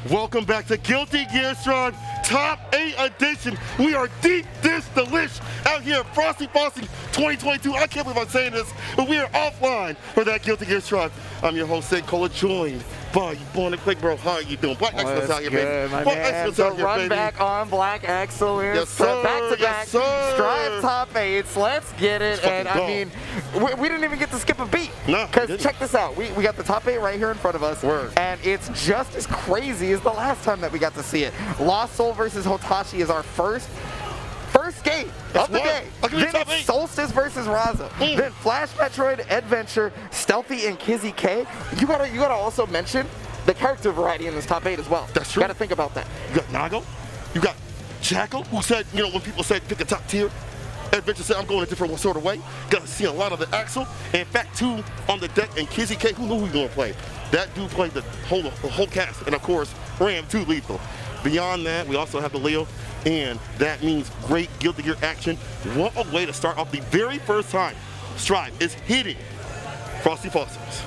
Welcome back to Guilty Gear Strive Top 8 Edition. We are deep this delish out here at Frosty Faustings 2022. I can't believe I'm saying this, but we are offline for that Guilty Gear Strive. I'm your host, Sid Cola, joined by you born and quick, bro. How are you doing? Black Excellence out here, baby. My Black man. Excellence out here, Run baby. back on Black Excellence. Yes, sir. Back to back. Yes, sir. Strive top 8s. Let's get it. And I mean, we didn't even get to skip a beat. No, Because check this out. We got the top 8 right here in front of us. Word. And it's just as crazy as the last time that we got to see it. LostSoul versus Hotashi is our first game of the day. Then it's Solstice versus Razzo. Then FlashMetroid, Eddventure, Stealthy, and Kizzie Kay. You gotta also mention the character variety in this top 8 as well. That's true. You gotta think about that. You got Nago, you got Jackal, who said, you know, when people said pick a top tier, Eddventure said I'm going a different sort of way. Got to see a lot of the Axel. And in fact, 2 on the deck, and Kizzie Kay, who knew who was going to play? That dude played the whole cast, and of course, Ram 2 lethal. Beyond that, we also have the Leo, and that means great Guilty Gear action. What a way to start off the very first time StIVe is hitting Frosty Faustings.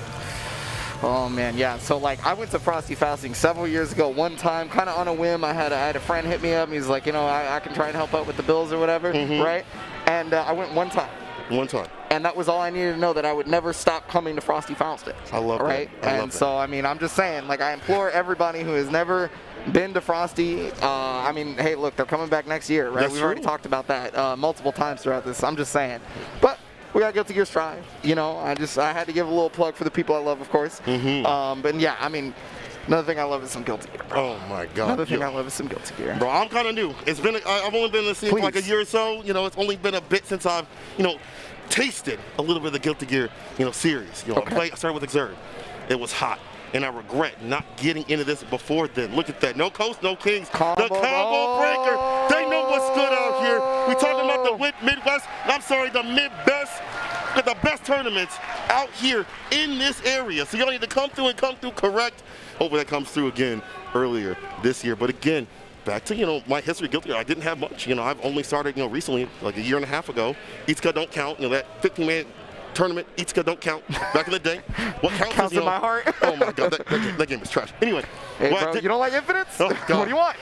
Oh man, yeah. So like, I went to Frosty Faustings several years ago. One time, kind of on a whim, I had a friend hit me up. He's like, you know, I can try and help out with the bills or whatever, right? And I went one time. One time. And that was all I needed to know, that I would never stop coming to Frosty Faustings. I love right? that. I love and so, I mean, I'm just saying, like, I implore everybody who has never been to Frosty, I mean, hey, look, they're coming back next year, right? That's We've true. already talked about that multiple times throughout this. I'm just saying. But we got Guilty Gear Strive. You know, I had to give a little plug for the people I love, of course. But yeah, I mean, another thing I love is some Guilty Gear, bro. Oh my God. Another thing I love is some Guilty Gear. Bro, I'm kind of new. It's been, I've only been in the scene for like a year or so. You know, it's only been a bit since I've, you know, tasted a little bit of the Guilty Gear, you know, series. You know, I started with Xrd. It was hot, and I regret not getting into this before then. Look at that. No Coast, no Kings. The combo breaker. They know what's good out here. We're talking about the Midwest. I'm sorry, the Mid-Best. The best tournaments out here in this area. So y'all need to come through and come through correct. Hopefully that comes through again earlier this year. But again, back to, you know, my history of Guilty Gear, I didn't have much. You know, I've only started, you know, recently, like a year and a half ago. Itsuka don't count. You know, that 15-man tournament, Itsuka don't count. Back in the day. What counts is, you know, in my heart. Oh my God, that game is trash. Anyway. Hey, bro, you don't like Infinites? Oh, God. What do you want?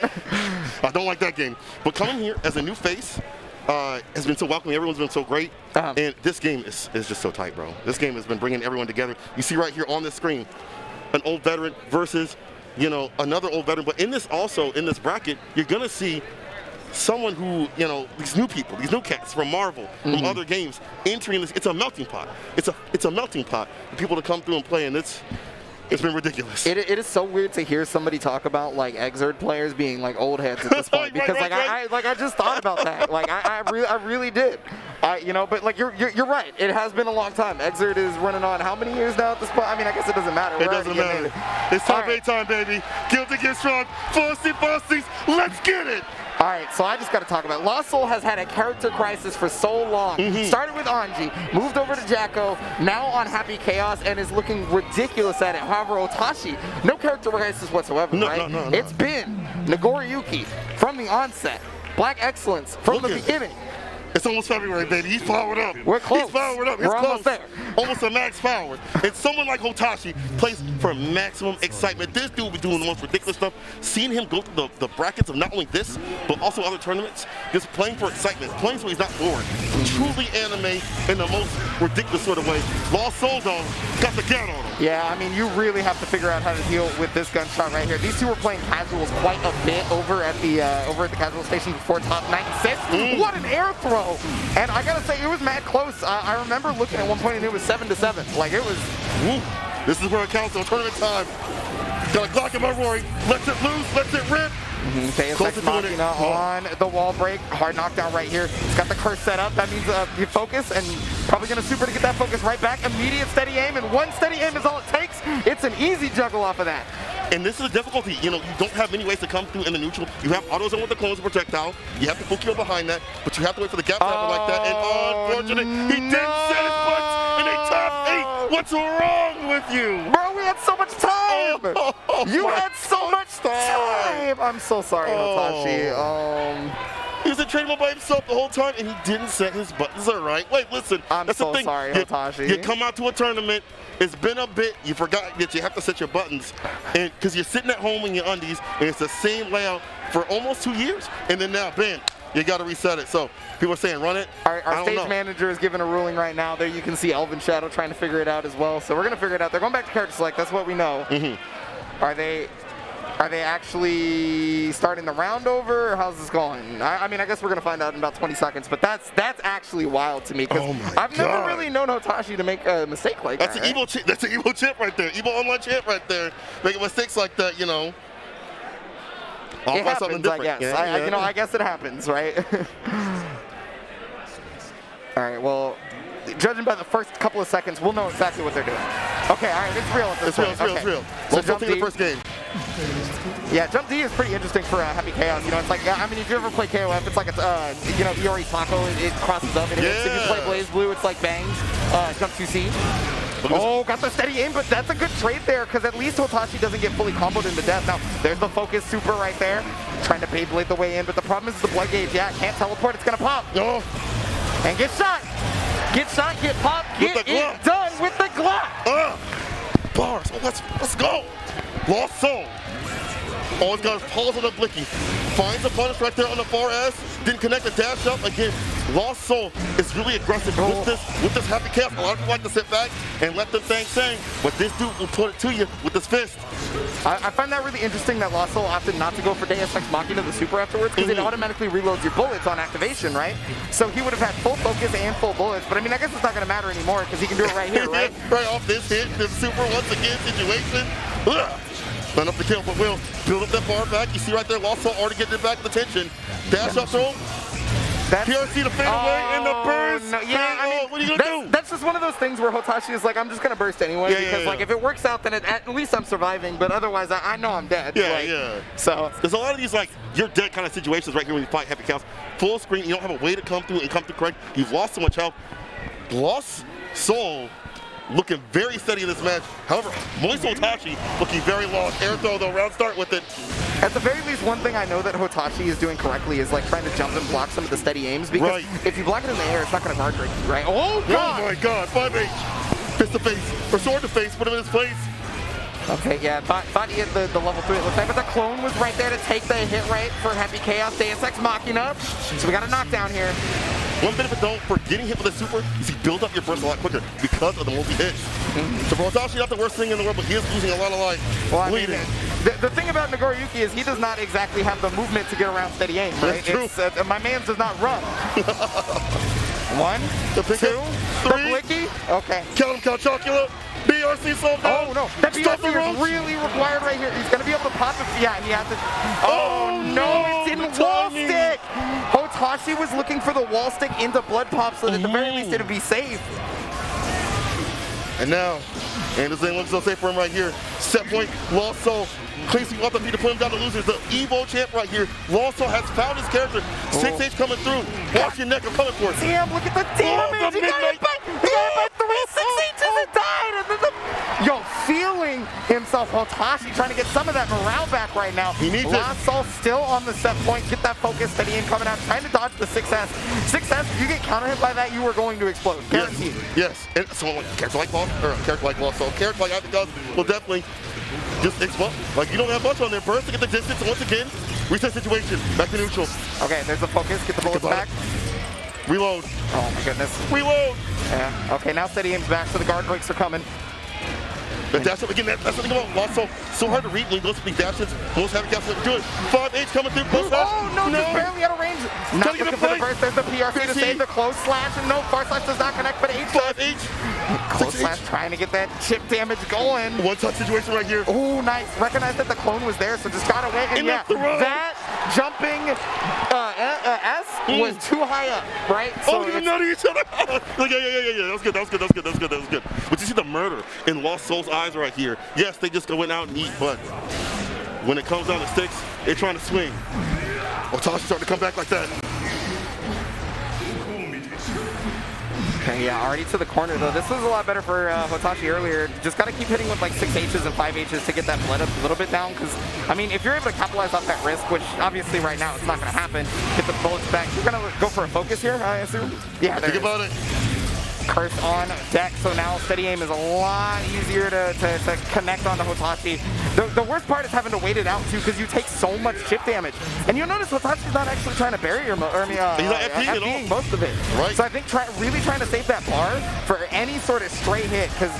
I don't like that game. But coming here as a new face has been so welcoming. Everyone's been so great. And this game is just so tight, bro. This game has been bringing everyone together. You see right here on this screen, an old veteran versus, you know, another old veteran. But in this also, in this bracket, you're going to see someone who, you know, these new people, these new cats from Marvel, from other games, entering this. It's a melting pot. It's a melting pot for people to come through and play, and it's been ridiculous. It is so weird to hear somebody talk about like Xrd players being like old heads at this point, because I just thought about that. Like I really did. You know, but like you're right. It has been a long time. Xrd is running on how many years now at this point? I mean, I guess it doesn't matter. It doesn't matter. It's top 8 time, baby. Guilty Gear Strive, Frosty Faustings. Let's get it. All right, so I just got to talk about it. LostSoul has had a character crisis for so long. Started with Anji, moved over to Jacko, now on Happy Chaos, and is looking ridiculous at it. However, Hotashi, no character crisis whatsoever, right? No. It's been Nagoriyuki from the onset, Black Excellence from the beginning. It's almost February, baby. He's powered up. We're close. He's powered up. We're almost there. Almost a max power. And someone like Hotashi plays for maximum excitement. This dude will be doing the most ridiculous stuff. Seeing him go through the brackets of not only this, but also other tournaments, just playing for excitement, playing so he's not bored. Truly anime in the most ridiculous sort of way. LostSoul, though, got the gat on him. Yeah, I mean, you really have to figure out how to deal with this gunshot right here. These two were playing casuals quite a bit over at the casual station before top 96. What an air throw! And I gotta say, it was mad close. I remember looking at one point and it was 7-7. Like, it was. Woo. This is where it counts on tournament time. Got a Glock in my Rory. Lets it loose, lets it rip. Deus Machina on the wall break. Hard knockdown right here. It's got the curse set up. That means you focus, and probably going to super to get that focus right back. Immediate steady aim, and one steady aim is all it takes. It's an easy juggle off of that. And this is the difficulty. You know, you don't have many ways to come through in the neutral. You have autos on with the clones of projectile. You have to Fukio behind that, but you have to wait for the gap to happen like that. And unfortunately, he didn't set his butts in a top 8. What's wrong with you? Bro, we had so much time. You had so much time. I'm so sorry, Hotashi. was in training mode by himself the whole time, and he didn't set his buttons right. Wait, listen. I'm that's so the thing. sorry, Hotashi. You come out to a tournament. It's been a bit. You forgot that you have to set your buttons, and because you're sitting at home in your undies, and it's the same layout for almost 2 years, and then now, bam, you got to reset it. So people are saying run it. Our stage manager is giving a ruling right now. There you can see Elven Shadow trying to figure it out as well. So we're gonna figure it out. They're going back to character select. That's what we know. Are they actually starting the round over, or how's this going? I mean, I guess we're gonna find out in about 20 seconds. But that's actually wild to me because I've never really known Hotashi to make a mistake like that. That's an evil chip. That's an evil chip right there. Evil online chip right there. Making mistakes like that, you know. It happens, I guess. Yeah, you know, I guess it happens, right? All right. Well, judging by the first couple of seconds, we'll know exactly what they're doing. Okay. All right. It's real at this point. It's real. So jump D. The first game. Yeah, jump D is pretty interesting for Happy Chaos. You know, it's like, I mean, if you ever play KOF, it's like it's, you know, Iori Taco, it crosses up. And if you play Blaze Blue, it's like bangs. Jump 2C. Oh, got the steady aim, but that's a good trade there because at least Hotashi doesn't get fully comboed into death. Now, there's the focus super right there, trying to Beyblade the way in, but the problem is the blood gauge. Yeah, can't teleport, it's gonna pop. And get shot. Get shot, get popped, get it done with the Glock. Bars, let's go. LostSoul. Always got his paws on the blicky. Finds a punish right there on the far ass. Didn't connect the dash up. Again, LostSoul is really aggressive with this Happy Chaos. A lot of people like to sit back and let them things sing, but this dude will put it to you with his fist. I find that really interesting that LostSoul opted not to go for Deus Ex Machina the super afterwards because it automatically reloads your bullets on activation, right? So he would have had full focus and full bullets, but I mean, I guess it's not going to matter anymore because he can do it right here, right? Right off this hit, this super once again situation. Not up the kill, but will build up that bar back. You see right there, LostSoul already getting it back with attention. Dash up throw. PRC to fade away in the burst. No, yeah, I mean, what are you gonna do? That's just one of those things where Hotashi is like, I'm just gonna burst anyway because like if it works out, then at least I'm surviving. But otherwise, I know I'm dead. So there's a lot of these like you're dead kind of situations right here when you fight Happy Chaos. Full screen, you don't have a way to come through and come through correct. You've lost so much health. LostSoul looking very steady in this match. However, Moiso Hotashi looking very lost. Air throw though, round start with it. At the very least, one thing I know that Hotashi is doing correctly is like trying to jump and block some of the steady aims because if you block it in the air, it's not going to guard break you, right? Oh God! Oh my God! 5H, fist to face or sword to face, put him in his place. Okay, yeah, thought he had the level 3 it looks like, but the clone was right there to take the hit right for Happy Chaos, Deus Ex Machina. So we got a knockdown here. One benefit though for getting hit with a super is he builds up your burst a lot quicker because of the multi-hits. So for Hotashi, not the worst thing in the world, but he is losing a lot of life. Well, I mean, the thing about Nagoriyuki is he does not exactly have the movement to get around steady aim, right? That's true. My man does not run. 1, 2, 3. The blicky. Okay. Count him, Count Chocula. BRC slowed down. Oh no, that BRC is really required right here. He's gonna be able to pop it. Yeah, he has to. Oh no, it didn't wall stick. Hotashi was looking for the wall stick into blood pop so that at the very least it would be safe. And now, Anderson looks so safe for him right here. Set point, LostSoul. Cleansing off the feet to put him down to losers. The Evo champ right here. LostSoul has found his character. 6H coming through. Watch your neck, I'm coming for it. Damn, look at the damage. He got hit by 3 6Hs and died. And then yo, feeling himself. Hotashi trying to get some of that morale back right now. He needs LostSoul still on the set point. Get that focus, steady and coming out. Trying to dodge the 6S. 6S, if you get counter hit by that, you are going to explode. Guaranteed. Yes. And so a character like LostSoul, character like Happy will definitely just explode. Like you don't have much on there. Burst to get the distance. Once again, reset situation. Back to neutral. Okay, there's the focus. Get the bullets back. Reload. Oh my goodness. Reload. Yeah. Okay, now steady aim's back, so the guard breaks are coming. The dash up again, that's the thing about LostSoul. So hard to read when he goes for these dashes. Most Happy Chaos do it. 5H coming through, close slash. Oh no, just barely out of range. Not looking for the burst. There's the PRC to save the close slash, and no, far slash does not connect, but H. 5H. Close slash trying to get that chip damage going. One touch situation right here. Oh, nice. Recognized that the clone was there, so just got away. And yeah, that jumping S was too high up, right? So they know each other. Yeah. That was good. But you see the murder in LostSoul's eyes right here. Yes, they just went out and eat, but when it comes down to sticks, they're trying to swing. Hotashi starting to come back like that. Okay, yeah, already to the corner though. This was a lot better for Hotashi earlier. Just got to keep hitting with like 6 H's and 5 H's to get that blood up a little bit down. Because, I mean, if you're able to capitalize off that risk, which obviously right now it's not going to happen, get the bullets back. You're going to go for a focus here, I assume? Yeah, think about it. Curse on deck, so now steady aim is a lot easier to connect onto Hotashi. The worst part is having to wait it out too, because you take so much chip damage. And you'll notice Hotashi's not actually trying to bury your, FPing most of it. Right. So I think really trying to save that bar for any sort of stray hit, because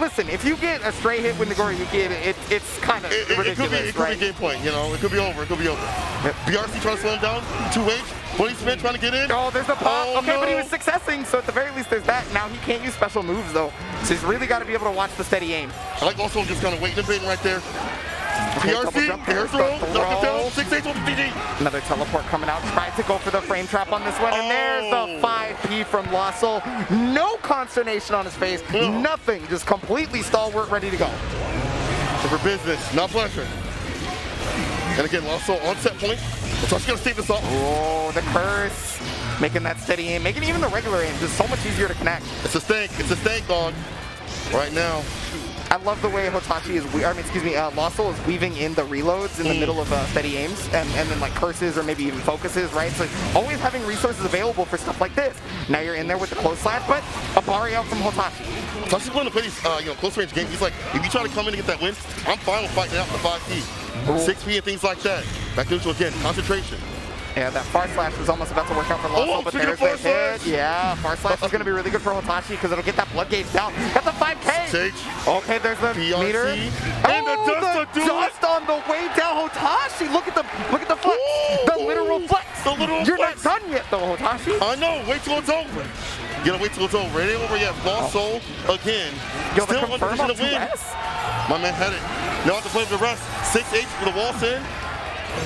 listen, if you get a stray hit with Nagoriyuki, it's kind of ridiculous, it could be game point, you know, it could be over, Yep. BRC trying to slow him down, 2H. Buddy Smith trying to get in. Oh, there's the pop. Oh, okay, no. but he was successing, so at the very least there's that. Now he can't use special moves though, so he's really got to be able to watch the steady aim. I like also just kind of waiting and baiting right there. Okay, PRC, air throw, knock it down, 6H with the GG. Another teleport coming out, tried to go for the frame trap on this one, and there's the 5P from LostSoul. No consternation on his face, nothing, just completely stalwart, ready to go. For business, not pleasure. And again, LostSoul on set point. Hotashi's gonna save this up. Oh, the curse. Making that steady aim, making even the regular aim just so much easier to connect. It's a stank, dog. Right now. I love the way Hotashi is, LostSoul is weaving in the reloads in the middle of steady aims, and then like curses or maybe even focuses, right? So always having resources available for stuff like this. Now you're in there with the close slash, but a Bari out from Hotashi. Hotashi's willing to play these close range games. He's like, if you try to come in and get that win, I'm fine with fighting out the 5P, 6P and things like that. Back neutral again, concentration. Yeah, that far slash was almost about to work out for LostSoul, but there's that hit. Yeah, far slash is going to be really good for Hotashi because it'll get that blood gauge down. Got the 5K. Okay, there's the PRC. meter. And the dust on the way down. Hotashi, look at the flex. Ooh. The literal flex. You're flex. not done yet though, Hotashi. I know, wait till it's over. You gotta wait till it's over. It ain't over yet. LostSoul again. Yo, still on position to win. My man had it. Now have to play for the rest. 6H for the waltz in.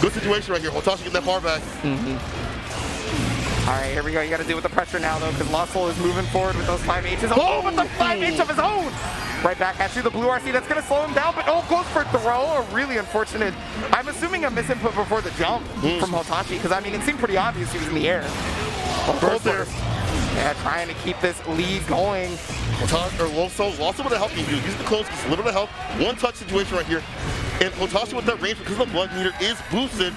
Good situation right here. Hotashi getting that bar back. All right, here we go. You got to deal with the pressure now, though, because LostSoul is moving forward with those 5Hs. Oh, with the 5H of his own! Right back at you, the blue RC. That's going to slow him down, but goes for throw. A really unfortunate. I'm assuming a misinput before the jump from Hotashi, because, I mean, it seemed pretty obvious he was in the air. First there. Yeah, trying to keep this lead going. LostSoul would have helped you. Use the close, just a little bit of help. One touch situation right here. And Hotashi with that range, because the blood meter is boosted.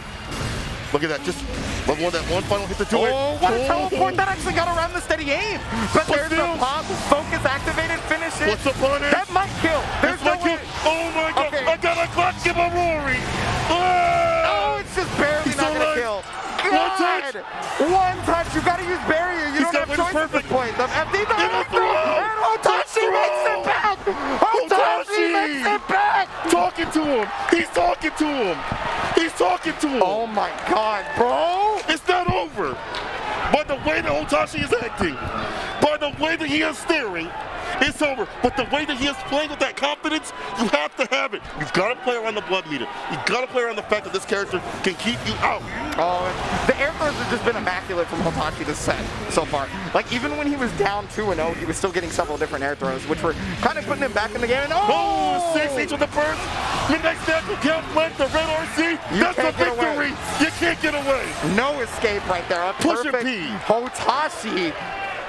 Look at that, just that one final hit to do it. Oh, what a teleport that actually got around the steady aim. But there's the pop, focus activated, finish it. What's the punish? That might kill. There's no way. Oh my god, okay. I got a clutch, give a Rory. Oh, it's just barely not gonna kill. God. One touch, you gotta use barrier. You don't have choice at this point. The FD and Hotashi makes it back. Hotashi makes it back. Talking to him. He's talking to him. He's talking to him. Oh my god, bro. It's not over. By the way that Hotashi is acting, by the way that he is staring, it's over. But the way that he is playing with that confidence, you have to have it. You've got to play around the blood meter. You've got to play around the fact that this character can keep you out. Oh, the air throws have just been immaculate from Hotashi this set so far. Like, even when he was down 2-0, he was still getting several different air throws, which were kind of putting him back in the game. And 6H with the burst. Midnight Snap, you can't flank the red RC. That's a victory. You can't get away. No escape right there. A perfect Hotashi.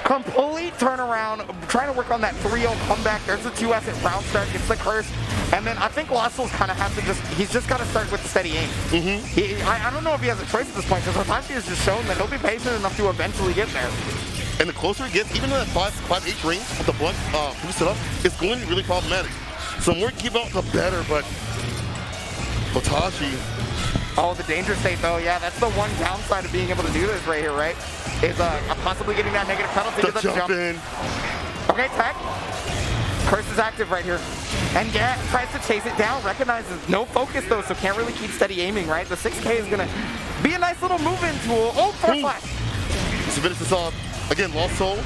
Complete turnaround, trying to work on that 3-0 comeback. There's the 2S at round start, gets the curse. And then I think LostSoul's kind of have to he's just got to start with the steady aim. I don't know if he has a choice at this point, because Hotashi has just shown that he'll be patient enough to eventually get there. And the closer it gets, even in that 5H range with the blood boosted up, it's going to be really problematic. So the more you keep out, the better, but Hotashi. Oh, the danger state though, yeah, that's the one downside of being able to do this right here, right? Is possibly getting that negative penalty to the jump. In. Okay, tech. Curse is active right here. And yeah, tries to chase it down, recognizes no focus though, so can't really keep steady aiming, right? The 6K is gonna be a nice little move-in tool. Oh, first flash. To finish this off, again, LostSoul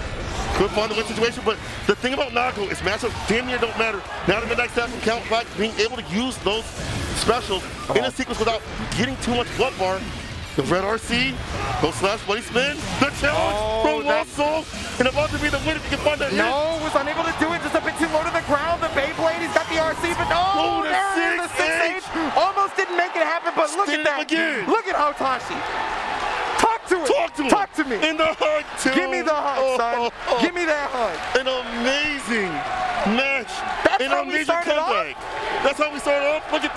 could find the win situation, but the thing about Nago is matchups damn near don't matter. Now the Midnight Staff can count back, being able to use those specials in a sequence without getting too much blood bar. The red RC, go slash bloody spin, the challenge from LostSoul, and about to be the win if you can find that hit. No, was unable to do it, just a bit too low to the ground. The Beyblade, he's got the RC, but no, there is the 6H. Almost didn't make it happen, but look at that. Look at Hotashi. Talk to it. Talk to him. Talk to me. And the hug, too. Give me the hug, son. Give me that hug. An amazing match. That's An how we amazing started comeback. That's how we started off. Look at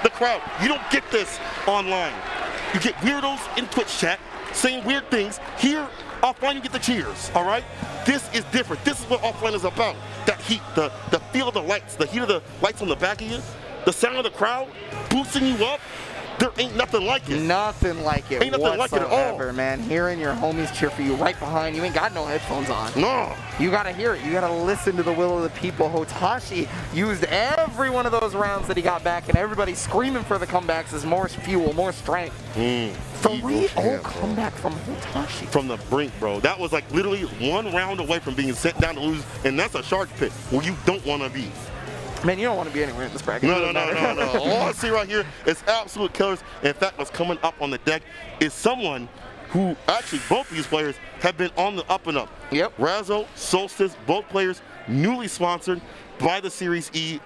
the crowd. You don't get this online. You get weirdos in Twitch chat saying weird things. Here, offline, you get the cheers, all right? This is different. This is what offline is about. That heat, the feel of the lights, the heat of the lights on the back of you, the sound of the crowd boosting you up. There ain't nothing like it. Nothing like it. Ain't nothing like it at all. Man. Hearing your homies cheer for you right behind you. Ain't got no headphones on. No. You gotta hear it. You gotta listen to the will of the people. Hotashi used every one of those rounds that he got back, and everybody screaming for the comebacks is more fuel, more strength. 3-0 comeback from Hotashi. From the brink, bro. That was like literally one round away from being sent down to lose, and that's a shark pit where you don't want to be. Man, you don't want to be anywhere in this bracket. No. All I see right here is absolute killers. In fact, what's coming up on the deck is someone who actually both these players have been on the up and up. Yep. Razzo, Solstice, both players newly sponsored by the Series E,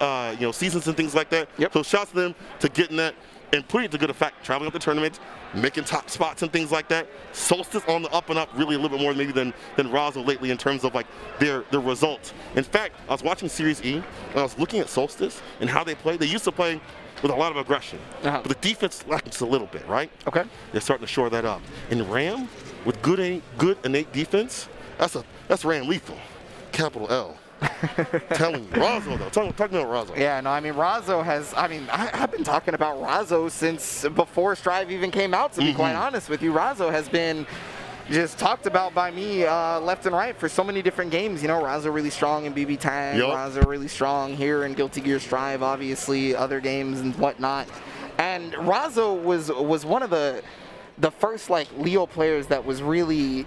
seasons and things like that. Yep. So shouts to them to getting that and putting it to good effect, traveling up the tournament, making top spots and things like that. Solstice on the up and up, really a little bit more maybe than Razzo lately in terms of like their results. In fact, I was watching Series E and I was looking at Solstice and how they play. They used to play with a lot of aggression, but the defense lacks a little bit, right? Okay. They're starting to shore that up. And Ram, with good innate defense, that's Ramlethal, capital L. Telling you, Razzo though. Talk to me about Razzo. Yeah, no, I mean Razzo has. I mean, I've been talking about Razzo since before StIVe even came out. To be quite honest with you, Razzo has been just talked about by me left and right for so many different games. You know, Razzo really strong in BB Tag. Razzo really strong here in Guilty Gear StIVe. Obviously, other games and whatnot. And Razzo was one of the first like Leo players that was really,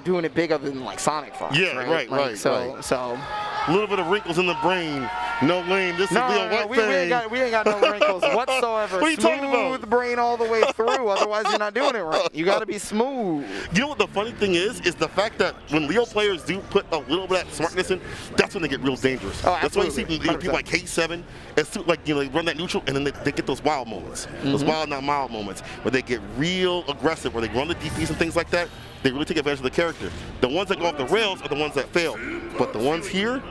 doing it big other than like Sonic Fox. Yeah, right. So a little bit of wrinkles in the brain. No lame. This is Leo White we ain't got no wrinkles whatsoever. What are you talking about? Smooth brain all the way through. Otherwise, you're not doing it right. You got to be smooth. You know what the funny thing is the fact that when Leo players do put a little bit of that smartness in, that's when they get real dangerous. Oh, that's why you see 100%. people like K7, they run that neutral and then they get those wild moments, those wild not mild moments where they get real aggressive, where they run the DPs and things like that. They really take advantage of the character. The ones that go off the rails are the ones that fail, but the ones here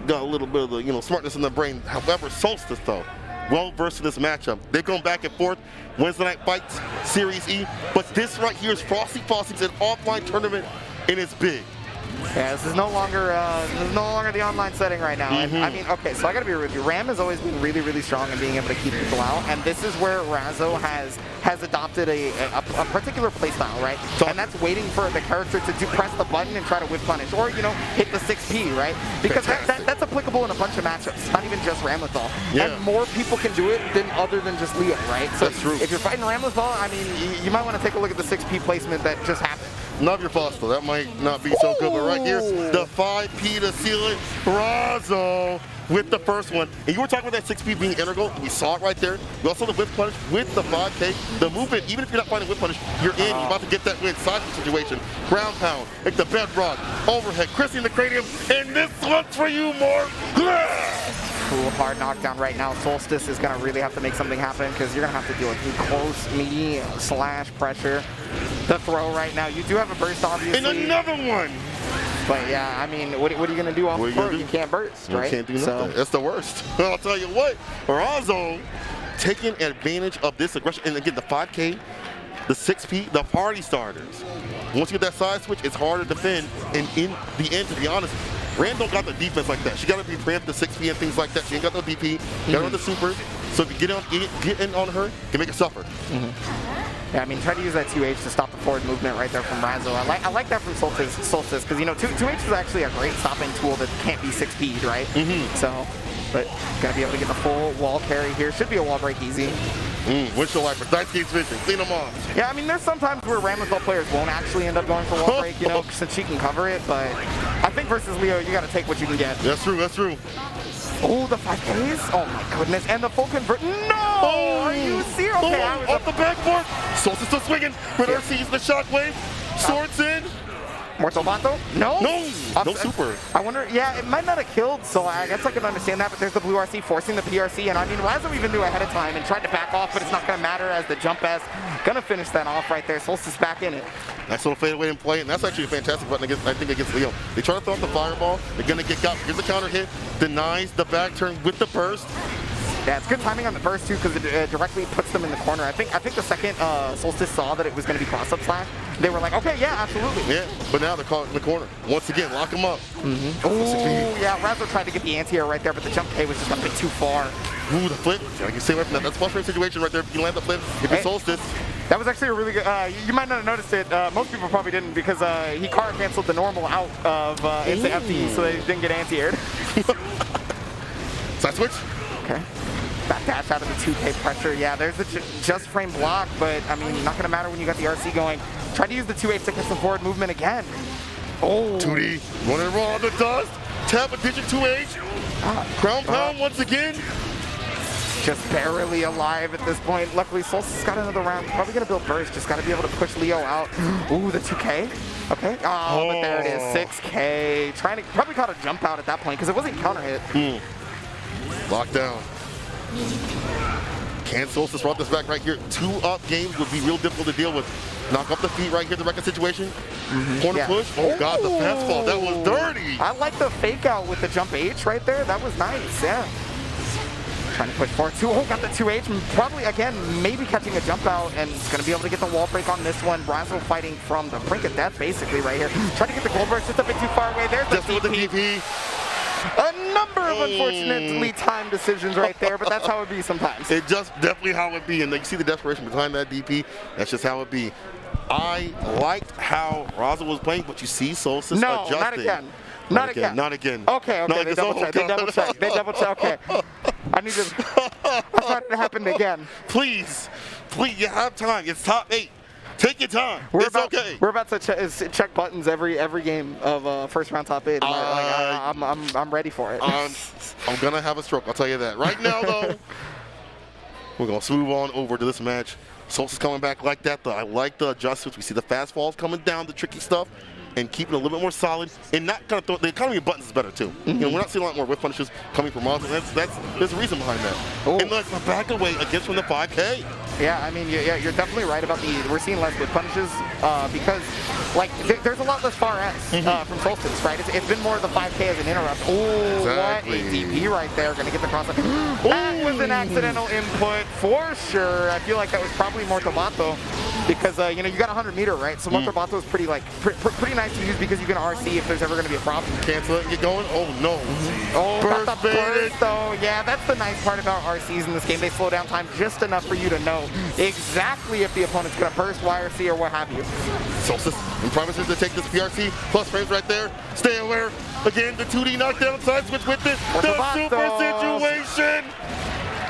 got a little bit of the smartness in the brain. However, Solstice though, well versed in this matchup. They're going back and forth. Wednesday night fights, Series E, but this right here is Frosty Faustings, an offline tournament, and it's big. Yeah, this is no longer the online setting right now. I mean, okay, so I gotta be real with you. Ram has always been really, really strong in being able to keep people out, and this is where Razzo has adopted a particular playstyle, right? And that's waiting for the character to press the button and try to whip punish, or hit the 6P, right? Because that's applicable in a bunch of matchups, not even just Ramlethal. Yeah. And more people can do it other than just Leo, right? So that's true. If you're fighting Ramlethal, I mean, you might want to take a look at the 6P placement that just happened. Love your Foster. That might not be so good, but right here, the 5P to seal it. Razzo with the first one. And you were talking about that 6P being integral. We saw it right there. We also saw the whip punish with the 5K. The movement, even if you're not fighting whip punish, you're in. You're about to get that win. Side situation. Ground pound. Like the bedrock. Overhead. Chrissy in the cranium. And this one's for you, Morph. Cool, hard knockdown right now. Solstice is going to really have to make something happen because you're going to have to deal with close, meaty, slash pressure. The throw right now. You do have a burst, obviously. And another one. But yeah, I mean, what are you going to do off the throw? You can't burst, right? You can't do nothing. That's the worst. I'll tell you what. Razzo taking advantage of this aggression. And again, the 5K, the 6P, the party starters. Once you get that side switch, it's hard to defend. And in the end, to be honest, Ram don't got the defense like that. She got to be preempt the 6P and things like that. She ain't got no DP. Got her the supers. So if you get in on her, you can make her suffer. Yeah, I mean, try to use that 2H to stop the forward movement right there from Razzo. I like that from Solstice because 2H is actually a great stopping tool that can't be 6P'd, right? So, but gotta be able to get the full wall carry here. Should be a wall break easy. Windshield wiper, dice gates vision, clean them off. Yeah, I mean, there's sometimes where Ramlethal players won't actually end up going for wall break, since she can cover it. But I think versus Leo, you gotta take what you can get. That's true. Oh, the 5Ks? Oh my goodness, and the full convert. No! Are you serious? Okay, off the backboard. Solstice still swinging. Ritter sees the shockwave. Swords in. Mortal Bato? No? No super. I wonder, yeah, it might not have killed, so I guess I can understand that, but there's the blue RC forcing the PRC, and I mean, Razzo even knew ahead of time and tried to back off, but it's not going to matter as the jump S going to finish that off right there. Solstice back in it. Nice little fadeaway in play, and that's actually a fantastic button against, I think, against Leo. They try to throw out the fireball, they're going to get got, here's the counter hit, denies the back turn with the burst. Yeah, it's good timing on the burst too because it directly puts them in the corner. I think the second Solstice saw that it was going to be cross-up slash, they were like, okay, yeah, absolutely. Yeah, but now they're caught in the corner. Once again, lock them up. Oh, yeah, Razzo tried to get the anti-air right there, but the jump K was just a bit too far. Ooh, the flip. You can stay away from that. That's a frustrating situation right there. If you land the flip, if it's Solstice. That was actually a really good, you might not have noticed it, most people probably didn't because he car canceled the normal out of into FD, so they didn't get anti-aired. Side switch. Okay. Back dash out of the 2K pressure. Yeah, there's the just frame block, but I mean, not going to matter when you got the RC going. Try to use the 2H to catch some forward movement again. Oh. 2D, running raw on the dust. Tap a digit 2H. Ground pound once again. Just barely alive at this point. Luckily, Solstice got another round. Probably going to build burst. Just got to be able to push Leo out. Ooh, the 2K. Okay. Oh, but there it is. 6K. Trying to, probably caught a jump out at that point because it wasn't counter hit. Lockdown. Can Solstice brought this back right here? 2-up games would be real difficult to deal with. Knock up the feet right here, the record situation. Corner push. Oh God, the fastball. That was dirty. I like the fake out with the jump H right there. That was nice, yeah. Trying to push forward too. Oh, got the 2H. Probably, again, maybe catching a jump out and it's going to be able to get the wall break on this one. Razzo fighting from the brink of death, basically, right here. Trying to get the gold burst just a bit too far away. There's the DP. With the DP. A number of unfortunately timed decisions right there, but that's how it be sometimes. It's just definitely how it be, and you see the desperation behind that DP. That's just how it be. I liked how Razzo was playing, but you see Solstice adjusting. Not again. Not again. Not again. Okay, No, they double check. They double check. They double check. Okay. I need to. I thought it happened again. Please, you have time. It's top 8. Take your time. Okay. We're about to check buttons every game of first round top 8. I'm ready for it. I'm gonna have a stroke. I'll tell you that. Right now, though, we're gonna smooth on over to this match. Solstice coming back like that. Though I like the adjustments. We see the fast falls coming down, the tricky stuff, and keeping it a little bit more solid. And not kind of throw. The economy of buttons is better too. You know, we're not seeing a lot more whip punishes coming from Razzo. There's a reason behind that. Ooh. And look, back away against from the 5K. Yeah, I mean, you're definitely right about we're seeing less whip punishes because, like, there's a lot less far S from Solstice, right? It's been more of the 5K as an interrupt. Oh, exactly. What a DP right there. Going to get the cross. That was an accidental input for sure. I feel like that was probably Mortal Bato because, you know, you got 100 meter, right? So Mortal Bato is pretty, like, pretty nice to use because you can RC if there's ever going to be a problem. Cancel it and get going. Oh, no. Oh, got the burst, though. Yeah, that's the nice part about RCs in this game. They slow down time just enough for you to know exactly if the opponent's going to burst, YRC, or what have you. Solstice and promises to take this PRC plus frames right there. Stay aware. Again, the 2D knockdown side switch with this. The super situation.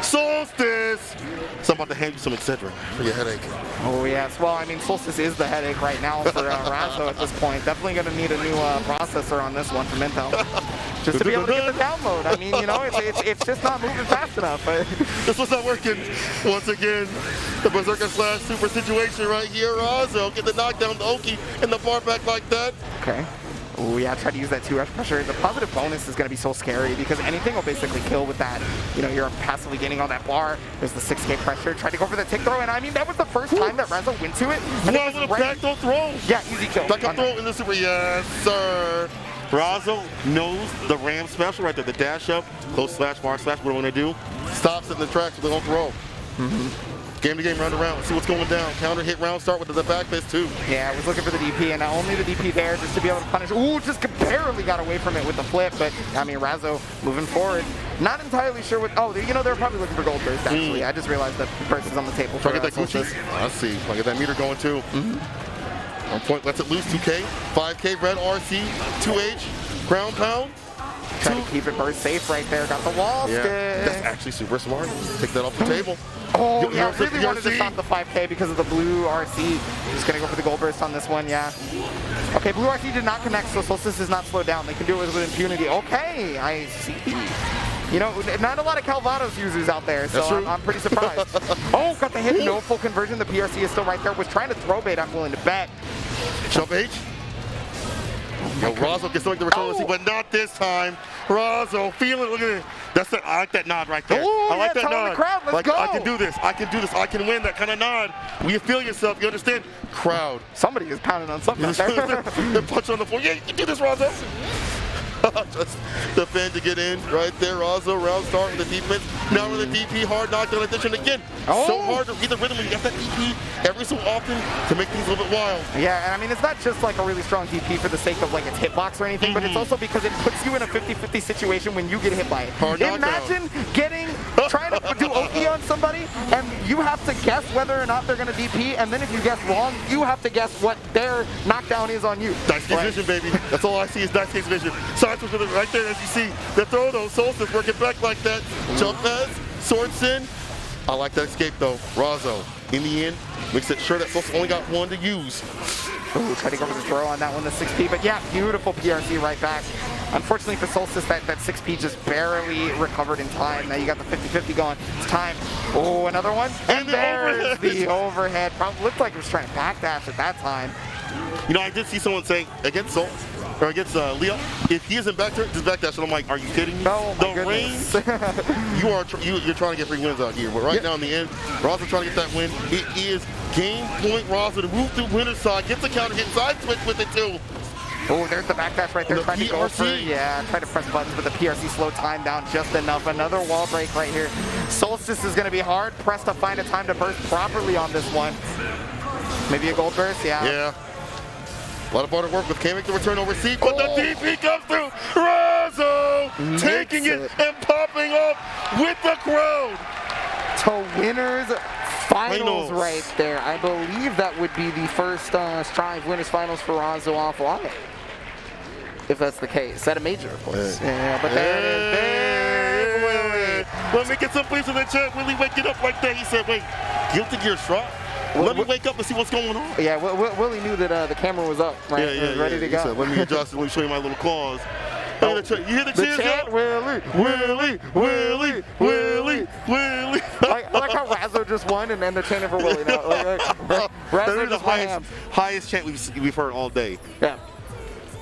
Solstice. So I'm about to hand you some Excedrin for your headache. Oh, yes. Well, I mean, Solstice is the headache right now for Razzo at this point. Definitely going to need a new processor on this one from Intel. Just to be able to get the download. I mean, you know, it's just not moving fast enough. This was not working. Once again, the Berserker slash super situation right here. Razzo get the knockdown to Oki in the bar back like that. Okay. Oh yeah, try to use that 2F pressure. The positive bonus is going to be so scary because anything will basically kill with that. You know, you're passively gaining on that bar. There's the 6K pressure. Try to go for the tick throw, and I mean, that was the first time that Razzo went to it. And it was a back throw. Yeah, easy kill. Back throw in the super. Yes, sir. Razzo knows the Ram special right there. The dash up, close slash, bar slash. What do we want to do? Stops it in the tracks with the throw. Game to game, round to round. Let's see what's going down. Counter hit round start with the back fist too. Yeah, I was looking for the DP, and not only the DP there just to be able to punish. Ooh, just barely got away from it with the flip, but I mean, Razzo moving forward. Not entirely sure what. Oh, you know, they're probably looking for gold burst actually. I just realized that the burst is on the table. Try to get that Gucci. Let's see. Try to get that meter going too. On point, lets it loose. 2K, 5K, red RC, 2H, ground pound. Try to keep it burst safe right there. Got the wall stick. That's actually super smart. Take that off the table. Oh, yeah, I really wanted to stop the 5K because of the blue RC. Just going to go for the gold burst on this one, yeah. Okay, blue RC did not connect, so Solstice is not slowed down. They can do it with impunity. Okay, I see. You know, not a lot of Calvados users out there, so I'm pretty surprised. Oh, got the hit. No full conversion. The PRC is still right there. Was trying to throw bait, I'm willing to bet. Jump H. Yo, Razzo gets something to return, but not this time. Razzo, feeling, look at it. I like that nod right there. Ooh, I like that telling nod. the crowd, let's go. I can do this. I can do this. I can win. That kind of nod. When you feel yourself, you understand? Crowd. Somebody is pounding on something out there. They're punching on the floor. Yeah, you can do this, Razzo. Just defend to get in right there. Razzo round start with the defense. Now with the DP, hard knockdown addition again. So hard to read the rhythm when you got that DP every so often to make things a little bit wild. Yeah, and I mean, it's not just like a really strong DP for the sake of like its hitbox or anything, but it's also because it puts you in a 50-50 situation when you get hit by it. Hard Imagine trying to do Oki on somebody, and you have to guess whether or not they're going to DP, and then if you guess wrong, you have to guess what their knockdown is on you. Dice Case vision, baby. That's all I see is Dice Case vision. Side switch with it right there, as you see. The throw, though. Solstice working back like that. Jump pass, swords in. I like that escape, though. Razzo, in the end, makes it sure that Solstice only got one to use. Ooh, trying to go for the throw on that one, the 6P, but yeah, beautiful PRC right back. Unfortunately for Solstice, that 6P just barely recovered in time. Now you got the 50-50 going. It's time. Oh, another one. And there's the overhead. Probably looked like he was trying to backdash at that time. You know, I did see someone saying against Soul, or against Leo, if he isn't back there, just backdash. And I'm like, are you kidding me? Oh my goodness. Range, you're trying to get free wins out here. But right now in the end, Razzo trying to get that win. It is game point Razzo to move through winner's side, gets the counter hit, side switch with it too. Oh, there's the backdash right there. Trying to go for, try to press buttons, but the PRC slowed time down just enough. Another wall break right here. Solstice is going to be hard pressed to find a time to burst properly on this one. Maybe a gold burst, Yeah. A lot of hard work with K make the return over seat, but the DP comes through. Razzo taking it and popping off with the crowd. To winners finals right there. I believe that would be the first StIVe winners finals for Razzo offline. If that's the case. At a major, of course. Yeah, but there it is. Big Willie. Let me get some please in the chat. Willie waking up like that. He said, wait, Guilty Gear Strike? Let me wake up and see what's going on. Yeah, Willie knew that the camera was up, right? Yeah, ready to go. Said, let me adjust and let me show you my little claws. You hear the cheers? Chant, Willie. I like how Razzo just won and then they're chanting for Willie now. Razzo just the highest chant we've heard all day. Yeah.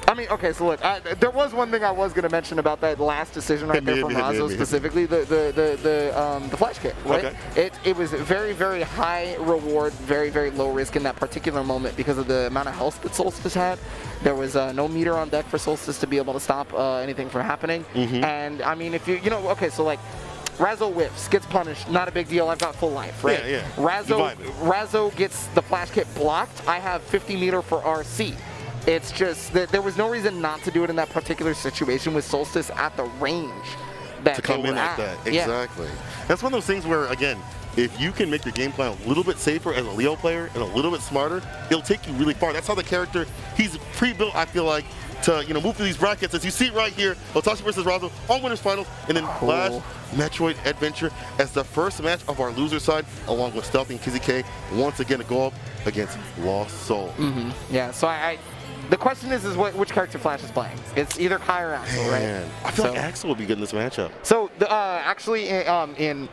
I mean, okay, so look, there was one thing I was going to mention about that last decision right there from Razzo specifically, the flash kick, right? Okay. It was very, very high reward, very, very low risk in that particular moment because of the amount of health that Solstice had. There was no meter on deck for Solstice to be able to stop anything from happening. And, I mean, if okay, so like, Razzo whiffs, gets punished, not a big deal, I've got full life, right? Yeah. Razzo gets the flash kick blocked, I have 50 meter for RC. It's just that there was no reason not to do it in that particular situation with Solstice at the range that to come in like that. Exactly. That's one of those things where, again, if you can make your game plan a little bit safer as a Leo player and a little bit smarter, it'll take you really far. That's how the character, he's pre-built, I feel like, to move through these brackets. As you see right here, Hotashi versus Razzo on winners finals, and then FlashMetroid Eddventure as the first match of our loser side, along with Stealthy and Kizzie Kay, once again to go up against LostSoul. Yeah, so the question is which character Flash is playing. It's either Kai or Axel, right? I feel like Axel would be good in this matchup. So actually, in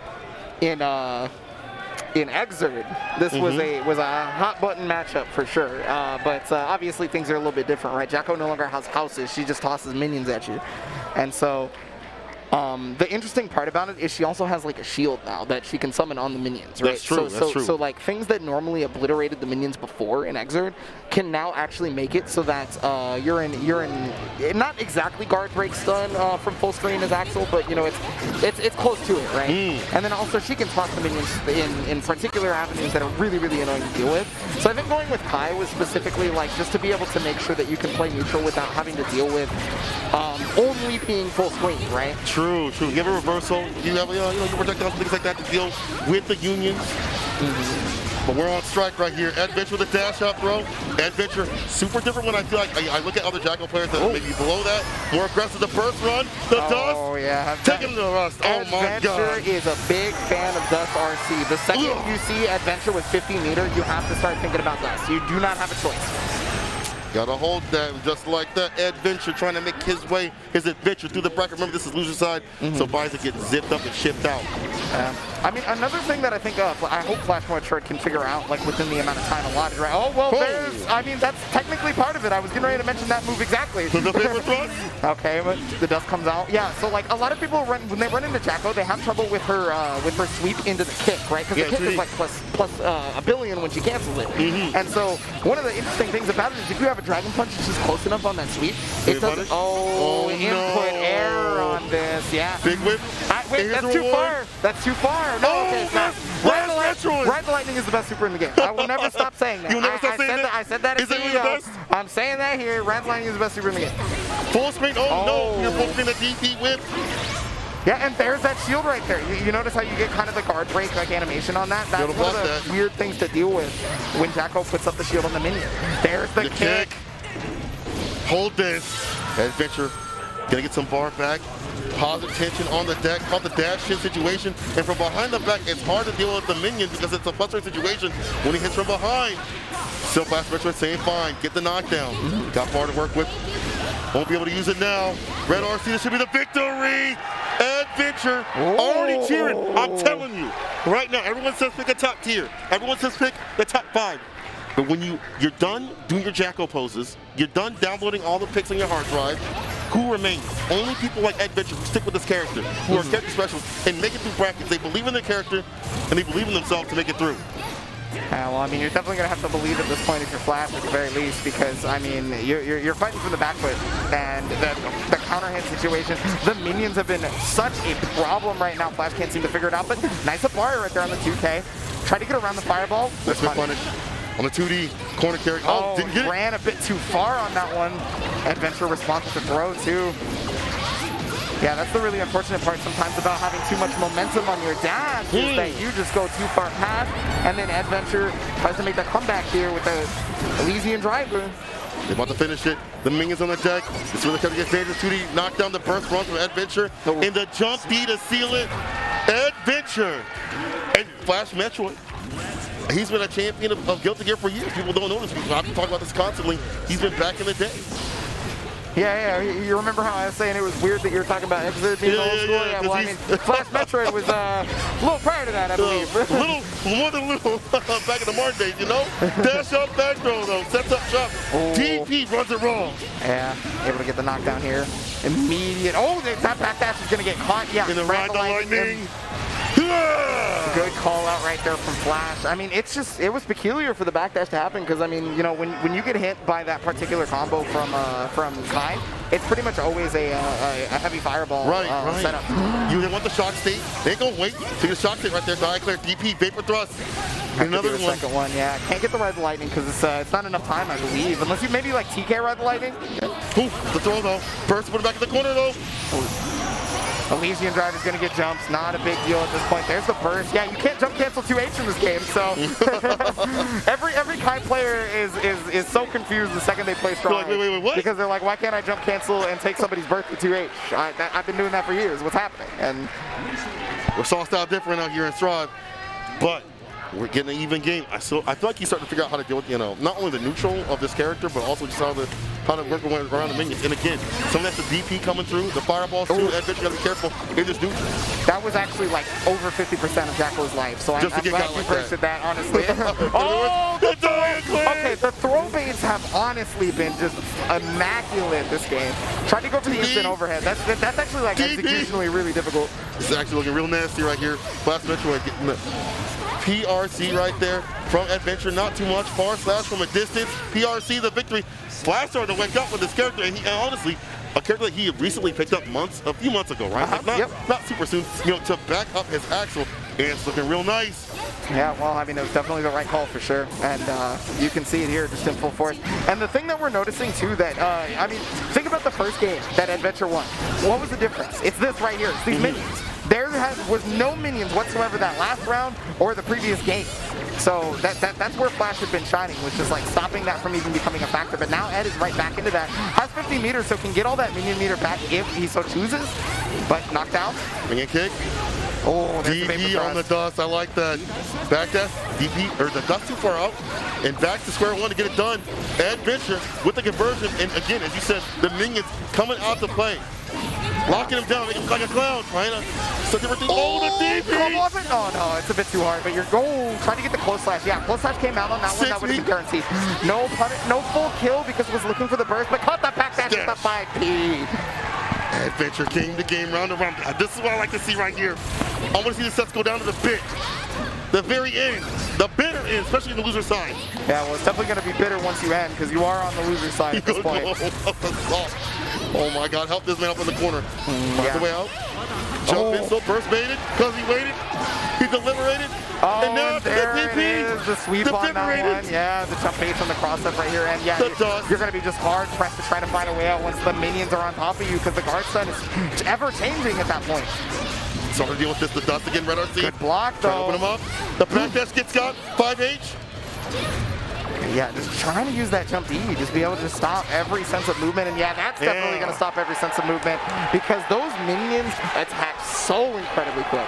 Exerd, this was a hot button matchup for sure. But obviously things are a little bit different, right? Jacko no longer has houses; she just tosses minions at you, and so. The interesting part about it is she also has like a shield now that she can summon on the minions, right? That's true, that's true. So like things that normally obliterated the minions before in Exerd can now actually make it so that you're in not exactly guard break stun from full screen as Axel, but it's close to it, right? And then also she can toss the minions in particular avenues that are really, really annoying to deal with. So I think going with Kai was specifically like just to be able to make sure that you can play neutral without having to deal with only being full screen, right? True. Give a reversal. You have your projectiles and things like that to deal with the unions. But we're on strike right here. Eddventure with a dash up throw. Eddventure, super different when I feel like I look at other Jacko players that maybe below that. More aggressive. The burst run. The dust. Oh, yeah. Taking the rust. Oh, my God. Eddventure is a big fan of dust RC. The second you see Eddventure with 50 meter, you have to start thinking about dust. You do not have a choice. Gotta hold that just like that. Eddventure trying to make his way, his adventure through the bracket. Remember, this is loser side, so Bison gets zipped up and shipped out. I mean, another thing that I think I hope FlashMetroid can figure out, like, within the amount of time allotted, right? Oh, well, I mean, that's technically part of it. I was getting ready to mention that move exactly. The favorite thrust? Okay, but the dust comes out. Yeah, so, like, a lot of people, when they run into Jacko, they have trouble with her sweep into the kick, right? Because the kick is, like, plus a billion when she cancels it. And so, one of the interesting things about it is if you have a Dragon Punch that's just close enough on that sweep, it doesn't... Oh, input error on this, yeah. Big whip. Wait, that's too far. That's too far. No, okay, it's not. Ride the Lightning is the best super in the game. I will never stop saying that. You'll never stop saying that? I said that at Is it really the best? I'm saying that here. Ride the Lightning is the best super in the game. Full screen. Oh, no. You're full screen the DP whip. Yeah, and there's that shield right there. You notice how you get kind of the guard break like animation on that? That's one of the weird things to deal with when Jacko puts up the shield on the minion. There's the kick. Hold this. Eddventure gonna get some bar back. Positive tension on the deck, caught the dash hit situation, and from behind the back, it's hard to deal with the minion because it's a frustrating situation when he hits from behind. Still FlashMetroid saying fine, get the knockdown. Got bar to work with, won't be able to use it now. Red RC, this should be the victory. Eddventure already cheering. I'm telling you, right now, everyone says pick a top tier. Everyone says pick the top 5. But when you're done doing your Jacko poses, you're done downloading all the pics on your hard drive, who remains? Only people like Eddventure who stick with this character, who are character specialists and make it through brackets. They believe in their character and they believe in themselves to make it through. Well, I mean, you're definitely going to have to believe at this point if you're Flash at the very least, because, I mean, you're fighting from the back foot, and the counter hit situation, the minions have been such a problem right now. Flash can't seem to figure it out, but nice up bar right there on the 2K. Tried to get around the fireball. That's been punished. On the 2D corner carry. Oh, didn't get it. Ran a bit too far on that one. Eddventure responds to throw, too. Yeah, that's the really unfortunate part sometimes about having too much momentum on your dash is that you just go too far past, and then Eddventure tries to make the comeback here with the Elysian driver. They're about to finish it. The minions on the deck. This really comes against dangerous 2D. Knock down the burst run from Eddventure. In the jump B to seal it. Eddventure. And FlashMetroid. He's been a champion of Guilty Gear for years. People don't know this. I've been talking about this constantly. He's been back in the day. Yeah, you remember how I was saying it was weird that you were talking about Exit being old school? Yeah, well, I mean, FlashMetroid was a little prior to that, I believe. More than a little back in the modern days, you know? Dash up, back throw, though. Sets up shop. DP runs it wrong. Yeah, able to get the knockdown here. Immediate. Oh, that backdash is going to get caught. Yeah, in the Ride the Lightning. Good call out right there from Flash. I mean, it was peculiar for the backdash to happen because, I mean, you know, when you get hit by that particular combo from Kai, it's pretty much always a heavy fireball setup. You want the shock state. They ain't gonna wait. See the shock state right there. Die clear, DP, vapor thrust. Another one. Second one, yeah. Can't get the Ride the Lightning because it's not enough time, I believe. Unless you maybe like TK Ride the Lightning. The throw though. Burst put it back in the corner though. Elysian drive is going to get jumps. Not a big deal at this point. There's the burst. Yeah, you can't jump cancel 2H in this game, so every Kai player is so confused the second they play strong. Like, wait, what? Because they're like, why can't I jump cancel and take somebody's birth to 2H? I've been doing that for years. What's happening? And we're saw style different out here in StIVe, but we're getting an even game. I feel like he's starting to figure out how to deal with, you know, not only the neutral of this character, but also just how to work around the minions. And again, some of that's the DP coming through, the fireballs too. Eddventure gotta be careful. It is neutral. That was actually like over 50% of Jacko's life, so I'm glad you posted that, honestly. Okay, the throw baits have honestly been just immaculate this game. Tried to go for the instant overhead. That's actually like executionally really difficult. This is actually looking real nasty right here. FlashMetroid getting the PRC right there from Eddventure, not too much. Far slash from a distance. PRC the victory. Flash started to wake up with this character, and honestly, a character that he had recently picked up a few months ago, right? Not super soon, you know, to back up his Axel, and it's looking real nice. Yeah, well, I mean, it was definitely the right call for sure, and you can see it here just in full force. And the thing that we're noticing too, that I mean, think about the first game that Eddventure won. What was the difference? It's this right here. It's these minions. There was no minions whatsoever that last round or the previous game. So that's where Flash had been shining, was just like stopping that from even becoming a factor. But now Ed is right back into that. Has 50 meters, so can get all that minion meter back if he so chooses. But knocked out. Minion kick. Oh, DP on the dust. I like that. Back dash. DP, or the dust too far out. And back to square one to get it done. Eddventure with the conversion. And again, as you said, the minions coming out to play. Locking him down, making him like a clown, trying to So different thing. Oh, the DP! Oh no, it's a bit too hard, but you're trying to get the close slash. Yeah, close slash came out on that one. That would have been guaranteed. No full kill because it was looking for the burst, but caught that back dash with the 5P. Eddventure king the game round and round. This is what I like to see right here. I want to see the sets go down to the bit. The very end. The bitter end, especially in the loser side. Yeah, well, it's definitely going to be bitter once you end because you are on the loser side at this point. Oh my God, help this man up in the corner. Finds the way out. Jump in, so burst baited because he waited. He deliberated. Oh, and now there it is, the sweep on that one. Yeah, the jump bait from the cross up right here. And yeah, you're going to be just hard pressed to try to find a way out once the minions are on top of you because the guard stun is ever changing at that point. So to deal with this, the dust again, Red RC. Good block though. Trying to open him up. The back dash gets got, 5H. Yeah, just trying to use that jump E, just be able to stop every sense of movement. And yeah, that's definitely going to stop every sense of movement because those minions attack so incredibly quick.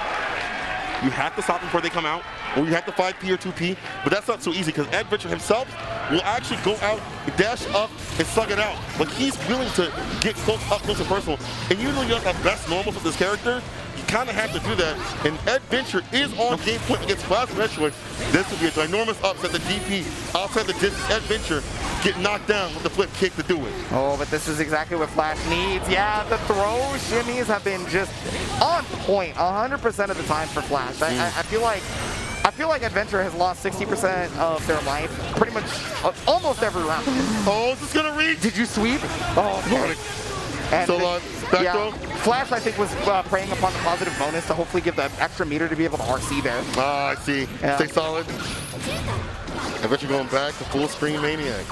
You have to stop them before they come out, or you have to 5P or 2P, but that's not so easy because Eddventure himself will actually go out, dash up, and slug it out. Like he's willing to get up close and personal. And even though you have that best normal for this character, you kind of have to do that. And Eddventure is on game point against FlashMetroid. This would be a ginormous upset. The DP outside the distance, Eddventure get knocked down with the flip kick to do it. Oh, but this is exactly what Flash needs. Yeah, the throw shimmies have been just on point 100% of the time for Flash. I feel like Eddventure has lost 60% of their life pretty much almost every round. Oh, is this gonna reach? Did you sweep? Oh, man. And so back throw. Flash, I think, was preying upon the positive bonus to hopefully give the extra meter to be able to RC there. Ah, I see. Yeah. Stay solid. Eddventure going back to full screen Maniac.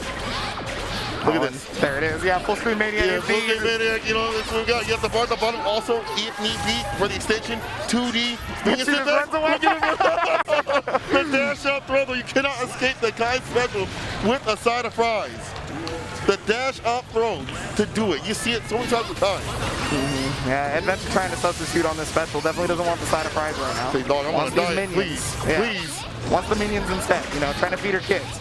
Look at this. There it is. Yeah, full screen Maniac. Yeah, full screen Maniac. You know, that's what we got. You have the bar at the bottom. Also, if need be, for the extension, 2D. Bring it to the dash out throw, though. You cannot escape the Kai special with a side of fries. The dash up throw to do it. You see it so many times with time. Yeah, Eddventure trying to substitute on this special. Definitely doesn't want the side of fries right now. Say, dog, I want to die. Please. Yeah. Please. Wants the minions instead, you know, trying to feed her kids.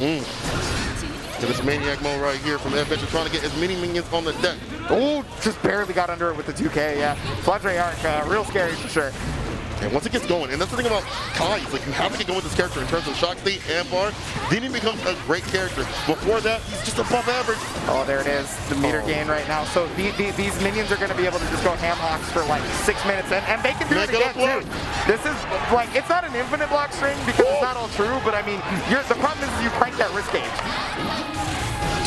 This Maniac mode right here from Eddventure trying to get as many minions on the deck. Oh, just barely got under it with the 2K, yeah. Fladre arc, real scary for sure. And once it gets going, and that's the thing about Kai, it's like you have to get going with this character in terms of shock state and bar, then he becomes a great character. Before that, he's just above average. Oh, there it is, the meter gain right now. So these minions are going to be able to just go ham hocks for like 6 minutes, and they can do it again too. This is like, it's not an infinite block string because it's not all true, but I mean, the problem is you crank that risk gauge.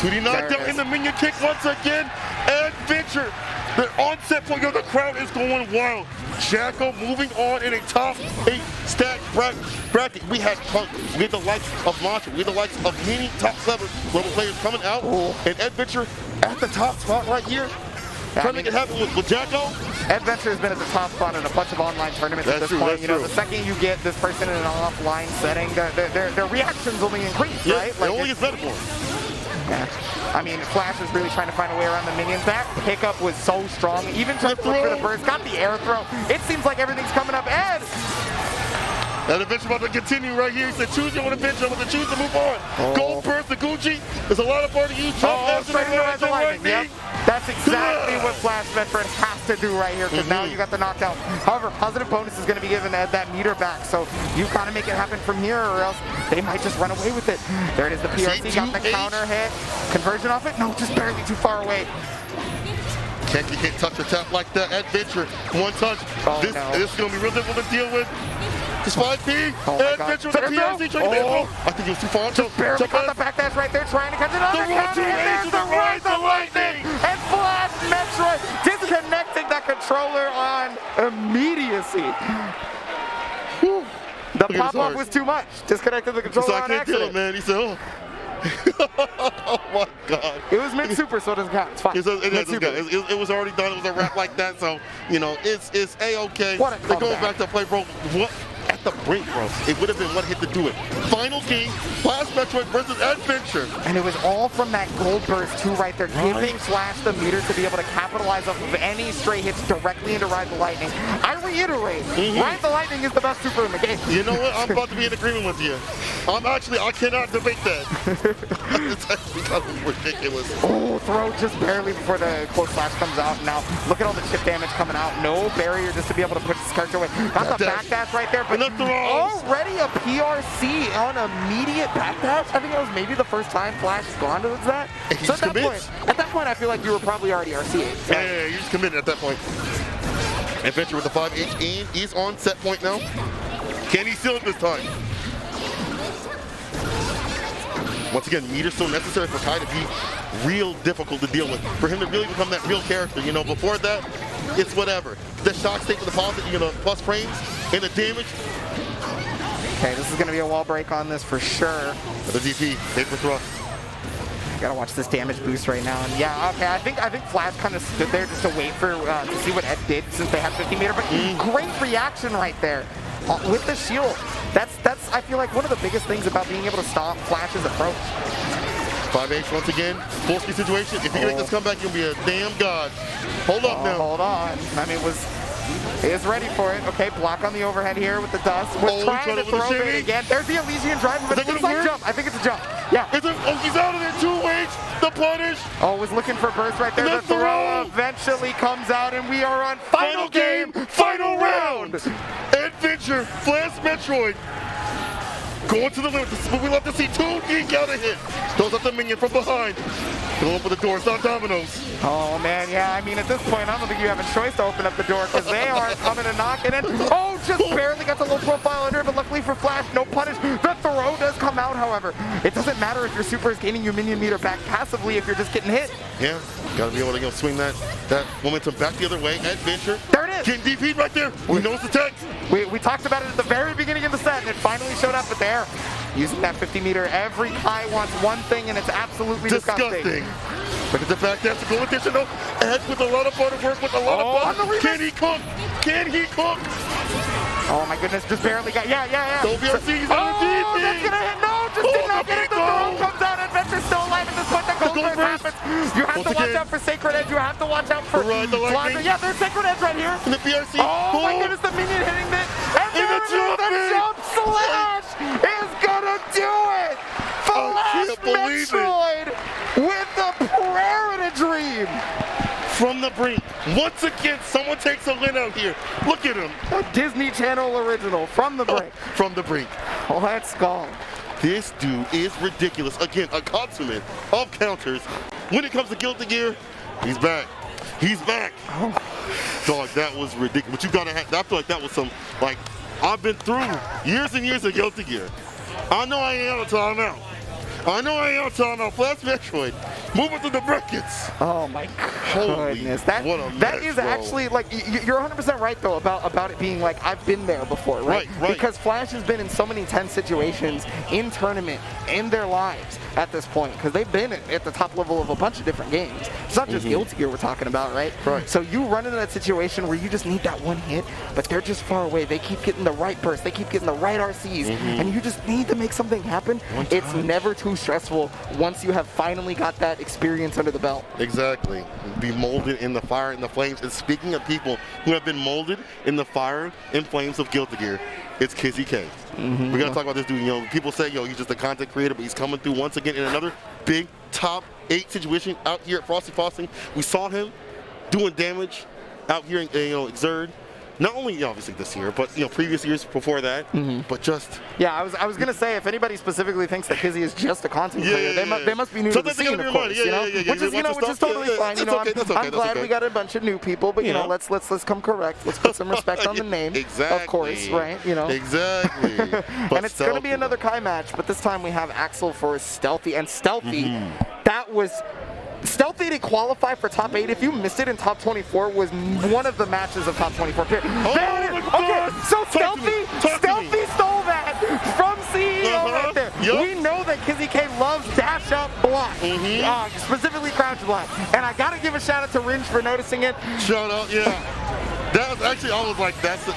2D knockdown in the minion kick once again. Eddventure, the onset point of the crowd is going wild. Jacko moving on in a top 8 stack bracket. We had Punk, we had the likes of Mantra, we had the likes of many top level players coming out. And Eddventure at the top spot right here. Trying to make it happen with Jacko. Eddventure has been at the top spot in a bunch of online tournaments at this point. You know, the second you get this person in an offline setting, their reactions only increase, right? Like, it only gets better for them. Yeah. I mean, Flash is really trying to find a way around the minions. That pickup was so strong. Even trying to look for the burst, got the air throw. It seems like everything's coming up. Ed! And Eddventure about to continue right here. He said, choose your own adventure. I'm going to choose to move on. Gold burst to Gucci. There's a lot of part of you. Straight into the lightning. Yep. That's exactly what FlashMetroid has to do right here, because now you got the knockdown. However, positive bonus is going to be given Ed that meter back, so you got to make it happen from here, or else they might just run away with it. There it is, the PRC got the counter hit. Conversion off it? No, just barely too far away. You can't touch or tap like that. Eddventure, one touch. This is going to be real difficult to deal with. Just 5P. Eddventure with the PRC trying to I think he was too far. Just barely got the backdash right there, trying to catch it on the counter. There's the right, the lightning. And FlashMetroid disconnecting that controller on immediacy. The pop-off was too much. Disconnected the controller on accident. I can't deal it, man. He said, oh. Oh my God. It was mid-super, so it doesn't count. It's fine. It was already done. It was a wrap like that, so, you know, it's A-okay. What a It goes back to play, bro. What? At at the brink, bro. It would have been what hit to do it. Final game, FlashMetroid versus Eddventure. And it was all from that gold burst too right there, giving Flash the meter to be able to capitalize off of any stray hits directly into Ride the Lightning. I reiterate, Ride the Lightning is the best super in the game. You know what? I'm about to be in agreement with you. I cannot debate that. It's actually kind of ridiculous. Oh, throw just barely before the close slash comes out. Now, look at all the chip damage coming out. No barrier just to be able to push this character away. Got the backdash right there, but already a PRC on immediate backdash. I think that was maybe the first time Flash has gone to that. So at that point, I feel like you were probably already RC'd. Yeah, you just committed at that point. Eddventure with the 5H aim. He's on set point now. Can he seal it this time? Once again, meter's so necessary for Kai to be real difficult to deal with. For him to really become that real character, you know, before that, it's whatever. The shock state for the positive, you know, plus frames and the damage. Okay, this is going to be a wall break on this for sure. The DP, paper thrust. Gotta watch this damage boost right now. And yeah, okay, I think Flash kind of stood there just to wait for to see what Ed did since they had 50 meter. But great reaction right there with the shield. That's I feel like one of the biggest things about being able to stop Flash's approach. 5H once again, full speed situation. If you can make this comeback, you'll be a damn god. Hold up now. Hold on. I mean, is ready for it. Okay, block on the overhead here with the dust. We're trying to throw it again. There's the Elysian drive, but it looks like jump. I think it's a jump. Yeah. He's out of there. 2H. The punish. Oh, was looking for burst right there. The throw eventually comes out, and we are on final game, final round. Eddventure, FlashMetroid. Going to the limit. This is what we love to see. 2D counter hit. Throws up the minion from behind. Going for the door. It's not dominoes. Oh, man, yeah. I mean, at this point, I don't think you have a choice to open up the door because they are coming to knock it in. Oh, just barely got the low profile under, but luckily for Flash, no punish. The throw does come out, however. It doesn't matter if your super is gaining your minion meter back passively if you're just getting hit. Yeah, got to be able to swing that momentum back the other way. Eddventure. There it is. Getting DP'd right there. We know it's the tech. We talked about it at the very beginning of the set, and it finally showed up, but there. Using that 50 meter, every Kai wants one thing, and it's absolutely disgusting. Look at the back dash, the goal additional. Ed with a lot of butter work, with a lot of butter. Can he cook? Can he cook? Oh my goodness, just barely got, yeah. Don't be RC's on the DP. That's gonna hit, no, just did not get it. The throw comes out, Eddventure's still alive at this point. The gold burst happens. You have to watch out for Sacred Edge, you have to watch out for Flash. Yeah, there's Sacred Edge right here. And the PRC. Oh my goodness, the minion hitting it. And the jump slash is gonna do it. FlashMetroid with the prayer and a dream. From the brink. Once again, someone takes a win out here. Look at him. A Disney Channel original, From the Brink. From the brink. Let's go. This dude is ridiculous. Again, a consummate of counters. When it comes to Guilty Gear, he's back. He's back. Oh. Dog, that was ridiculous. But you gotta have, I feel like that was some, like, I've been through years and years of Guilty Gear. I know I ain't out of timeout. FlashMetroid, moving through the brackets. Oh my goodness. That is actually, like, you're 100% right though about it being like, I've been there before, right? Because Flash has been in so many tense situations in tournament, in their lives at this point, because they've been at the top level of a bunch of different games. It's not just Guilty Gear we're talking about, right? So you run into that situation where you just need that one hit, but they're just far away. They keep getting the right burst, they keep getting the right RCs, and you just need to make something happen. It's never too stressful once you have finally got that experience under the belt. Exactly. Be molded in the fire and the flames. And speaking of people who have been molded in the fire and flames of Guilty Gear, it's Kizzie Kay. We're gonna talk about this dude. You know, people say, he's just a content creator, but he's coming through once again in another big top 8 situation out here at Frosty Faustings. We saw him doing damage out here in Exerd. Not only obviously this year, but previous years before that. But just I was gonna say, if anybody specifically thinks that Kizzie is just a content creator, they must be new to the scene, of course. Which is totally fine. I'm glad we got a bunch of new people, but let's come correct. Let's put some respect on the name, of course, right? Exactly. And it's gonna be another Kai match, but this time we have Axel for Stealthy, and Stealthy. That was. Stealthy to qualify for top 8, if you missed it in top 24, was one of the matches of top 24. There it is. Okay, so Stealthy stole that from CEO right there. We know that Kizzie Kay loves dash up block, specifically crouch block. And I gotta give a shout out to Ringe for noticing it. Shout out, yeah. That was actually, I was like, that's it.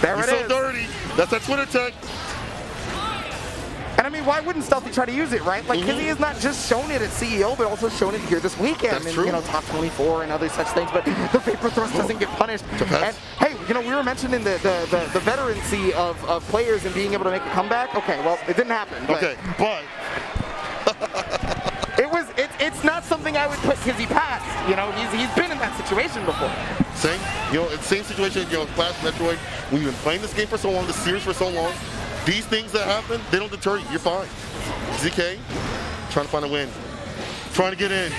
There it is. So dirty. That's that Twitter tech. And I mean, why wouldn't Stealthy try to use it, right? Like, Kizzie has not just shown it at CEO, but also shown it here this weekend. That's and, true. You know, top 24 and other such things. But the Vapor Thrust doesn't get punished. And hey, you know, we were mentioning the veterancy of players and being able to make a comeback. Okay, well, it didn't happen. But Okay, but it's not something I would put Kizzie past. You know, he's been in that situation before. same, you know, it's same situation, you know, FlashMetroid. When you've been playing this game for so long, this series for so long, these things that happen, they don't deter you. You're fine. Kizzie Kay, trying to find a win. Trying to get in.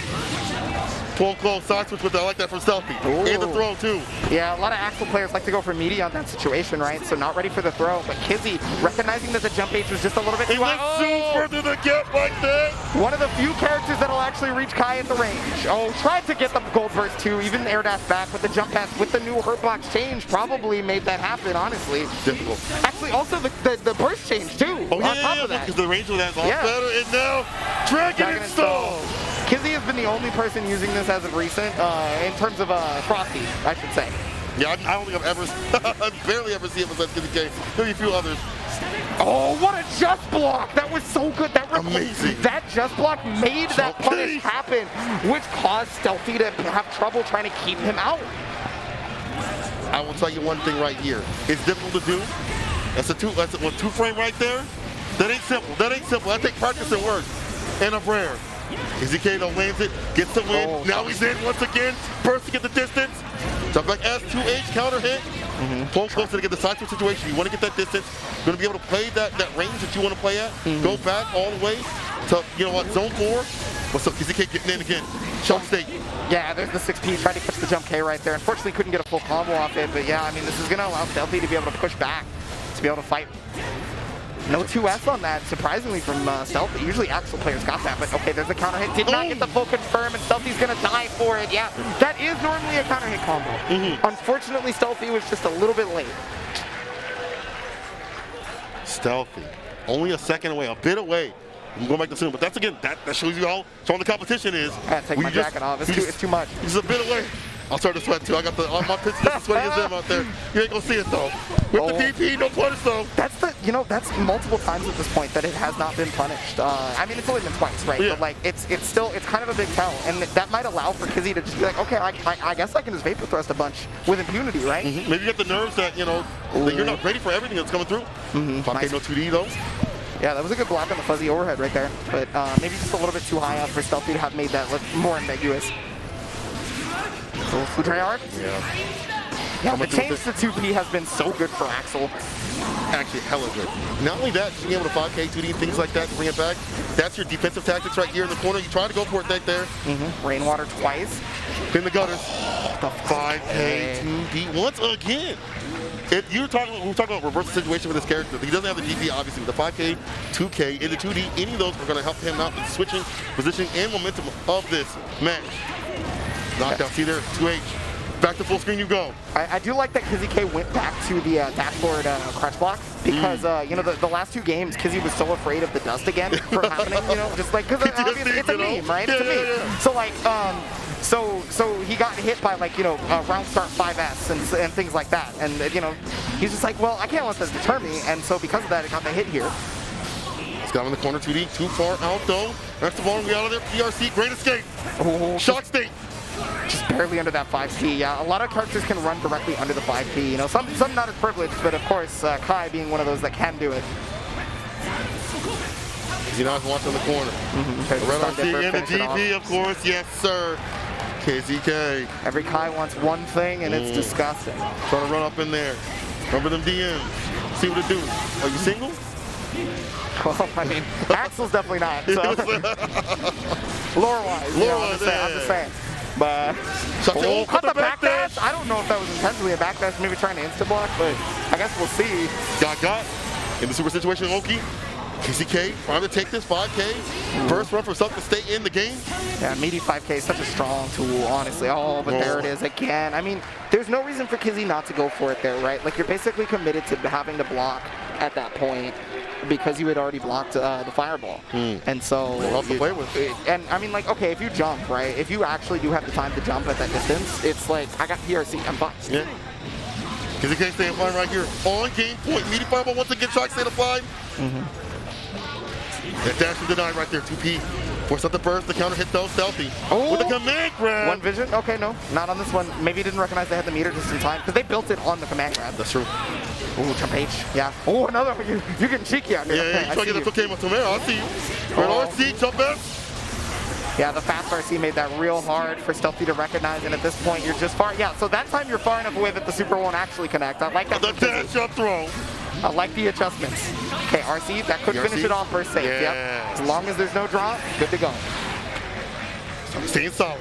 Pull close, side switch with that. I like that from Stealthy. Ooh. And the throw, too. Yeah, a lot of Axel players like to go for meaty on that situation, right? So not ready for the throw. But Kizzie, recognizing that the jump H was just a little bit He too went high. super to the get like that. One of the few characters that'll actually reach Kai at the range. Oh, tried to get the gold burst too, even air dash back with the jump pass with the new hurt box change probably made that happen, honestly. Difficult. Actually, also the burst change too. Oh, on top of that. because the range of that's all Yeah. better. And now, Dragon Install. Kizzie has been the only person using this as of recent, in terms of Frosty, I should say. Yeah, I don't think I've ever, I've barely ever seen it besides Kizzie Kay. Maybe a few others. Oh, what a just block! That was so good. Amazing. That just block made that Stealthy. punish happen, which caused Stealthy to have trouble trying to keep him out. I will tell you one thing right here. It's difficult to do. That's a two frame right there. That ain't simple. That ain't simple. That takes practice and work. And a rare. Kizzie Kay though lands it, gets the win. Oh, now he's in once again. Burst to get the distance. Jump back S2H counter hit. Pull close to get the side switch situation. You want to get that distance. You're going to be able to play that range that you want to play at. Go back all the way to, you know what, zone 4. What's up, Kizzie Kay getting in again. Show state. Yeah, there's the 6P, tried to catch the jump K right there. Unfortunately, couldn't get a full combo off it, but yeah, I mean, this is going to allow Stealthy to be able to push back, to be able to fight. No 2S on that, surprisingly, from Stealthy. Usually Axel players got that, but okay, there's a counter hit. Did not get the full confirm, and Stealthy's gonna die for it. Yeah, that is normally a counter hit combo. Unfortunately, Stealthy was just a little bit late. Stealthy. Only a second away, a bit away. I'm going back to soon, but that's again, that shows you how strong the competition is. I gotta take my jacket off. It's too much. He's a bit away. I'll start to sweat too. I got on my pitch just as sweaty as them out there. You ain't gonna see it though. With the DP, no punish though. That's multiple times at this point that it has not been punished. I mean, it's only been twice, right? Yeah. But like, it's kind of a big tell, and that might allow for Kizzie to just be like, okay, I guess I can just vapor thrust a bunch with impunity, right? Maybe you get the nerves that that you're not ready for everything that's coming through. 5K Nice. no 2D though. Yeah, that was a good block on the fuzzy overhead right there, but maybe just a little bit too high up for Stealthy to have made that look more ambiguous. Little Fudre arc. Yeah, the change to 2P has been so good for Axel. Actually, hella good. Not only that, being able to 5K, 2D, things like that to bring it back. That's your defensive tactics right here in the corner. You try to go for it right there. Rainwater twice. In the gutters. The 5K, 2D once again. If we're talking about reverse situation with this character, he doesn't have the DP obviously. With the 5K, 2K, in the 2D, any of those are going to help him out in switching position and momentum of this match. Knockdown, see there, 2H. Back to full screen you go. I do like that Kizzie Kay went back to the dashboard crutch block because, the last two games, Kizzie was so afraid of the dust again for happening, just like, because it's a meme, right? It's a meme. Yeah. So, like, so he got hit by, like, round start 5S and things like that. And, he's just like, well, I can't let this deter me. And so because of that, it got the hit here. It's got him in the corner, 2D, too far out though. That's the ball, we out of there, PRC, great escape. Oh, Shock state. just barely under that 5P. Yeah, a lot of characters can run directly under the 5P. Some not as privileged, but of course, Kai being one of those that can do it. Because you know how watching the corner. Red RC and the GP, of course, yes sir. Kizzie Kay. Every Kai wants one thing, and it's disgusting. Trying to run up in there. Remember them DMs. See what it do. Are you single? Well, I mean, Axel's definitely not. So. Lore-wise, I'm just saying. But cut the backdash. I don't know if that was intentionally a backdash, maybe trying to insta block, but I guess we'll see. Got in the super situation, Oki. Kizzie Kay trying to take this 5K. First run for something to stay in the game. Yeah, meaty 5K is such a strong tool, honestly. Oh, but there it is again. I mean, there's no reason for Kizzie not to go for it there, right? Like, you're basically committed to having to block at that point because you had already blocked the fireball. And so, to play with. And I mean, like, okay, if you jump, right? If you actually do have the time to jump at that distance, it's like, I got PRC, I'm fine. Yeah. Kizzie Kay staying fine right here. On game point. Meaty fireball once again. Shock staying applied. That dash is denied right there. 2P. Force out the burst. The counter hit though. Stealthy. Oh. With the command grab. One vision? Okay, no. Not on this one. Maybe he didn't recognize they had the meter just in time. Because they built it on the command grab. That's true. Ooh, jump H. Yeah. Oh, another one. You're getting cheeky out here. Yeah, you trying to get the Tokyo Tomero. I see you. Right, RC, jump S. Yeah, the fast RC made that real hard for Stealthy to recognize, and at this point, you're just far. Yeah, so that time you're far enough away that the super won't actually connect. I like that. The dash up throw. I like the adjustments. Okay, RC, that could finish it off first safe. Yeah. Yep. As long as there's no drop, good to go. Staying solid.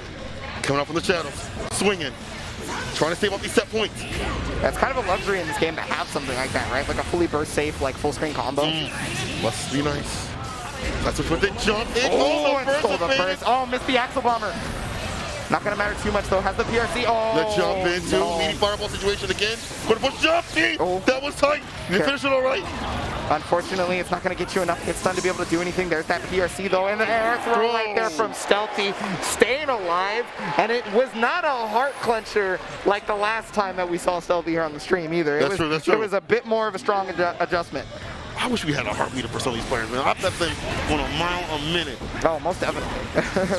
Coming up from the shadows. Swinging. Trying to save up these set points. That's kind of a luxury in this game to have something like that, right? Like a fully burst safe, like full screen combo. Must be nice. That's what they jump in. Oh, and stole the first. Oh, missed the Axle Bomber. Not gonna matter too much though. Has the PRC. Oh, the jump into meaty fireball situation again. But push jump D. Oh. That was tight. You finish it all right. Unfortunately, it's not gonna get you enough hits done to be able to do anything. There's that PRC though, and the air throw right there from Stealthy, staying alive. And it was not a heart clencher like the last time that we saw Stealthy here on the stream either. That's true. That's true. It was a bit more of a strong adjustment. I wish we had a heart meter for some of these players, man. I bet that thing on a mile a minute. Oh, most definitely.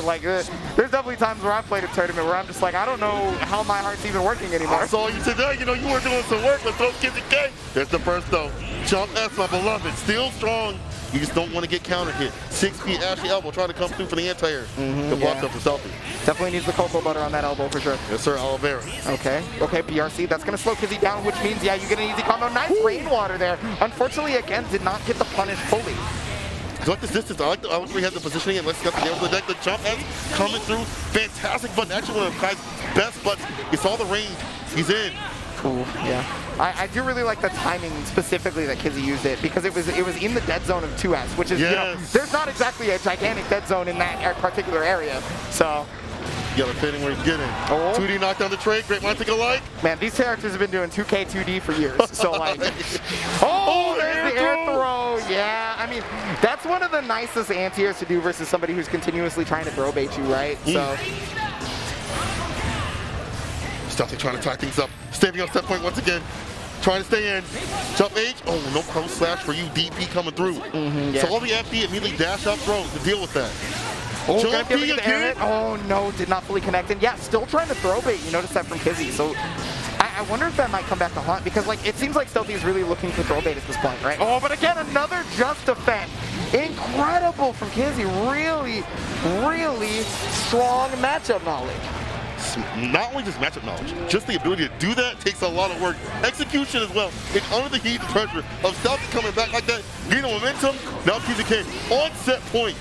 Like, there's definitely times where I've played a tournament where I'm just like, I don't know how my heart's even working anymore. I saw you today. You know, you were doing some work with those Kizzie Kay. There's the first, though. Jump S, my beloved. Still strong. You just don't want to get counter hit. 6P Ashley elbow trying to come through for the anti-air. Good block up for Stealthy. Definitely needs the cocoa butter on that elbow for sure. Yes, sir. Oliveira. Okay, BRC. That's going to slow Kizzie down, which means, yeah, you get an easy combo. Nice rainwater there. Unfortunately, again, did not get the punish fully. I like this distance. I like where he had the positioning and let's get the deck. The jump S coming through. Fantastic button. Actually, one of Kai's best buttons. You saw the range. He's in. Ooh, yeah. I do really like the timing specifically that Kizzie used it because it was in the dead zone of 2S, which is, you know, there's not exactly a gigantic dead zone in that particular area. So. You gotta fit in where he's getting. 2D knocked down the trade. Great minds think alike. Man, these characters have been doing 2K 2D for years. So like, there's the air throw. Yeah, I mean, that's one of the nicest anti-airs to do versus somebody who's continuously trying to throw bait you, right? So. Stealthy trying to tie things up. Saving up set point once again. Trying to stay in. Jump H. Oh, no cross slash for you. DP coming through. So all the FD immediately dash up throw to deal with that. Oh, jump D again. Oh no, did not fully connect. And yeah, still trying to throw bait. You notice that from Kizzie. So I wonder if that might come back to haunt because like it seems like Stealthy is really looking for throw bait at this point, right? Oh, but again, another just defense. Incredible from Kizzie. Really, really strong matchup knowledge. Not only just matchup knowledge, just the ability to do that takes a lot of work. Execution as well. And under the heat and pressure of Stealthy coming back like that, gaining momentum, now Kizzie Kay on set point.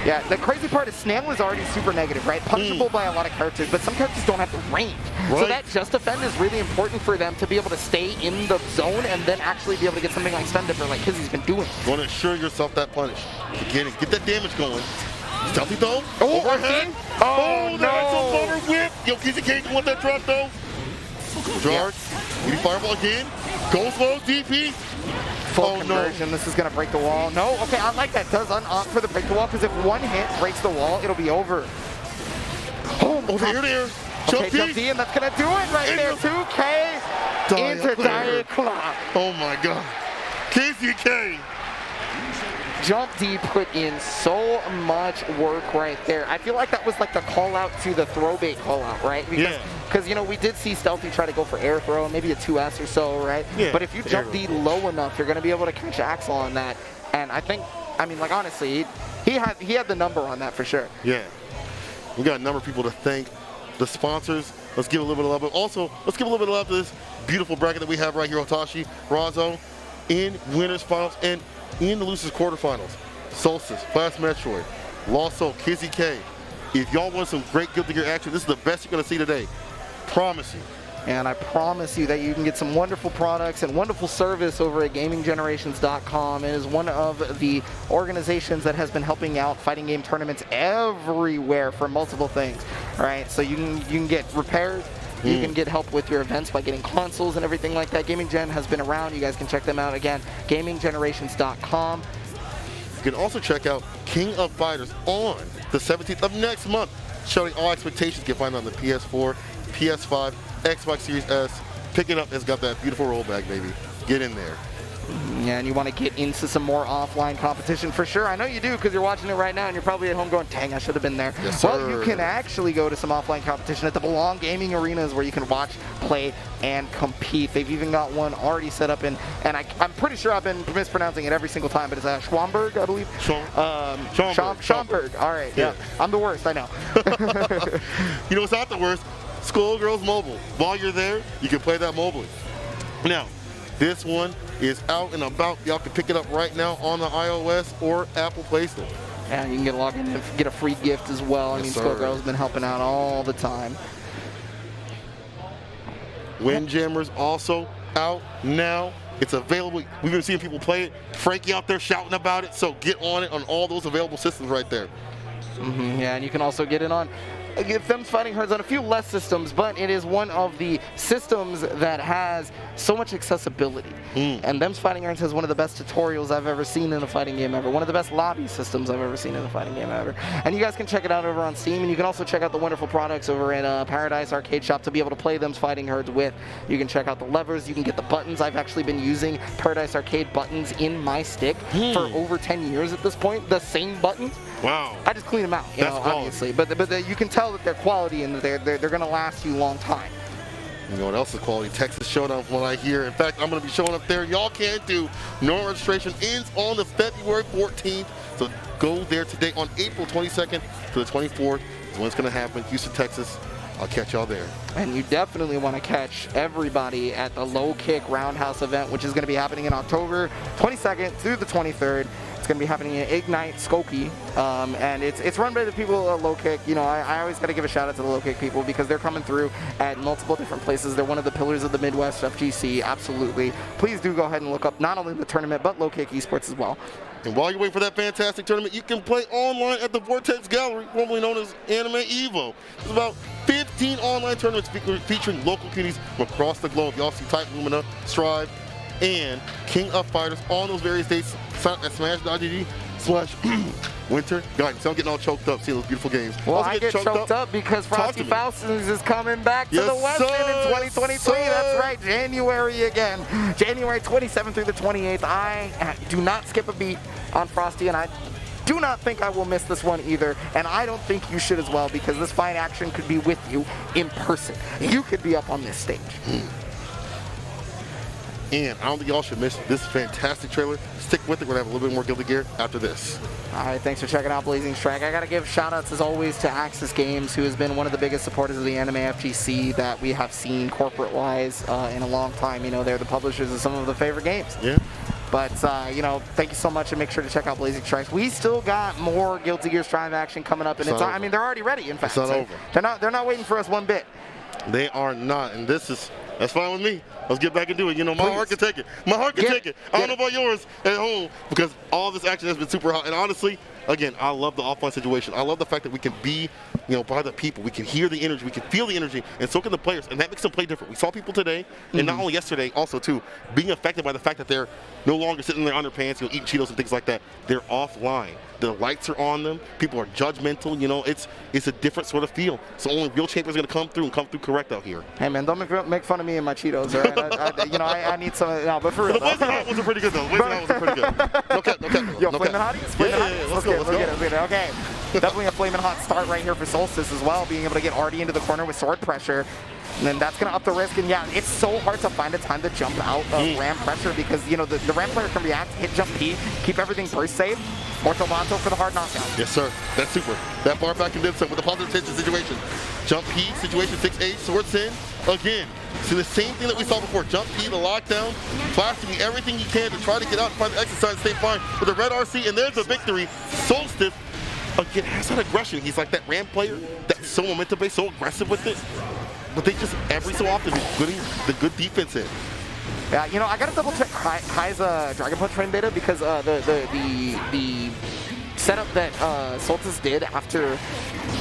Yeah, the crazy part is Snail is already super negative, right? Punishable by a lot of characters, but some characters don't have the range. Right. So that just defend is really important for them to be able to stay in the zone and then actually be able to get something like stun dipper like Kizzie's been doing. You want to assure yourself that punish. Get that damage going. Stealthy though. Oh, overhead. Oh, the Axle Bomber whip. Yo, Kizzie Kay don't want that drop though. Charge. Meaty fireball again. Goes low, DP. Full conversion. No. This is going to break the wall. No, okay, I like that. Does on for the break the wall because if one hit breaks the wall, it'll be over. Oh, there. Jump D, and that's going to do it right there. 2K into Dire Claw. Oh my God. Kizzie Kay. Jump D put in so much work right there. I feel like that was like the call out to the throw bait call out, right? Because, you know, we did see Stealthy try to go for air throw, maybe a 2S or so, right? Yeah, but if you jump D low enough, you're going to be able to catch Axel on that. And I think, I mean, like, honestly, he had the number on that for sure. Yeah. We got a number of people to thank. The sponsors, let's give a little bit of love. But also, let's give a little bit of love to this beautiful bracket that we have right here, Hotashi, Razzo, in winners finals, and in the losers quarterfinals. Solstice, FlashMetroid, LostSoul, Kizzie Kay. If y'all want some great Guilty Gear action, this is the best you're going to see today. Promise you. And I promise you that you can get some wonderful products and wonderful service over at GamingGenerations.com. It is one of the organizations that has been helping out fighting game tournaments everywhere for multiple things. All right, so you can get repairs. You can get help with your events by getting consoles and everything like that. Gaming Gen has been around. You guys can check them out again. GamingGenerations.com. You can also check out King of Fighters on the 17th of next month, showing all expectations. You can find it on the PS4, PS5, Xbox Series S, pick it up. It's got that beautiful rollback, baby. Get in there. Yeah, and you want to get into some more offline competition for sure. I know you do because you're watching it right now and you're probably at home going, dang, I should have been there. Yes, well, sir. you can actually go to some offline competition at the Belong Gaming Arenas where you can watch, play, and compete. They've even got one already set up in, and I'm pretty sure I've been mispronouncing it every single time, but it's Schwamberg, I believe. Schomburg. All right, yeah. I'm the worst, I know. You know what's not the worst? Skullgirls Mobile. While you're there, you can play that mobily. Now, this one is out and about. Y'all can pick it up right now on the iOS or Apple Play Store. And you can get logged in and get a free gift as well. Yes, I mean, Skullgirl's been helping out all the time. Windjammer's also out now. It's available. We've been seeing people play it. Frankie out there shouting about it, so get on it on all those available systems right there. Yeah, and you can also get it on Them's Fighting Herds on a few less systems, but it is one of the systems that has so much accessibility. And Them's Fighting Herds has one of the best tutorials I've ever seen in a fighting game ever. One of the best lobby systems I've ever seen in a fighting game ever. And you guys can check it out over on Steam, and you can also check out the wonderful products over at Paradise Arcade Shop to be able to play Them's Fighting Herds with. You can check out the levers, you can get the buttons. I've actually been using Paradise Arcade buttons in my stick for over 10 years at this point. The same buttons. Wow. I just clean them out, you know, obviously. But you can tell that they're quality and that they're going to last you a long time. You know what else is quality? Texas Showdown from what I hear. In fact, I'm going to be showing up there. Y'all can't do. No registration ends on the February 14th. So go there today on April 22nd to the 24th is when it's going to happen. Houston, Texas. I'll catch y'all there. And you definitely want to catch everybody at the Low Kick Roundhouse event, which is going to be happening in October 22nd through the 23rd. It's going to be happening at Ignite Skokie, and it's run by the people at Low Kick. You know, I always got to give a shout out to the Low Kick people because they're coming through at multiple different places. They're one of the pillars of the Midwest FGC, absolutely. Please do go ahead and look up not only the tournament, but Low Kick Esports as well. And while you're waiting for that fantastic tournament, you can play online at the Vortex Gallery, formerly known as Anime Evo. There's about 15 online tournaments featuring local communities from across the globe. Y'all see Type Lumina, StIVe, and King of Fighters on those various dates. Sign up at smash.gg/winter guidance. I'm getting all choked up seeing those beautiful games. Well, I get choked up because Frosty Faustings is coming back to the West End in 2023. That's right, January again. January 27th through the 28th. I do not skip a beat on Frosty, and I do not think I will miss this one either, and I don't think you should as well because this fine action could be with you in person. You could be up on this stage. And I don't think y'all should miss this fantastic trailer. Stick with it. We're going to have a little bit more Guilty Gear after this. All right, thanks for checking out Blazing Strike. I got to give shout-outs, as always, to Axis Games, who has been one of the biggest supporters of the Anime FGC that we have seen corporate-wise in a long time. You know, they're the publishers of some of the favorite games. Yeah. But, you know, thank you so much, and make sure to check out Blazing Strikes. We still got more Guilty Gear Strive action coming up, and I mean, they're already ready, in fact. It's not over. They're not waiting for us one bit. They are not, and that's fine with me. Let's get back and do it. You know, my heart can take it. My heart can take it. I don't know about yours at home because all this action has been super hot. And honestly, again, I love the offline situation. I love the fact that we can be, you know, by the people. We can hear the energy. We can feel the energy. And so can the players. And that makes them play different. We saw people today, and not only yesterday, also, too, being affected by the fact that they're no longer sitting in their underpants, you know, eating Cheetos and things like that. They're offline. The lights are on them. People are judgmental. You know, it's a different sort of feel. So only real champions are going to come through and come through correct out here. Hey, man, don't make fun of me and my Cheetos, all right? I need some. No, but for real. The Blazing Hot ones are pretty good, though. The Blazing Hot ones are pretty good. No cap. Yo, Flamin' Hotties? Yeah, let's go. Okay. Definitely a Flamin' Hot start right here for Solstice as well, being able to get Artie into the corner with sword pressure. And then that's going to up the risk. And yeah, it's so hard to find a time to jump out of ram pressure because, you know, the ram player can react, hit jump P, keep everything burst safe. Mortal Monto for the hard knockdown. Yes, sir. That's super. That bar back and then some with a positive tension situation. Jump P, situation 6A, swords in. Again, see the same thing that we saw before. Jump P, the lockdown. Flash to me everything you can to try to get out and find the exercise and stay fine with the red RC. And there's a victory. Solstice, again, has that aggression. He's like that ram player that's so momentum-based, so aggressive with it. But they just, every so often, he's putting the good defense in. Yeah, you know, I gotta double check Kai's Dragon Punch Train beta because the setup that Solstice did after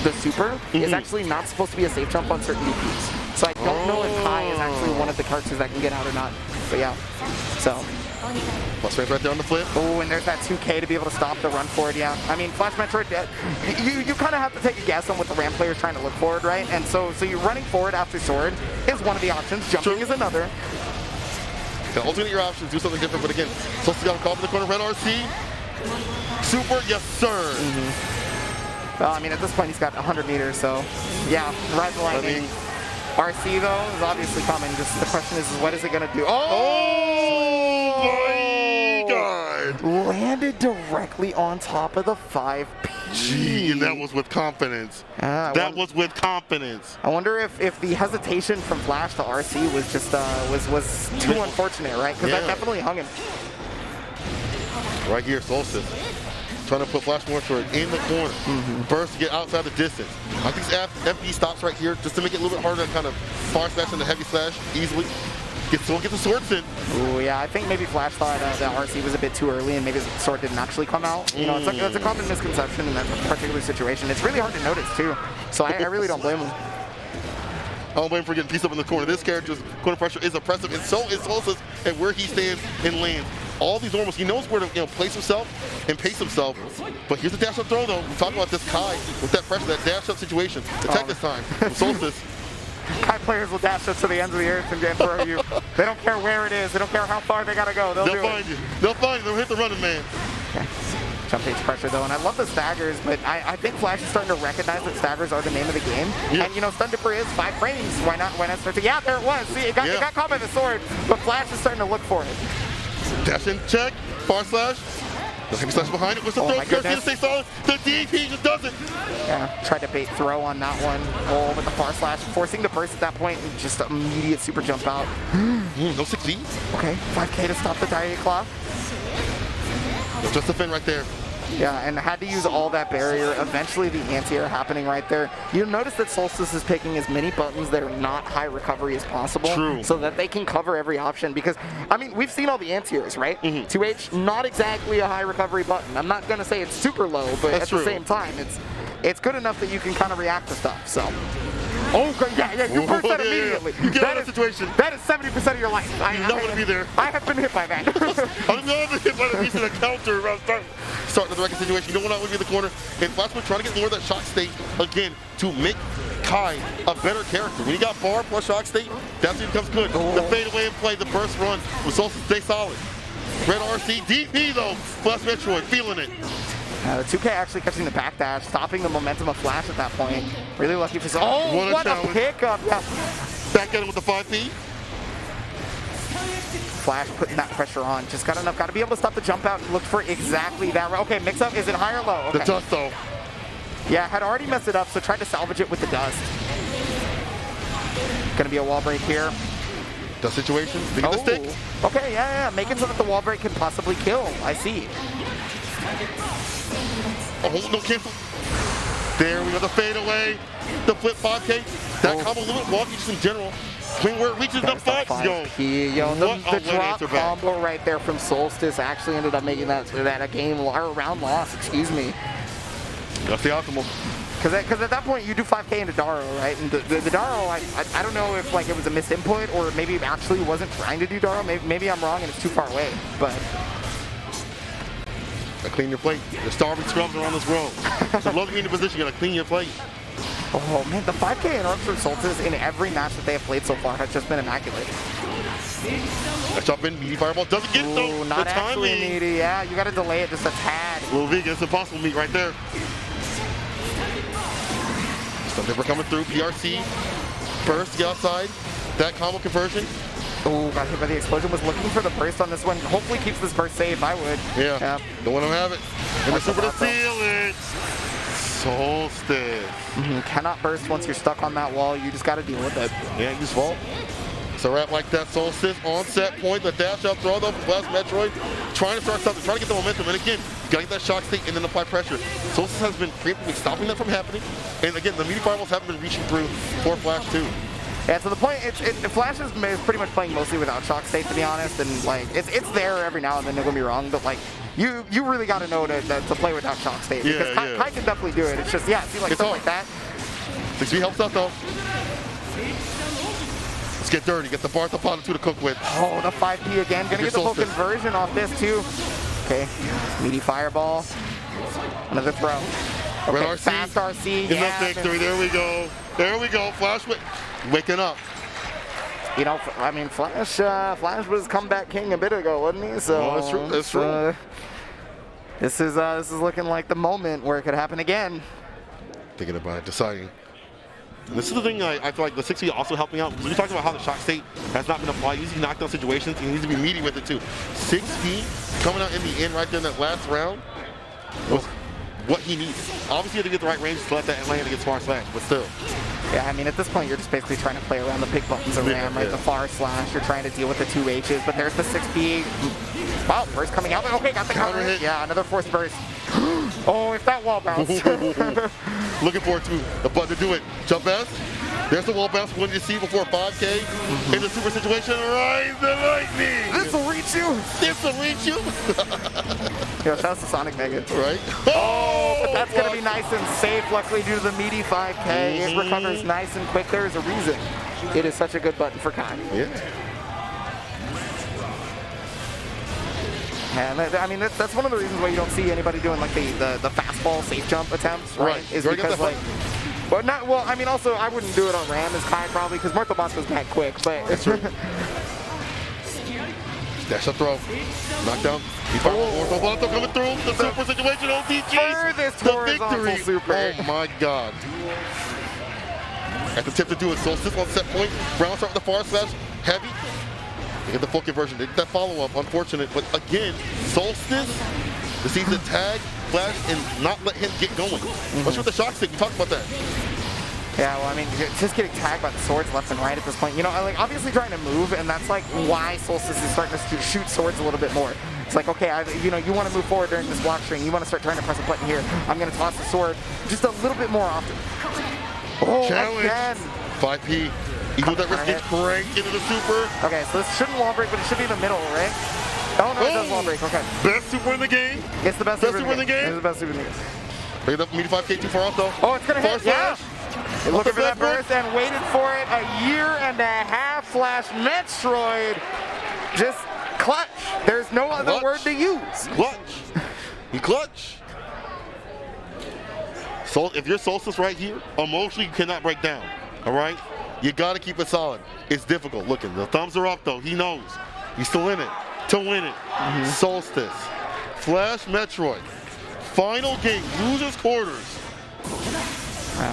the super is actually not supposed to be a safe jump on certain DPs. So I don't know if Kai is actually one of the characters that can get out or not. But yeah, so Plus range right there on the flip. Oh, and there's that 2K to be able to stop the run forward, yeah. I mean, FlashMetroid, you kind of have to take a guess on what the Ram player is trying to look forward, right? And so you're running forward after sword is one of the options. Jumping is another. You can alternate your options, do something different, but again, Solstice got a call in the corner, red RC. Super, yes sir. Well, I mean, at this point, he's got 100 meters, so yeah, ride the lightning. RC, though, is obviously coming. Just the question is what is it going to do? Oh my God! Landed directly on top of the 5P. Gee, and that was with confidence. That was with confidence. I wonder if the hesitation from Flash to RC was just was too unfortunate, right? Because that definitely hung him. Right here, Solstice. Trying to put FlashMetroid in the corner. Burst to get outside the distance. I think FD stops right here just to make it a little bit harder to kind of far slash into heavy slash easily. Get the swords in. Ooh, yeah, I think maybe Flash thought that RC was a bit too early and maybe the sword didn't actually come out. You know, it's a common misconception in that particular situation. It's really hard to notice too. So I really don't blame him. I don't blame him for getting pieced up in the corner. This character's corner pressure is oppressive, and so is Solstice and where he stands and lands. All these normals, he knows where to place himself and pace himself. But here's the dash up throw though. We talk about this Kai with that pressure, that dash up situation. The tech this time with Solstice. Kai players will dash up to the ends of the earth and throw you. They don't care where it is. They don't care how far they gotta go. They'll find you. They'll find you. They'll hit the running man. Okay. Jump H pressure though, and I love the staggers, but I think Flash is starting to recognize that staggers are the name of the game. Yeah. And you know, Stun Dipper is 5 frames. Why not start to? Yeah, there it was. See, it got caught by the sword, but Flash is starting to look for it. Dash in, check, far slash. The heavy slash behind it. What's the throw? To stay solid. The DP just does it. Yeah, tried to bait throw on that one. Oh, with the far slash, forcing the burst at that point, and just immediate super jump out. No 6V. Okay, 5K to stop the Diary Claw. Just the fin right there. Yeah, and had to use all that barrier. Eventually the anti-air happening right there. You'll notice that Solstice is picking as many buttons that are not high recovery as possible. True. So that they can cover every option. Because, I mean, we've seen all the anti-airs, right? 2H, not exactly a high recovery button. I'm not going to say it's super low, but at the same time, it's good enough that you can kind of react to stuff. So. Oh, yeah, you burst that immediately. You get out of the situation. That is 70% of your life. You don't want to be there. I have been hit by that. I'm not hit by the piece of the counter around starting the record situation. You don't want to be in the corner. And FlashMetroid trying to get more of that shock state again to make Kai a better character. When you got bar plus shock state, that's when it becomes good. The fade away and play, the burst run with Solstice stay solid. Red RC, DP though, FlashMetroid feeling it. The 2K actually catching the backdash, stopping the momentum of Flash at that point. Really lucky for what a pickup! Yeah. Back at him with the 5P. Flash putting that pressure on. Just got enough. Got to be able to stop the jump out. Look for exactly that. Okay, mix up. Is it high or low? Okay. The dust though. Yeah, had already messed it up, so tried to salvage it with the dust. Gonna be a wall break here. Dust situation. Look at the stick. Okay, yeah. Making so that the wall break can possibly kill. I see. Oh, no cancel. There we go, the fade away. The flip 5K. That combo a little bit wonky just in general. Where it reaches the 5. Yo, the drop combo right there from Solstice actually ended up making that a game or a round loss, excuse me. That's the optimal. Because at that point you do 5K into Daro, right? And the Daro, I don't know if like it was a missed input or maybe it actually wasn't trying to do Daro. Maybe I'm wrong and it's too far away, but. Clean your plate. There's starving scrubs around this world. So love to be in the position, you gotta clean your plate. Oh man, the 5K interrupts from Solstice in every match that they have played so far has just been immaculate. That jump in, meaty fireball doesn't get it though. Not actually meaty, yeah. You gotta delay it just a tad. Little vegan, it's impossible meat right there. Stun Dipper coming through, PRC. Burst, get outside. That combo conversion. Oh, got hit by the explosion. Was looking for the burst on this one. Hopefully keeps this burst safe. I would. Yeah. Don't want him to have it. And the super to seal it. Solstice. Cannot burst once you're stuck on that wall. You just got to deal with it. Yeah, you just fall. So wrap like that. Solstice on set point. The dash up throw though from FlashMetroid. Trying to start something. Trying to get the momentum. And again, you got to get that shock state and then apply pressure. Solstice has been preemptively stopping that from happening. And again, the meaty fireballs haven't been reaching through for Flash too. Yeah, so the point, Flash is pretty much playing mostly without shock state, to be honest, and like it's there every now and then. Don't get me wrong, but like you really got to know to play without shock state because Kai can definitely do it. It's just see like stuff like that. 6V helps out though. Let's get dirty. Get the Bartha Pot 2 to cook with. Oh, the 5P again. Gonna get the full Solstice. conversion off this too. Okay, meaty fireball. Another throw. Okay, Red RC. fast RC. Enough Yeah, victory. There we go. There we go. Flash waking up. you know, I mean, Flash was comeback king a bit ago, wasn't he? So Oh, that's true. That's true. This is looking like the moment where it could happen again. Thinking about it, deciding. And this is the thing I feel like the 6 feet also helped me out. We talked about how the shock state has not been applied. Usually knockdown situations, he needs to be meaty with it too. 6 feet coming out in the end right there in that last round was what he needed. Obviously, you have to get the right range to let that land against far slash, but still. Yeah, I mean, at this point, you're just basically trying to play around the big buttons of RAM, right? Yeah. The far slash, you're trying to deal with the 2 H's, but there's the 6B. Wow, burst coming out. Okay, got the counter hit. Yeah, another force burst. Oh, if that wall bounced. Looking forward to the button to do it. Jump S. There's the wall bounce we wanted to see before 5K. In the super situation, rise the lightning. This will reach you. This will reach you. Yo, that's the Sonic Mega. Right? Oh, but that's going to be nice and safe, luckily, due to the meaty 5K. It recovers nice and quick. There is a reason it is such a good button for Kai. Yeah. And I mean, that's one of the reasons why you don't see anybody doing like the fastball safe jump attempts, right? Is because like, well, I mean, also I wouldn't do it on Ram as Kai probably because Martha Boss goes back quick, but That's true. Dash up throw. Knockdown. Ortho coming through. The super situation. OTG. furthest The horizontal victory. super. Oh my God. At the tip to do it. Solstice on set point. Brown start with the far slash. Heavy. They get the full conversion. They get that follow-up. Unfortunate. But again, Solstice decides to tag Flash and not let him get going. What's with the shock stick? We talked about that. Yeah, well, I mean, just getting tagged by the swords left and right at this point. You know, like obviously trying to move, and that's like why Solstice is starting to shoot swords a little bit more. It's like, okay, you know, you want to move forward during this block string. You want to start trying to press a button here. I'm going to toss the sword just a little bit more often. Oh, Challenge. again. 5P. Eagle that wrist gets cranked into the super. Okay, so this shouldn't wall break, but it should be the middle, right? Oh, no, it does wall break. Okay. Best super in the game. It's the best Best super in the game. It's the best super in the game. Bring it up, meaty 5K too far off though. Oh, it's going to hit. Yeah. Looking for that backboard. burst and waited for it a year and a half. FlashMetroid. Just clutch. There's no other Clutch. word to use. Clutch. You clutch. So if you're Solstice right here, emotionally you cannot break down. All right? You got to keep it solid. It's difficult. Looking, the thumbs are up though. He knows. He's still in it to win it. Solstice. FlashMetroid. Final game. Losers quarters.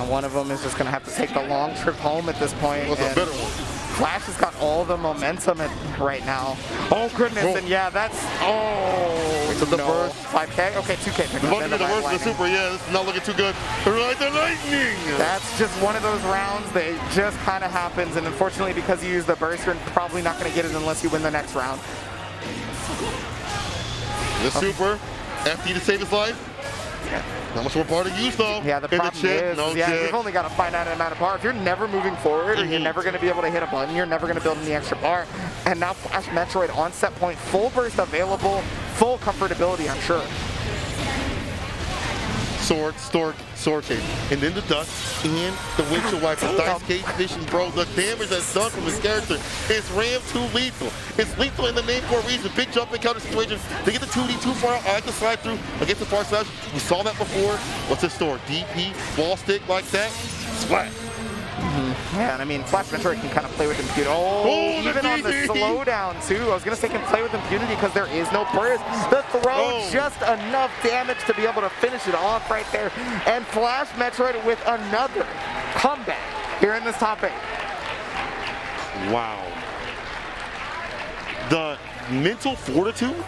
One of them is just going to have to take the long trip home at this point. What's a and better one? Flash has got all the momentum right now. Oh, goodness. Oh. And yeah, that's... Oh, It's the no. burst. 5K? Okay, 2K. It's about to be the worst of the super. Yeah, this is not looking too good. Right, the lightning. That's just one of those rounds that just kind of happens. And unfortunately, because you use the burst, you're probably not going to get it unless you win the next round. The super. FD to save his life. Not much more bar to use though. Yeah, the In problem chip, is, no yeah, chip. you've only got a finite amount of bar. If you're never moving forward, or you're never going to be able to hit a button, you're never going to build any extra bar. And now FlashMetroid on set point, full burst available, full comfortability, I'm sure. Sword, sword case, and then the dust, and the windshield wiper, dice cage vision, bro. The damage that's done from his character is Ram too lethal. It's lethal in the name for a reason. Big jump in counter situation. They get the 2D too far out. I like to slide through against the far slash. We saw that before. What's his store? DP, ball stick like that. Splat. Yeah, and I mean, FlashMetroid can kind of play with impunity. Oh, even on the slowdown, too. I was going to say can play with impunity because there is no burst. The throw, just enough damage to be able to finish it off right there. And FlashMetroid with another comeback here in this top 8. Wow. The mental fortitude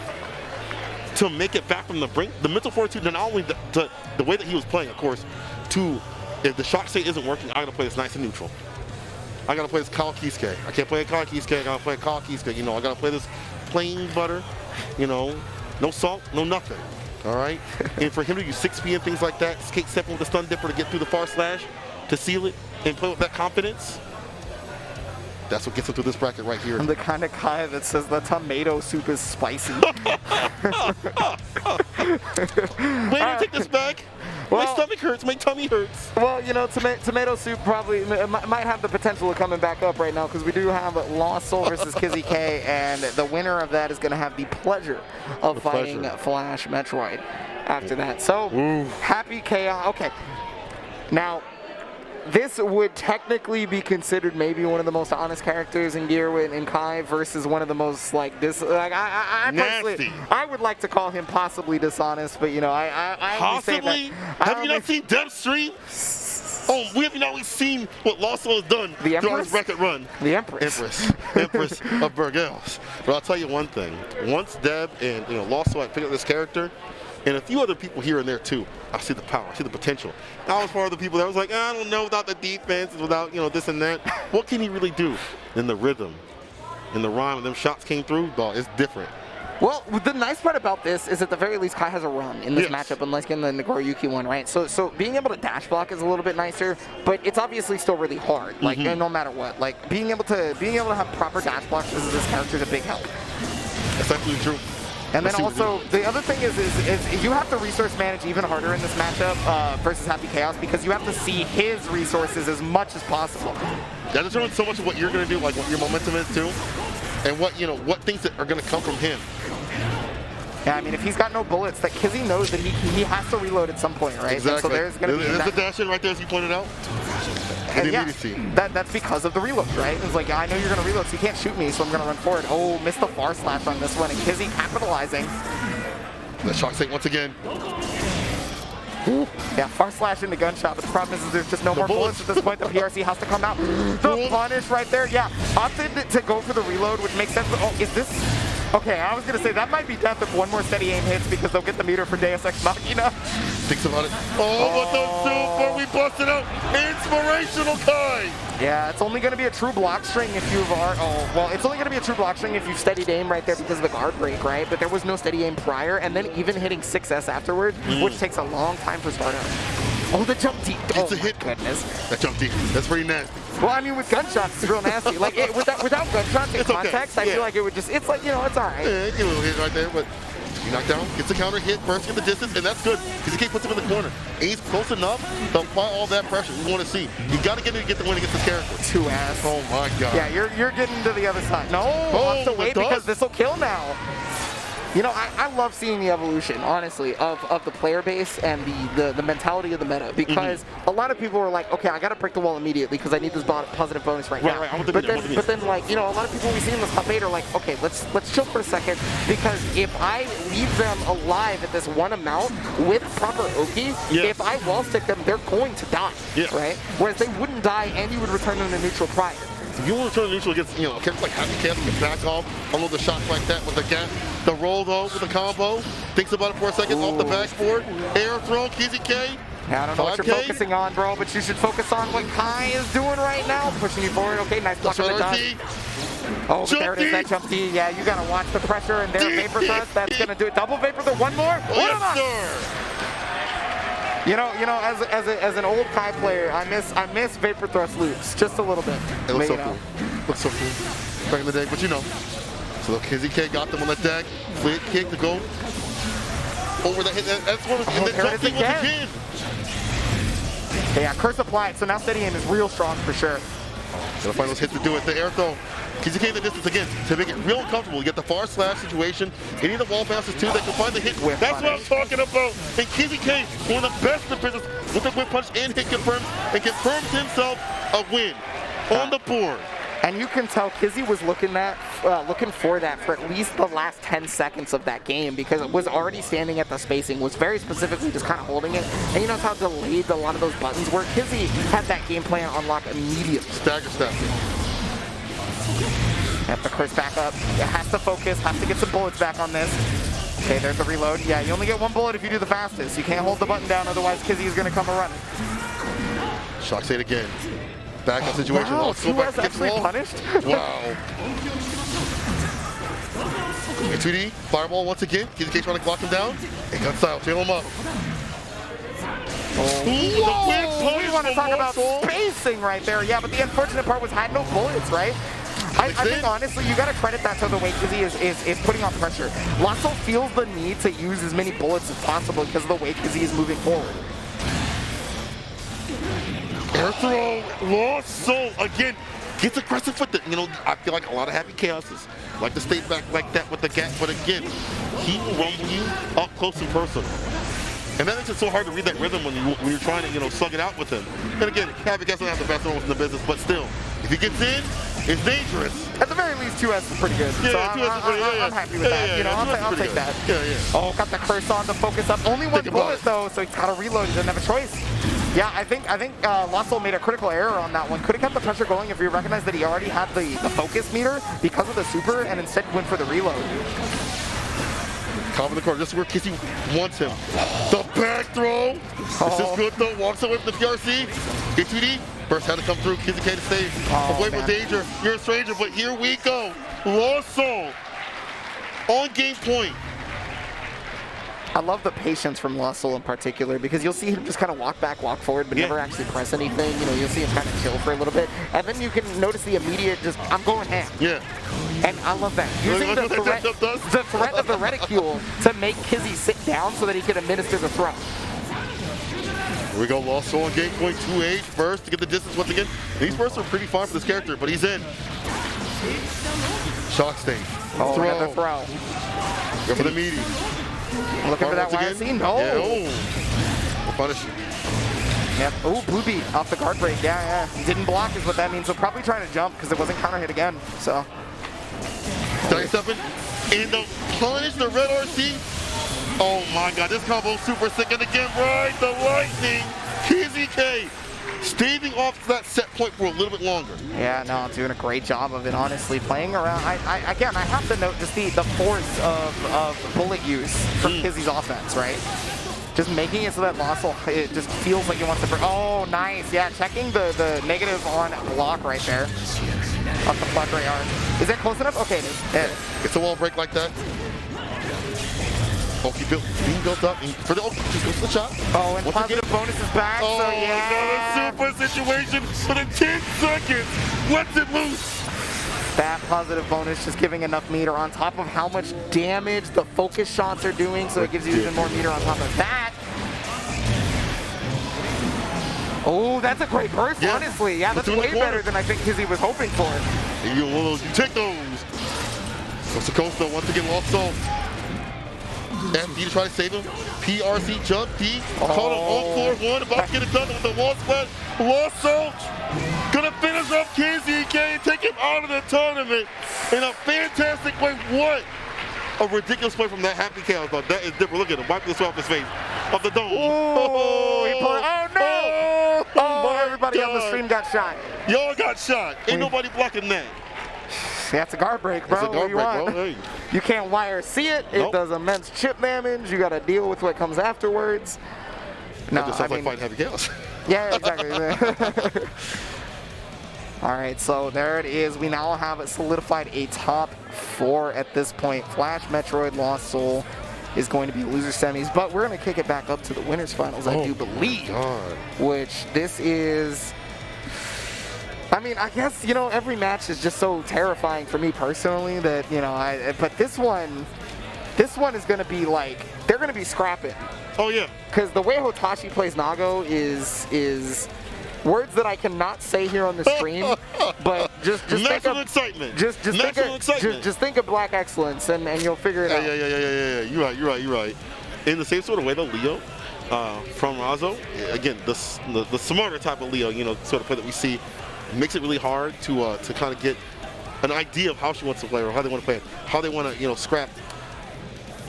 to make it back from the brink. The mental fortitude, not only the way that he was playing, of course, to if the shock state isn't working, I gotta play this nice and neutral. I gotta play this Kizzie Kay. I can't play a Kizzie Kay. I gotta play a Kizzie Kay. You know, I gotta play this plain butter. You know, no salt, no nothing. All right. And for him to use 6P and things like that, skate stepping with the stun dipper to get through the far slash, to seal it and play with that confidence. That's what gets him through this bracket right here. I'm the kind of guy that says the tomato soup is spicy. Wait, take this back. my stomach hurts, my tummy hurts. Well, you know, tomato soup probably might have the potential of coming back up right now because we do have LostSoul versus Kizzie Kay, and the winner of that is going to have the pleasure of fighting FlashMetroid after that. So, Happy Chaos. Okay. Now, this would technically be considered maybe one of the most honest characters in Gear in Kai versus one of the most I personally, I would like to call him possibly dishonest, but you know, I possibly. Have you not seen Dev's stream? Oh, we have not seen what LostSoul has done throughout his record run. The Empress. Empress of Burgels. But I'll tell you one thing. Once Dev and LostSoul had picked up this character, and a few other people here and there too, I see the power, I see the potential. I was part of the people that was like, I don't know, without the defense, without this and that. What can he really do? Then the rhythm and the rhyme and them shots came through, dog, it's different. Well, the nice part about this is at the very least Kai has a run in this matchup, unlike in the Nagoriyuki one, right? So being able to dash block is a little bit nicer, but it's obviously still really hard. Like no matter what, like being able to have proper dash blocks as this character is a big help. That's absolutely true. And then also, the other thing is you have to resource manage even harder in this matchup versus Happy Chaos because you have to see his resources as much as possible. That determines so much of what you're going to do, like what your momentum is too, and what what things that are going to come from him. Yeah, I mean, if he's got no bullets, that Kizzie knows that he has to reload at some point, right? Exactly. And so there's going to be the dash in right there, as you pointed out. And yeah, that's because of the reloads, right? It's like, I know you're going to reload, so you can't shoot me, so I'm going to run forward. Oh, missed the far slash on this one, and Kizzie capitalizing. The shock sink once again. Yeah, far slash into gunshot, but the problem is there's just no more bullets at this point. The PRC has to come out. The punish right there. Yeah, opted to go for the reload, which makes sense. But, oh, is this... Okay, I was going to say that might be death if one more steady aim hits because they'll get the meter for Deus Ex Machina. Thinks about it. Oh, what the super we busted out. Inspirational Kai. Yeah, it's only going to be a true block string if you've... it's only going to be a true block string if you've steadied aim right there because of the guard break, right? But there was no steady aim prior, and then even hitting 6S afterward, which takes a long time for startup. Oh, the jump deep. It's a hit. Goodness. That jump deep. That's pretty nasty. Well, I mean, with gunshots, it's real nasty. Like, without gunshots in context, I feel like it would just... It's like, it's all right. Yeah, get a little hit right there, but... You knock down, gets a counter hit, bursts in the distance, and that's good. Kizzie Kay puts him in the corner. A's close enough to apply all that pressure we want to see. You got to get him to get the win against this character. 2S. Oh my God. Yeah, you're getting to the other side. No, we'll have to wait because this will kill now. You know, I love seeing the evolution, honestly, of the player base and the mentality of the meta because a lot of people were like, okay, I got to break the wall immediately because I need this positive bonus right now. But then, like, a lot of people we see in the top 8 are like, okay, let's chill for a second because if I leave them alive at this one amount with proper Oki, if I wall stick them, they're going to die, right? Whereas they wouldn't die and you would return them to neutral prior. If you want to turn neutral against, a character like Happy Chaos can back off, unload the shots like that with the gap, the roll though with the combo, thinks about it for a second, off the backboard, air throw, Kizzie Kay. Yeah, I don't know what you're focusing on, bro, but you should focus on what Kai is doing right now, pushing you forward. Okay, nice block on the dodge. Oh, but there it is, that jump T. Yeah, you gotta watch the pressure and their vapor thrust. That's gonna do it. Double vapor throw, one more. Yes, sir. You know, as an old Kai player, I miss vapor thrust loops just a little bit. It looks so cool. Looks so cool. Back in the day, but So Kizzie Kay got them on the deck. Fleet kick to go over that hit. That's one of the jump thing once again. Yeah, curse applied. So now steady aim is real strong for sure. Gotta find those hits to do it. The air throw. Kizzie Kay in the distance again to make it real uncomfortable. You get the far slash situation. Any of the wall bounces too that can find the hit. That's what I'm talking about. And Kizzie Kay, one of the best in the business with the whip punch and hit confirms himself a win on the board. And you can tell Kizzie was looking for that for at least the last 10 seconds of that game because it was already standing at the spacing, was very specifically just kind of holding it. And you know how delayed a lot of those buttons were? Kizzie had that game plan unlocked immediately. Stagger step. Have to curse back up. It has to focus, has to get some bullets back on this. Okay, there's the reload. Yeah, you only get one bullet if you do the fastest. You can't hold the button down, otherwise Kizzie is going to come a running. Shock state again. Backup situation. Wow, 2S actually punished? Wow. 2D, fireball once again. Kizzie Kay trying to block him down. And gun style, tail him up. Whoa, we want to talk about spacing right there. Yeah, but the unfortunate part was had no bullets, right? I think honestly, you got to credit that to the way Kizzie is putting on pressure. LostSoul feels the need to use as many bullets as possible because of the way Kizzie is moving forward. Air throw, LostSoul again. Gets aggressive with it. You know, I feel like a lot of Happy Chaoses like to stay back like that with the gap, but again, he will rumble you up close and personal. And that makes it so hard to read that rhythm when you're trying to, you know, slug it out with him. And again, Happy Chaos doesn't have the best rolls in the business, but still, if he gets in, it's dangerous. At the very least, 2S is pretty good. Yeah, so 2S is pretty good. I'm happy with that. You know, I'll take that. Yeah, yeah. Oh, got the curse on to focus up. Only one bullet though, so he's got to reload. He doesn't have a choice. Yeah, I think LostSoul made a critical error on that one. Could have kept the pressure going if he recognized that he already had the focus meter because of the super, and instead went for the reload. Top of the corner, this is where Kizzie wants him. The back throw. This is good though. Walks away from the PRC. Get 2D. First had to come through. Kizzie Kay to stay away from danger. You're a stranger, but here we go. LostSoul on game point. I love the patience from LostSoul in particular, because you'll see him just kind of walk back, walk forward, but never actually press anything. You know, you'll see him kind of chill for a little bit, and then you can notice the immediate just, I'm going ham. Yeah. And I love that. Using the threat of the reticule to make Kizzie sit down so that he can administer the throw. Here we go, LostSoul on game point, 2H first to get the distance once again. These bursts are pretty fine for this character, but he's in. Shock stain. Oh, another throw. Go for the meaty. Looking for that YRC? No. Yeah, oh. Punish. Yep. Oh, blue beat off the guard break. Yeah. Didn't block is what that means. So probably trying to jump because it wasn't counter hit again. So. Stealthy and the punish, the red RC. Oh my God, this combo super sick. And again, right, the lightning. Kizzie Kay staving off that set point for a little bit longer. Yeah, no, doing a great job of it, honestly. Playing around, again, I have to note just the force of bullet use from Kizzie's offense, right? Just making it so that LostSoul, it just feels like it wants to break. Oh, nice. Yeah, checking the negative on block right there. Off the flat right arm. Is that close enough? Okay, it is. Yeah. It's a wall break like that. Oki being built up for the Oki, just goes to the shot. Oh, and positive bonus is back, oh, so yeah. Another super situation for the 10 seconds. Lets it loose. That positive bonus just giving enough meter on top of how much damage the focus shots are doing, so it gives you even more meter on top of that. Oh, that's a great burst, honestly. Yeah, that's way better than I think Kizzie was hoping for. You take those. Coast to coast though, once again, LostSoul. FD to try to save him. PRC jump D. Caught him on floor one. About to get it done with the wall splash. LostSoul gonna finish off Kizzie Kay and take him out of the tournament in a fantastic way. What a ridiculous play from that Happy Chaos. That is different. Look at him. Wipe this off his face. Off the dome. Oh, no! Oh, everybody on the stream got shot. Y'all got shot. Ain't nobody blocking that. That's a guard break, bro. That's a guard break, bro. Hey. You can't YRC it. It does immense chip damage. You got to deal with what comes afterwards. No, that just sounds like fighting Happy Chaos. Yeah, exactly. All right, so there it is. We now have solidified a top 4 at this point. FlashMetroid, LostSoul is going to be loser semis, but we're going to kick it back up to the winners finals, I do believe. Which this is... I mean, I guess, you know, every match is just so terrifying for me personally that, you know, but this one is going to be like, they're going to be scrapping. Oh, yeah. Because the way Hotashi plays Nago is words that I cannot say here on the stream, but just think of excitement. Just think of Black Excellence and you'll figure it out. Yeah. You're right. In the same sort of way that Leo from Razzo, again, the smarter type of Leo, you know, sort of play that we see, makes it really hard to kind of get an idea of how she wants to play or how they want to play it, how they want to, you know, scrap.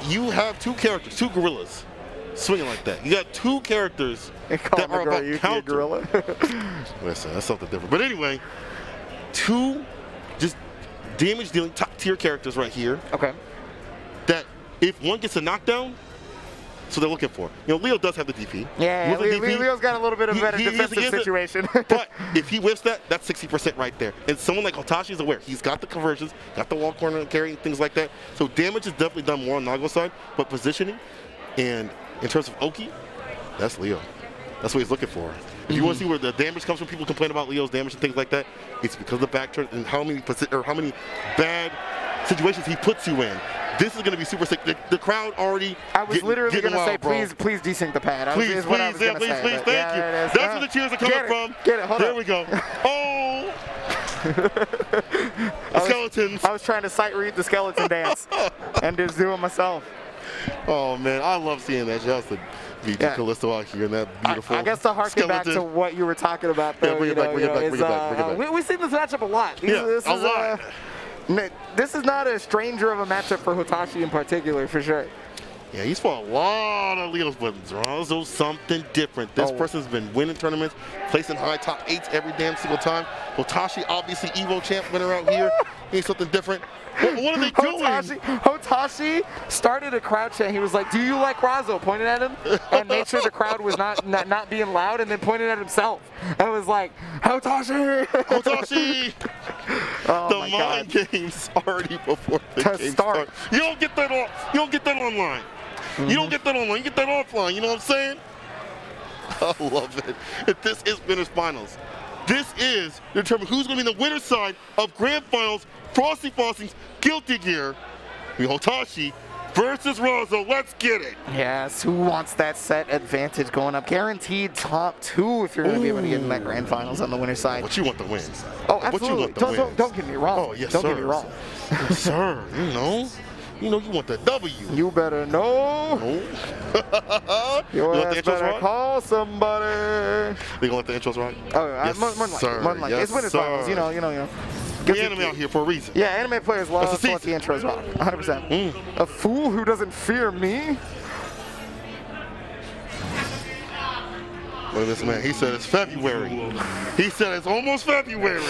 You have 2 characters, 2 gorillas swinging like that. You got 2 characters that are about counter. Gorilla. Listen, that's something different. But anyway, 2 just damage dealing top tier characters right here. Okay. That if one gets a knockdown, so they're looking for. You know, Leo does have the DP. Yeah, Leo's got a little bit of a better defensive situation. But if he whiffs that, that's 60% right there. And someone like Hotashi is aware. He's got the conversions, got the wall corner carrying, things like that. So damage is definitely done more on Nago's side, but positioning and in terms of Oki, that's Leo. That's what he's looking for. If you want to see where the damage comes from, people complain about Leo's damage and things like that, it's because of the back turn and how many bad situations he puts you in. This is going to be super sick. The crowd already. I was literally going to say, please desync the pad. Please, is what I was please, gonna say, please, thank you. That's where the cheers are coming from. Get it, hold there on. we go. Oh! Skeletons. I was trying to sight read the skeleton dance and just do it myself. Oh, man, I love seeing that. Just to beat Callisto out here and that beautiful I guess to harken back to what you were talking about, though, bring it back. We've seen this matchup a lot. This is not a stranger of a matchup for Hotashi in particular, for sure. Yeah, he's fought a lot of Leo's buttons. Razzo's something different. This person's been winning tournaments, placing high top 8s every damn single time. Hotashi, obviously Evo champ winner out here. He's something different. What are they doing? Hotashi started a crowd chant. He was like, "Do you like Razzo?" Pointed at him and made sure the crowd was not being loud, and then pointed at himself. And was like, "Hotashi, Hotashi." Oh the my mind God. games already before the game start. You don't get that you don't get that online. You don't get that online. You get that offline. You know what I'm saying? I love it. This is winners finals. This is determine who's going to be the winner's side of grand finals. Frosty Faustings Guilty Gear. Hotashi versus Razzo. Let's get it. Yes, who wants that set advantage going up? Guaranteed top 2 if you're going to be able to get in that grand finals on the winner's side. But you want the win. Oh, absolutely. Don't get me wrong. Oh, yes, don't sir. get me wrong. Yes, sir. You want the W. You better know. Your ass better call somebody. They gonna let the intros rock? Oh, yes, more than likely. It's winners finals. You know. We anime out here for a reason. Yeah, anime players love to let the intros rock. 100%. A fool who doesn't fear me. Look at this man. He said it's February. He said it's almost February.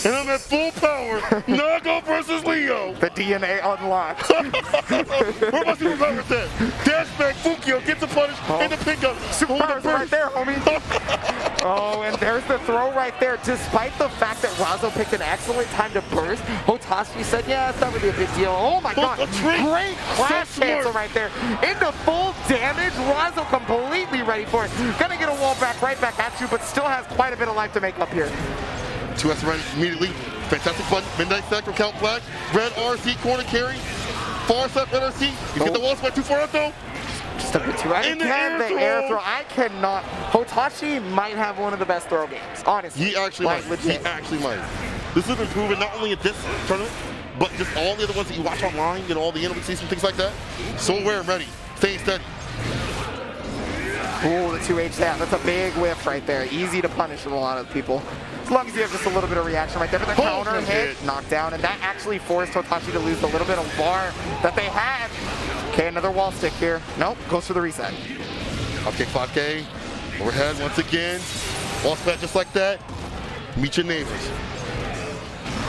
And I'm at full power. Nago versus Leo. The DNA unlocked. Where my superpowers at? Dashback Fukio gets a punish and the pickup. Superpowers right there, homie. Oh, and there's the throw right there. Despite the fact that Razzo picked an excellent time to burst, Hotashi said, yeah, it's not really a big deal. Oh my God. Great clash cancel right there. Into full damage. Razzo completely ready for it. Gonna get a wall back right back at you, but still has quite a bit of life to make up here. 2S run immediately. Fantastic button. Midnight Sector count flag. Red RC corner carry. Far side red RC. You get the wall spike too far out though. Just a bit too right. The air throw. I cannot. Hotashi might have one of the best throw games, honestly. He actually might. He actually might. This has been proven not only at this tournament, but just all the other ones that you watch online, all the interview seasons, things like that. So aware and ready. Staying steady. Ooh, the 2H down. That's a big whiff right there. Easy to punish with a lot of people. As long as you have just a little bit of reaction right there. But the counter hit, knocked down, and that actually forced Hotashi to lose the little bit of bar that they had. Okay, another wall stick here. Nope, goes for the reset. Up kick 5K. Overhead once again. Wall splat just like that. Meet your neighbors.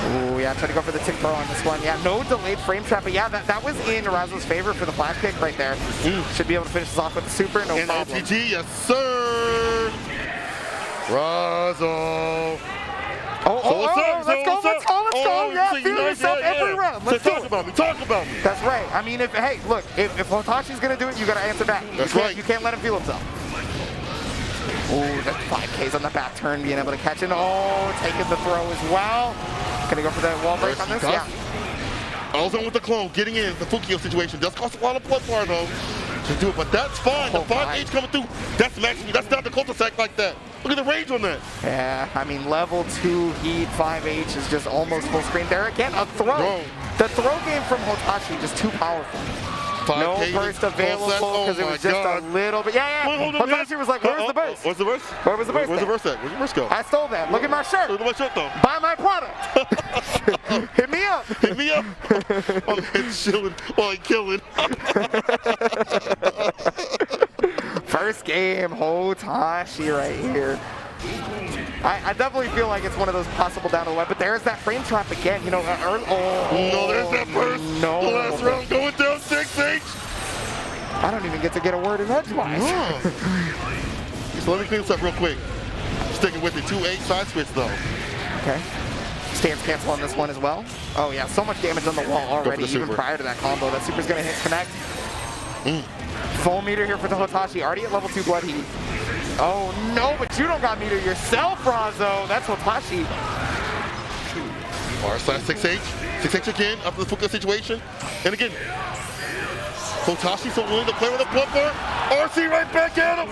Ooh, yeah, try to go for the tick throw on this one. Yeah, no delayed frame trap, but yeah, that was in Razzo's favor for the flash kick right there. Should be able to finish this off with the super, no problem. And LTG, yes sir! Razzo! Let's go! Yeah, feel yourself every round. Let's talk about me. That's right. I mean, if Hotashi's gonna do it, you gotta answer back. That's right. You can't let him feel himself. Ooh, that 5Ks on the back turn, being able to catch it. Oh, taking the throw as well. Gonna go for that wall break on this? Yeah. Also with the clone, getting in the Fukio situation. Does cost a lot of blood bar though. To do it, but that's fine. The 5H coming through. That's maximum. That's not the cul-de-sac like that. Look at the range on that. Yeah, I mean, level 2 heat 5H is just almost full screen. There again, a throw. No. The throw game from Hotashi just too powerful. No burst available because it was just a little bit. Yeah. Hotashi was like, where's the burst? Where's the burst? Where was the burst? Where's the burst at? Where's the burst go? I stole that. Look at my shirt. Look at my shirt though. Buy my product. Hit me up. Hit me up. I'm chilling while I'm killing. First game, Hotashi right here. I definitely feel like it's one of those possible down the line, but there's that frame trap again. No, there's that burst. No. The last round going down 6H. I don't even get to get a word in edgewise. So let me clean this up real quick. Sticking with the 2H side switch though. Okay. Stance cancel on this one as well. Oh yeah, so much damage on the wall already, even prior to that combo. That super's gonna hit connect. Full meter here for the Hotashi, already at level 2 blood heat. Oh no, but you don't got meter yourself, Razzo. That's Hotashi. R/6H. 6H again after the Fuka situation. And again, Hotashi so willing to play with a blood bar. RC right back at him.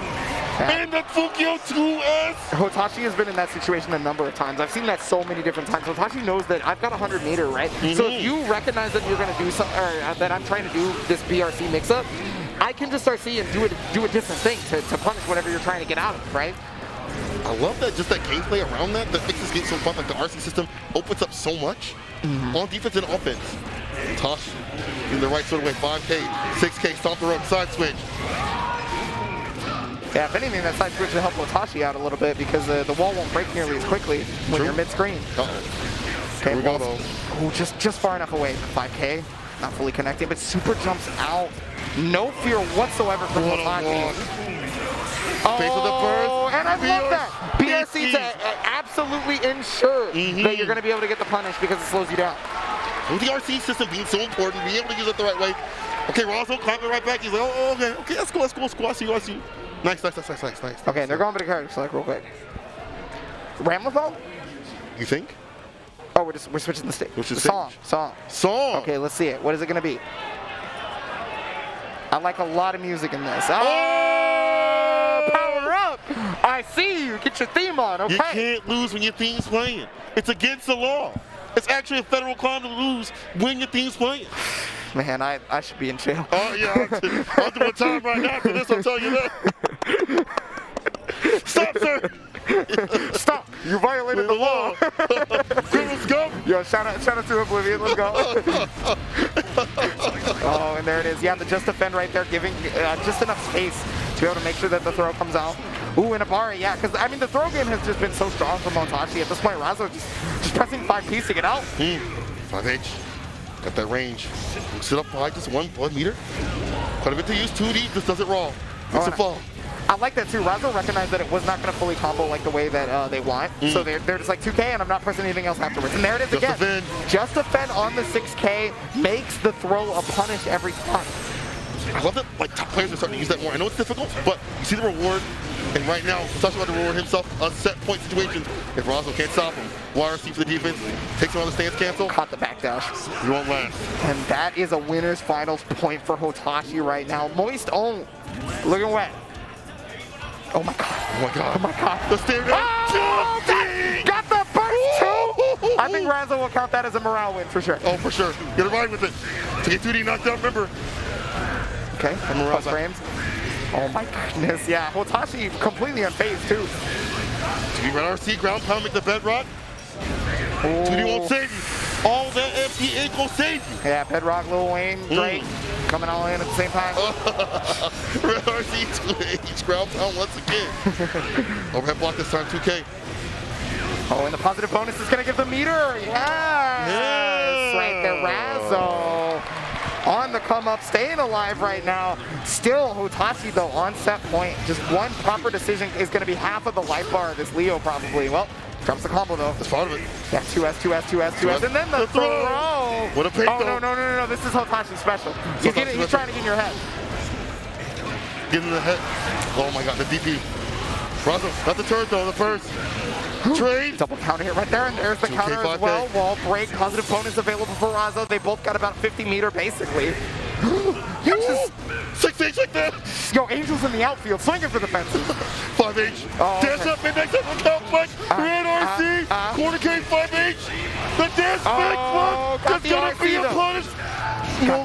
And the Fukio 2S. Hotashi has been in that situation a number of times. I've seen that so many different times. Hotashi knows that I've got 100 meter, right? So if you recognize that you're going to do something, or that I'm trying to do this BRC mix-up, I can just start seeing do a different thing to punish whatever you're trying to get out of, right? I love that, just that gameplay around that makes this game so fun. Like the RC system opens up so much on defense and offense. Hotashi in the right sort of way, 5K, 6K, stomp the rope, side switch. Yeah, if anything, that side switch will help Hotashi out a little bit because the wall won't break nearly as quickly when you're mid-screen. Okay, we go, though. Oh, just far enough away. 5K, not fully connected, but super jumps out. No fear whatsoever from Hotashi. Face of the burst. And I love that. BRC to absolutely ensure that you're going to be able to get the punish because it slows you down. With the RC system being so important, being able to use it the right way. Okay, Razzo clapping right back. He's like, oh, okay, let's go, I see you. Nice. Okay, they're going for the character select real quick. Ramlethal? You think? Oh, we're switching the stage. Song. Okay, let's see it. What is it going to be? I like a lot of music in this. Oh, power up! I see you. Get your theme on, okay? You can't lose when your theme's playing. It's against the law. It's actually a federal crime to lose when your theme's playing. Man, I should be in jail. Oh, yeah. I'll do a time right now after this, I'll tell you that. Stop, sir. Stop. You violated the law. Let's go. Yo, shout out to Oblivion. Let's go. Oh, and there it is. Yeah, the just defend right there, giving just enough space to be able to make sure that the throw comes out. Ooh, and Abari, yeah, because, I mean, the throw game has just been so strong from Hotashi. At this point, Razzo just pressing 5Ps to get out. 5H. Got that range. Sit up high, just 1 meter. Quite a bit to use. 2D, just does it raw. Makes it fall. I like that too. Razzo recognized that it was not going to fully combo like the way that they want. So they're just like 2K and I'm not pressing anything else afterwards. And there it is again. Just defend on the 6K makes the throw a punish every time. I love that like top players are starting to use that more. I know it's difficult, but you see the reward. And right now, Hotashi about to reward himself a set point situation. If Razzo can't stop him, YRC for the defense, takes him on the stance cancel. Caught the backdash. You won't last. And that is a winner's finals point for Hotashi right now. Moist own. Looking wet. Oh my god. The stare down. Oh, got the burst too. I think Razzo will count that as a morale win for sure. Oh, for sure. Get a ride with it. To get 2D knocked out, remember. Okay, and morale frames. Oh my goodness, yeah. Hotashi completely unfazed too. 2D red RC, ground pound, make the bedrock. 2D won't save you. All that FD ain't gonna save you. Yeah, bedrock, Lil Wayne, Drake, coming all in at the same time. Red RC, 2H, ground pound once again. Overhead block this time, 2K. Oh, and the positive bonus is gonna give the meter. Yes. Right there, Razzo. On the come up, staying alive right now. Still Hotashi though on set point. Just one proper decision is going to be half of the life bar of this Leo probably. Well, drops the combo though. That's part of it. Yeah, 2S, and then the throw. What a pick though. No. This is Hotashi's special. He's trying to get in your head. Get in the head. Oh my god, the DP. Razzo, not the turret though, the first. Trade. Double counter hit right there, and there's the counter as well. Wall break, positive bonus available for Razzo. They both got about 50 meter basically. Yes. 6H like that. Yo, Angel's in the outfield, swinging for the fences. 5H. Oh, dash up, midnight up, count flex. Red RC. Corner K, 5H. The dash flex. That's gonna be a punish.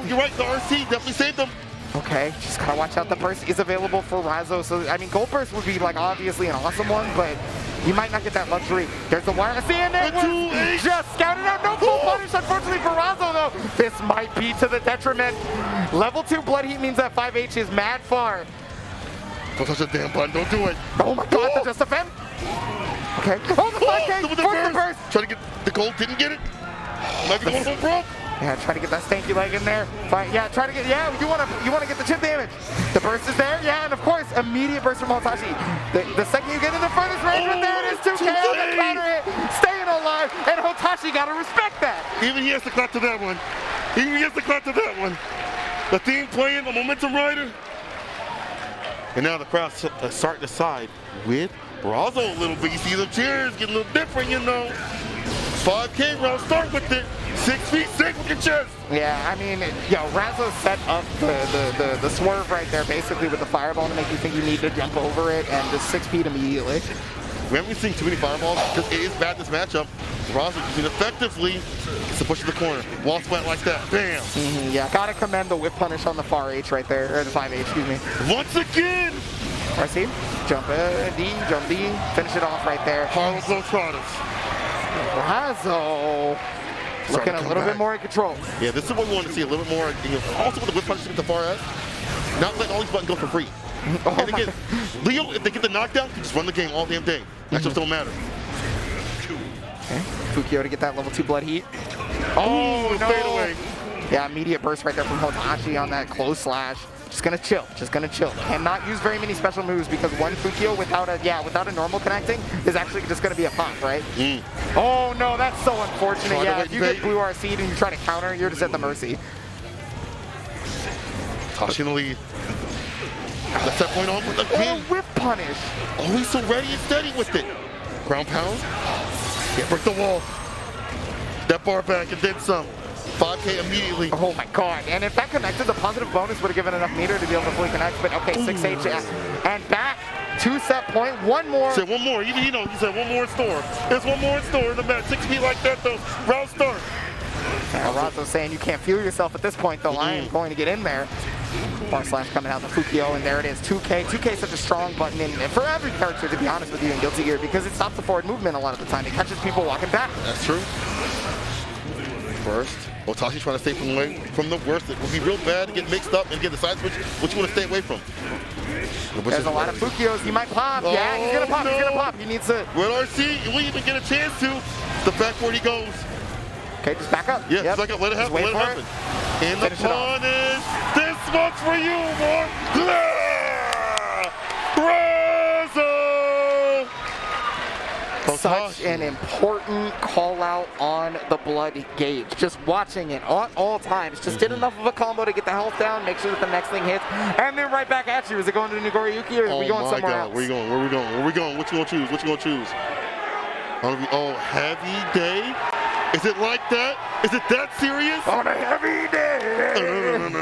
You're right, the RC definitely saved them. Okay, just gotta watch out. The burst is available for Razzo. So, I mean, Gold Burst would be like obviously an awesome one, but you might not get that luxury. There's the wire. CNN just scouted out. No full punish, unfortunately, for Razzo, though. This might be to the detriment. Level 2 Blood Heat means that 5H is mad far. Don't touch the damn button. Don't do it. Oh, my God. The just defend. Okay. Oh, the 5K. The burst. Try to get the gold. Didn't get it. Might be going home broke. Yeah, try to get that stanky leg in there. Yeah, try to get. Yeah, you want to get the chip damage. The burst is there. Yeah, and of course, immediate burst from Hotashi. The second you get in the furthest range, there it is. 2K on the counter hit, staying alive, and Hotashi gotta respect that. Even he has to clap to that one. The theme playing, the momentum rider. And now the crowd's starting to side with Razzo a little bit. You see the cheers getting a little different, you know. 5K round, start with it. 6v6 with your chest. Yeah, I mean, Razzo set up the swerve right there, basically with the fireball to make you think you need to jump over it, and just 6-feet immediately. We haven't seen too many fireballs because it is bad this matchup. Razzo using effectively to push to the corner. Wall splat like that. Bam. Yeah, gotta commend the whip punish on the far H right there, or the 5H, excuse me. Once again. RC, jump D, jump D, finish it off right there. Harlow Globetrotters. Razzo looking a little bit more in control. Yeah, this is what we want to see, a little bit more. Also with the whip punch with the far S, not letting all these buttons go for free. And again, Leo, if they get the knockdown, can just run the game all damn day. That just don't matter. Okay, Fukio to get that level 2 blood heat. Oh, no. Fade away. Yeah, immediate burst right there from Hotashi on that close slash. Just gonna chill, just gonna chill. Cannot use very many special moves because one Fukio without a normal connecting is actually just gonna be a pop, right? Oh no, that's so unfortunate. Yeah, if you get blue RC'd and you try to counter, you're just at the mercy. Hotashi in the lead. That's that point on with the king. Whip punish. Always so ready and steady with it. Ground pound. Yeah, break the wall. That bar back and then some. 5K immediately. Oh my god. And if that connected, the positive bonus would have given enough meter to be able to fully connect. But okay, 6H and back. 2-set point. One more. He said one more. He said one more in store. There's one more in store in the match. 6 feet like that though. Round start. Razzo saying you can't feel yourself at this point though. I am going to get in there. Bar slash coming out the Fukio, and there it is, 2K. 2K is such a strong button for every character, to be honest with you, in Guilty Gear, because it stops the forward movement a lot of the time. It catches people walking back. That's true. First, Hotashi trying to stay from the worst. It would be real bad to get mixed up and get the side switch, which you want to stay away from. There's a lot of Fukios. He might pop. Yeah, he's going to pop. No. He's going to pop. He needs to. Red RC, we even get a chance to. The backward he goes. Okay, just back up. Yeah, just back up. Let it happen. Let it happen. And the punish. This one's for you, boy. Razzo! Such an important call out on the blood gauge. Just watching it at all times. Just did enough of a combo to get the health down, make sure that the next thing hits, and then right back at you. Is it going to Nagoriyuki or are we going somewhere else? Where you going? Where we going? Where we going? What you gonna choose? What you gonna choose? Oh, heavy day? Is it like that? Is it that serious? On a heavy day!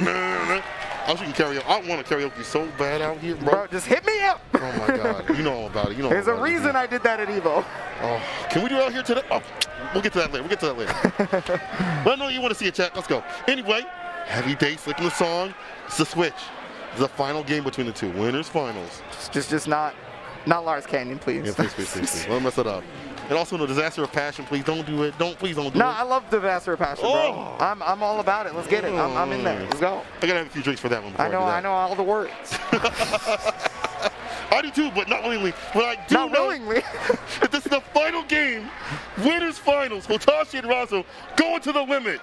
No. I was karaoke. I want to karaoke so bad out here, bro. Just hit me up. Oh my God, you know all about it. You know. There's a reason I did that at Evo. Oh, can we do it out here today? Oh, we'll get to that later. But I know you want to see a chat. Let's go. Anyway, heavy day, slicking the song. It's a switch. It's the final game between the two. Winners finals. Just not Lars Canyon, please. Yeah, please. Don't mess it up. And also no Disaster of Passion, please don't do it. Please don't do it. No, I love Disaster of Passion, bro. I'm all about it. Let's get it. I'm in there. Let's go. I gotta have a few drinks for that one. I know all the words. I do too, but not willingly. But I do not willingly. That this is the final game. Winners finals. Hotashi and Razzo going to the limit.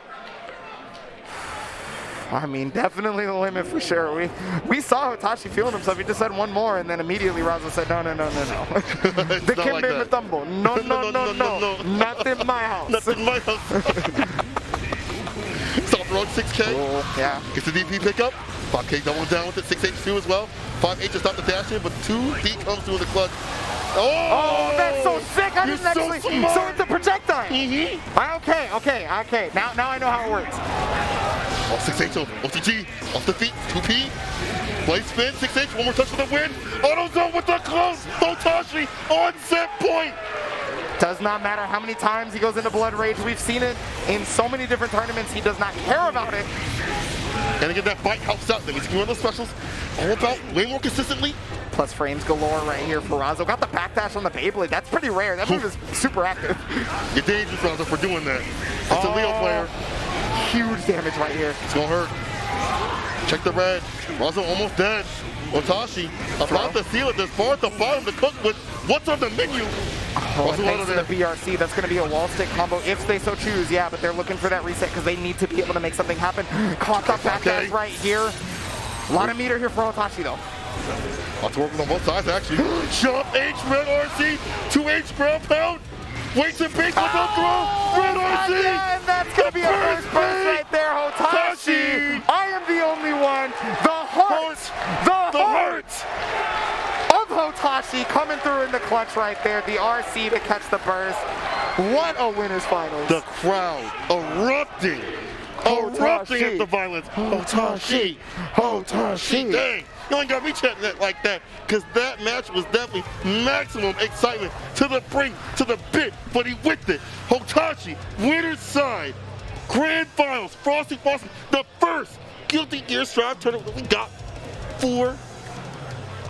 I mean, definitely the limit for sure. We saw Hotashi feeling himself. He just said one more, and then immediately Razzo said, no. The Kimbe Matumbo. No. Not in my house. Not in my house. Stop the road, 6K. Oh, yeah. Gets the DP pickup. 5K doubling down with it. 6H2 as well. 5H to stop the dash in, but 2D comes through the clutch. Oh, that's so sick. I didn't actually. So it's a projectile. Okay. Now I know how it works. Oh, 6H, OTG, off the feet, 2P. Blade spin, 6H, one more touch for the win. Auto zone with the close. Hotashi on set point. Does not matter how many times he goes into Blood Rage. We've seen it in so many different tournaments. He does not care about it. And again, that bite helps out. That means one of those specials all about way more consistently. Plus frames galore right here for Razzo. Got the backdash on the Beyblade. That's pretty rare. That move is super active. You're dangerous, Razzo, for doing that. It's a Leo player. Huge damage right here. It's gonna hurt. Check the red. Razzo almost dead. Hotashi about to seal it. There's bar at the bottom to cook with. What's on the menu? Oh, thanks to the BRC, that's going to be a wall stick combo if they so choose. Yeah, but they're looking for that reset because they need to be able to make something happen. Caught the backdash right here. A lot of meter here for Hotashi though. Lots of work on both sides actually. Jump H, red RC, 2H ground pound. Waits and base with the throw. Red RC. Yeah, and that's going to be a first burst right there, Hotashi. I am the only one. The heart of Hotashi coming through in the clutch right there. The RC to catch the burst. What a winner's finals. The crowd erupting at the violence. Hotashi. Dang, you ain't got me chatting that like that, because that match was definitely maximum excitement to the brink, to the bit, but he whipped it. Hotashi, winner's side, grand finals, Frosty Faustings, the first Guilty Gear Strive tournament that we got for.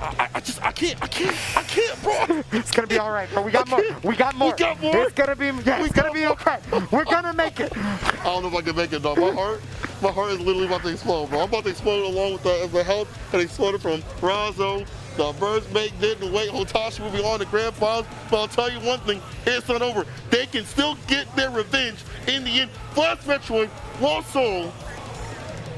I can't, bro. It's gonna be all right, bro. We got more. It's gonna be, it's gonna be okay. We're gonna make it. I don't know if I can make it, dog. My heart is literally about to explode, bro. I'm about to explode along with the health that exploded from Razzo. The birds make didn't wait. Hotashi will be on the grand finals. But I'll tell you one thing, it's not over. They can still get their revenge in the end. FlashMetroid, LostSoul.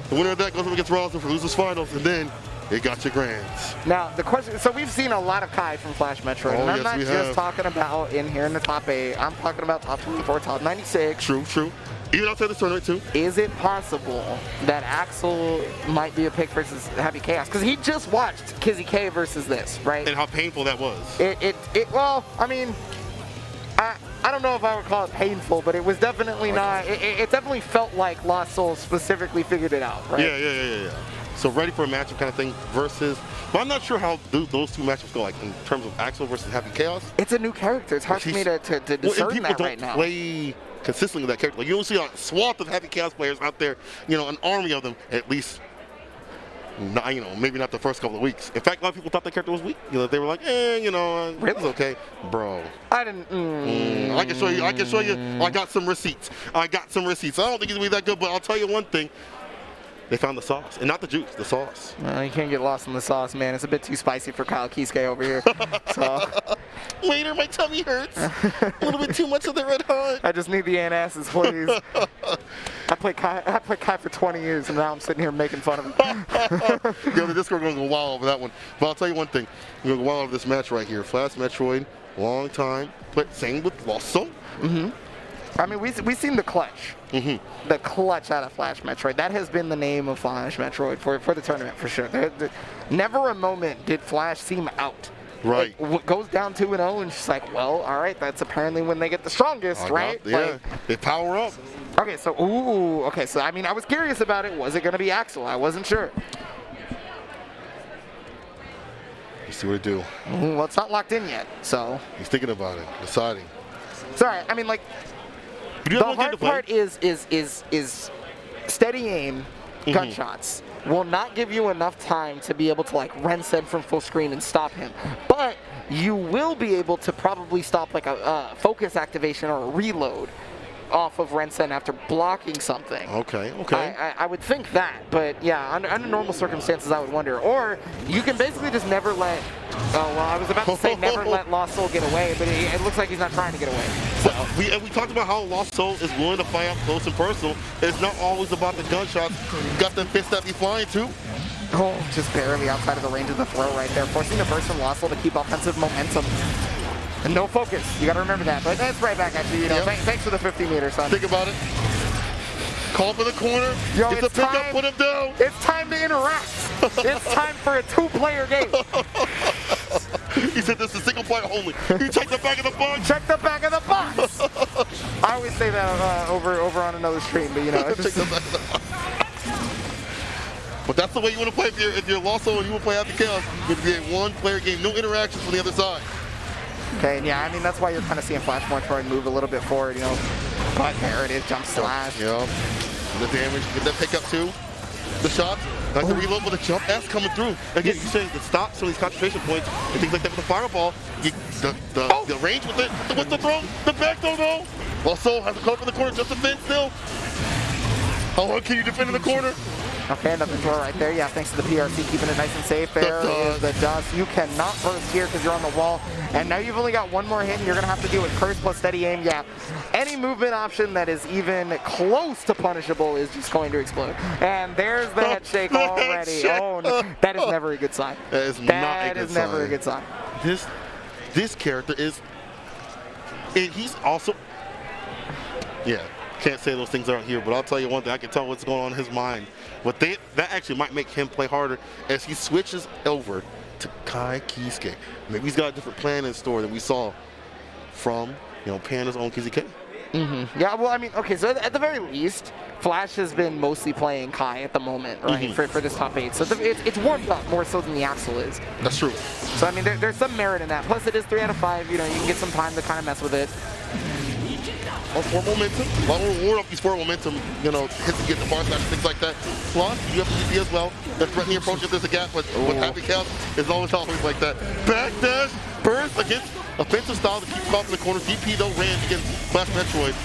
The winner of that goes up against Razzo for losers finals, and then they got your grands. Now, the question, so we've seen a lot of Kai from FlashMetroid, and I'm not just talking about in here in the top 8. I'm talking about top 24, top 96. True. Even outside this tournament, too. Is it possible that Axel might be a pick versus Happy Chaos? Because he just watched Kizzie Kay versus this, right? And how painful that was. Well, I mean, I don't know if I would call it painful, but it was definitely not. It definitely felt like LostSoul specifically figured it out, right? Yeah. So ready for a matchup kind of thing versus, but I'm not sure how those two matchups go, like in terms of Axel versus Happy Chaos. It's a new character. It's hard for me to discern that right now. Play consistently with that character. Like you don't see a swath of Happy Chaos players out there, an army of them at least. Maybe not the first couple of weeks. In fact, a lot of people thought that character was weak. They were like, it's okay, bro. I didn't. I can show you. I got some receipts. I don't think he's gonna be that good, but I'll tell you one thing. They found the sauce, and not the juice, the sauce. You can't get lost in the sauce, man. It's a bit too spicy for Kyle Kizzie over here. So. Later, my tummy hurts. A little bit too much of the red hot. I just need the antacids, please. I played Kai for 20 years, and now I'm sitting here making fun of him. The Discord going to go wild over that one. But I'll tell you one thing. We're going to go wild over this match right here. FlashMetroid, long time. But same with LostSoul. I mean, we've seen the clutch. The clutch out of FlashMetroid. That has been the name of FlashMetroid for the tournament, for sure. Never a moment did Flash seem out. Right. It goes down 2-0, and she's like, well, all right, that's apparently when they get the strongest, right? They power up. Okay, so, I mean, I was curious about it. Was it going to be Axel? I wasn't sure. Let's see what it do. Well, it's not locked in yet, so. He's thinking about it, deciding. Sorry, I mean, like, the hard part is steady aim gunshots will not give you enough time to be able to like Ren-Sen from full screen and stop him, but you will be able to probably stop like a focus activation or a reload off of Ren-Sen after blocking something. Okay. I would think that, but yeah, under normal circumstances I would wonder. Or you can basically just never let, I was about to say never let LostSoul get away, but it looks like he's not trying to get away. So. We talked about how LostSoul is willing to fight up close and personal. It's not always about the gunshots. You got the fists that be flying too. Oh, just barely outside of the range of the throw right there, forcing the burst from LostSoul to keep offensive momentum. And no focus. You got to remember that. But that's right back at you. Thanks for the 50 meters, son. Think about it. Call for the corner. It's a pickup. Put him down. It's time to interact. It's time for a two-player game. He said this is single player only. You check the back of the box. Check the back of the box. I always say that over on another stream, but it's just. But that's the way you want to play if you're LostSoul and you want to play Happy Chaos. You have to be a one-player game, no interactions from the other side. Okay, and yeah, I mean, that's why you're kind of seeing FlashMetroid move a little bit forward, But there it is, jump slash. Yeah, the damage, get that pickup too. The shots, like the reload with the jump S coming through. Again, you're saying the stops some of these concentration points and things like that with the fireball. The range with it, with the throw, the back throw though. LostSoul has to come up in the corner just to defend still. How long can you defend in the corner? Okay, another throw right there. Yeah, thanks to the PRC keeping it nice and safe. There is the dust. You cannot burst here because you're on the wall. And now you've only got one more hit, and you're going to have to deal with curse plus steady aim. Yeah, any movement option that is even close to punishable is just going to explode. And there's the head shake already. Oh, no. That is never a good sign. That is never a good sign. This character is, and he's also, yeah. Can't say those things out here, but I'll tell you one thing. I can tell what's going on in his mind. But that actually might make him play harder as he switches over to Kai Kizzie Kay. Maybe he's got a different plan in store than we saw from Panda's own Kizzie Kay. Yeah, well, I mean, okay, so at the very least, Flash has been mostly playing Kai at the moment, right, for this top 8. So it's warmed up more so than the Axel is. That's true. So, I mean, there's some merit in that. Plus, it is 3 out of 5. You can get some time to kind of mess with it. For momentum, a lot more warm up these for momentum, hits to get the far slash, things like that. Plus, you have PC as well. That threatening approach if there's a gap, but with Happy Chaos, it's always like that. Backdash, burst against offensive style to keep him off in the corner. DP though ran against FlashMetroid.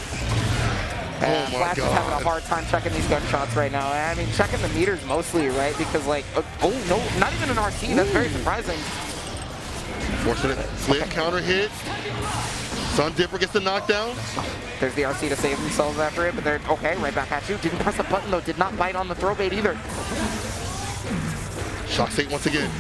Oh my Flash God. is having a hard time checking these gunshots right now. I mean, checking the meters mostly, right? Because no, not even an RC. That's very surprising. Fortunate flip counter hit. Sun Dipper gets the knockdown. There's the RC to save themselves after it, but they're okay, right back at you. Didn't press a button though, did not bite on the throw bait either. Shock State once again.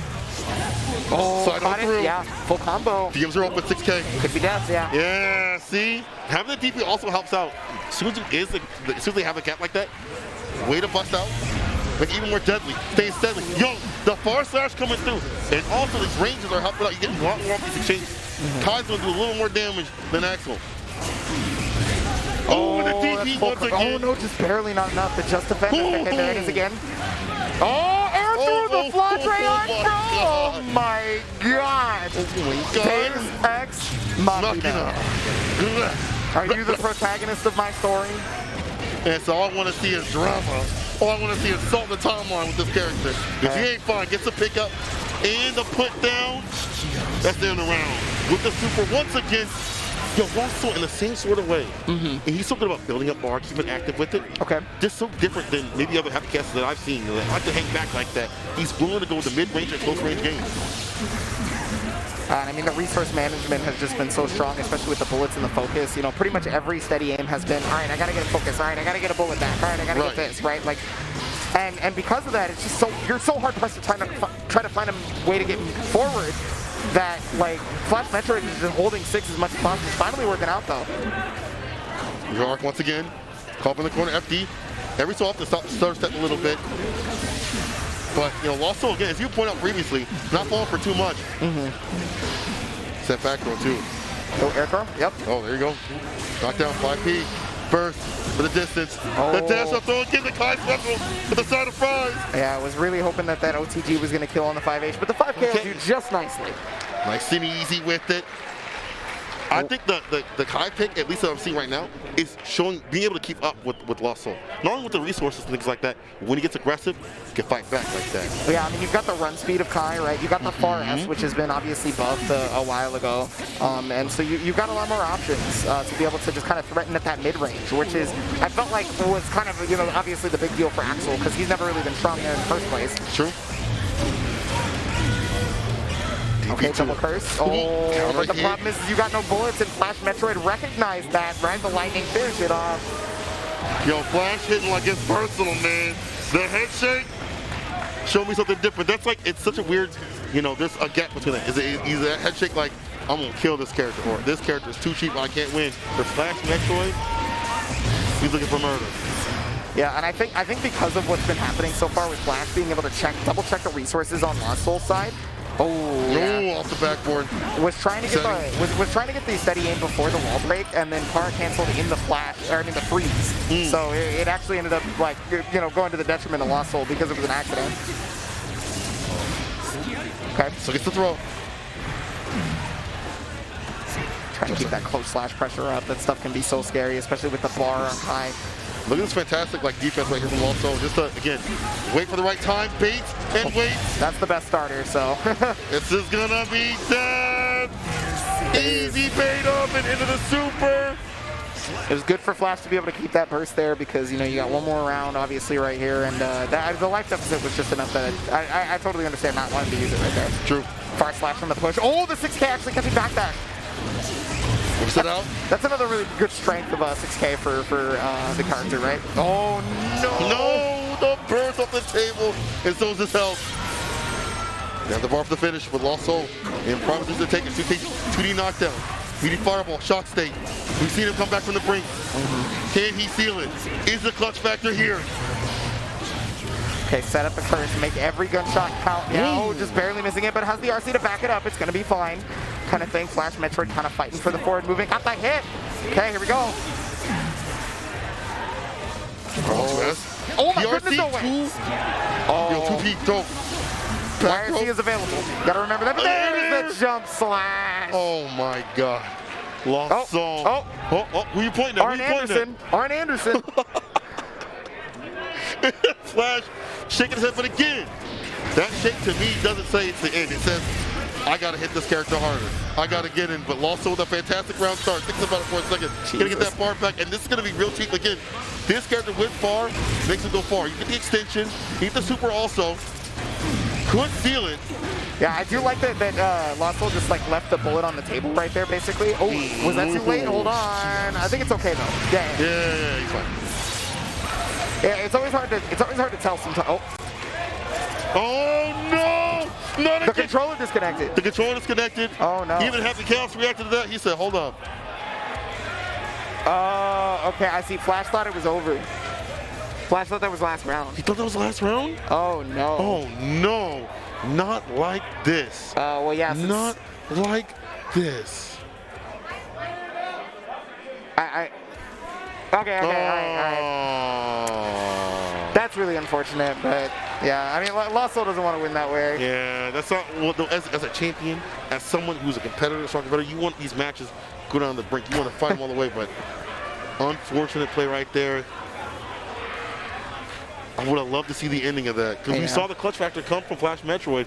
Side on through. Yeah, full combo. DMs her up with 6K. Could be death, yeah. Yeah, see? Having the DP also helps out. As soon as they have a gap like that, way to bust out. Like even more deadly, staying steadily. Yo, the far slash coming through. And also these ranges are helping out. You're getting a lot more of these exchanges. Kai's gonna do a little more damage than Axel. Oh, the DP once again. Oh no, just barely not enough to just defend it. Okay, there it is again. Oh, air through the flash ray on throw. Oh my God. Deus Ex Machina. Are you the protagonist of my story? And so all I want to see is drama. All I want to see is salt the timeline with this character. If he ain't fine, gets a pickup and the put down. That's the end of the round. With the super once again. Yo, LostSoul in the same sort of way. And he's something about building up bar, keeping active with it. Okay. Just so different than maybe other happy casters that I've seen. They like to hang back like that. He's willing to go to mid-range and close-range games. And I mean, the resource management has just been so strong, especially with the bullets and the focus. Pretty much every steady aim has been, all right, I got to get a focus. All right, I got to get a bullet back. All right, I got to get this, right? Like, and because of that, it's just you're so hard pressed to try to find a way to get forward that, like, FlashMetroid is just holding 6 as much as possible. It's finally working out, though. York once again, caught up in the corner, FD. Every so often, starts stepping a little bit. But, LostSoul, again, as you pointed out previously, not falling for too much. Set back throw, too. Oh, air throw? Yep. Oh, there you go. Knockdown, 5P. Burst for the distance. The dash up throw again, the Kai special with the side of fries. Yeah, I was really hoping that OTG was going to kill on the 5H, but the 5K will do just nicely. Nice and easy with it. I think the Kai pick, at least that I'm seeing right now, is being able to keep up with LostSoul. Not only with the resources and things like that, when he gets aggressive, he can fight back like that. Yeah, I mean, you've got the run speed of Kai, right? You've got the far S, which has been obviously buffed a while ago. And so you've got a lot more options to be able to just kind of threaten at that mid-range, which is, I felt like was kind of, obviously the big deal for Axel, because he's never really been strong there in the first place. True. Okay, double curse. Oh, but the problem is you got no bullets, and FlashMetroid recognized that, right? The lightning finish it off. Yo, Flash hitting like it's personal, man. The head shake, show me something different. That's like, it's such a weird, there's a gap between that. Is it either a head shake like, I'm gonna kill this character, or this character is too cheap, I can't win. For FlashMetroid, he's looking for murder. Yeah, and I think because of what's been happening so far with Flash being able to double check the resources on LostSoul's side. Oh, yeah. Off the backboard. Was trying to get the steady aim before the wall break, and then power canceled in the flash, or in the freeze. So it actually ended up like going to the detriment of LostSoul because it was an accident. Okay, so gets the throw. Trying to keep that close slash pressure up. That stuff can be so scary, especially with the bar on high. Look at this fantastic defense right here from LostSoul. Just to, again, wait for the right time, bait, and wait. That's the best starter, so. This is gonna be dead. Easy bait up and into the super. It was good for Flash to be able to keep that burst there because, you got one more round, obviously, right here. And the life deficit was just enough that I totally understand not wanting to use it right there. True. Far slash from the push. Oh, the 6K actually catching back that. Whips it out. That's another really good strength of 6K for the character, right? Oh, no. No, the burst off the table, and so is his health. They have the bar for the finish with LostSoul. And promises to take it. 2D knockdown. 3D fireball, shock state. We've seen him come back from the brink. Can he seal it? Is the clutch factor here? Okay, set up the curse, make every gunshot count. Yeah, just barely missing it, but has the RC to back it up. It's going to be fine. kind of thing. FlashMetroid kind of fighting for the forward movement. Got that hit. Okay, here we go. Oh my goodness, no way. Oh. 2P throw. YRC is available. Gotta remember that. But there's the jump slash. Oh my god. LostSoul. Who you pointing at? Arn Anderson. Flash shaking his head, but again, that shake to me doesn't say it's the end. It says, I gotta hit this character harder. I gotta get in. But LostSoul with a fantastic round start. Thinks about it for a second. Gonna get that bar back, and this is gonna be real cheap again. This character went far, makes him go far. You get the extension, you get the super also. Could feel it. Yeah, I do like that LostSoul just like left the bullet on the table right there, basically. Oh, was that too late? Hold on. I think it's okay though. Yeah, he's fine. Yeah, it's always hard to tell sometimes. Oh no! Not the controller disconnected. The controller disconnected. Oh no! Even Happy Chaos reacted to that. He said, "Hold up." Okay. I see. Flash thought it was over. Flash thought that was last round. He thought that was the last round? Oh no! Oh no! Not like this. Well, yeah. Not like this. Okay, all right. That's really unfortunate, but yeah, I mean, LostSoul doesn't want to win that way. Yeah, that's not, well, as a champion, as someone who's a competitor, strong competitor, you want these matches go down the brink. You want to fight them all the way, but unfortunate play right there. I would have loved to see the ending of that, because we saw the clutch factor come from FlashMetroid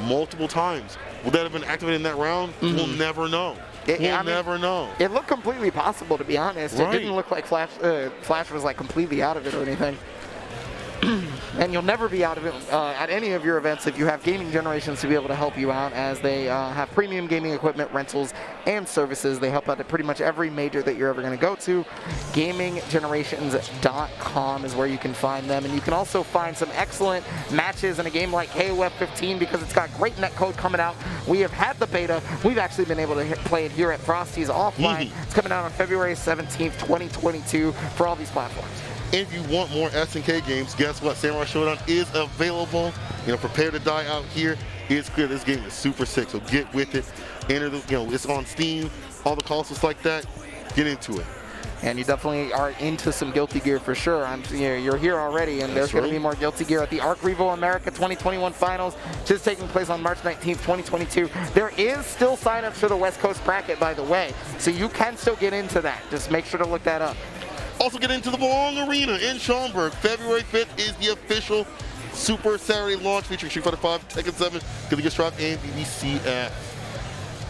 multiple times. Would that have been activated in that round? We'll never know. We'll never know. It looked completely possible, to be honest. Right. It didn't look like Flash was like completely out of it or anything. And you'll never be out of it at any of your events if you have Gaming Generations to be able to help you out, as they have premium gaming equipment rentals and services. They help out at pretty much every major that you're ever going to go to. GamingGenerations.com is where you can find them, and you can also find some excellent matches in a game like KOF 15 because it's got great netcode coming out. We have had the beta. We've actually been able to play it here at Frosty's offline. It's coming out on February 17th, 2022 for all these platforms. If you want more SNK games, guess what? Samurai Showdown is available. Prepare to die out here. It's clear this game is super sick, so get with it. Enter the, it's on Steam, all the consoles like that. Get into it. And you definitely are into some Guilty Gear for sure. You're here already, and there's going to be more Guilty Gear at the Arc Revo America 2021 Finals, just taking place on March 19th, 2022. There is still sign-ups for the West Coast bracket, by the way, so you can still get into that. Just make sure to look that up. Also get into the Belong Arena in Schaumburg. February 5th is the official Super Saturday launch featuring Street Fighter 5, Tekken 7, Kizzie Kay, and BBCF.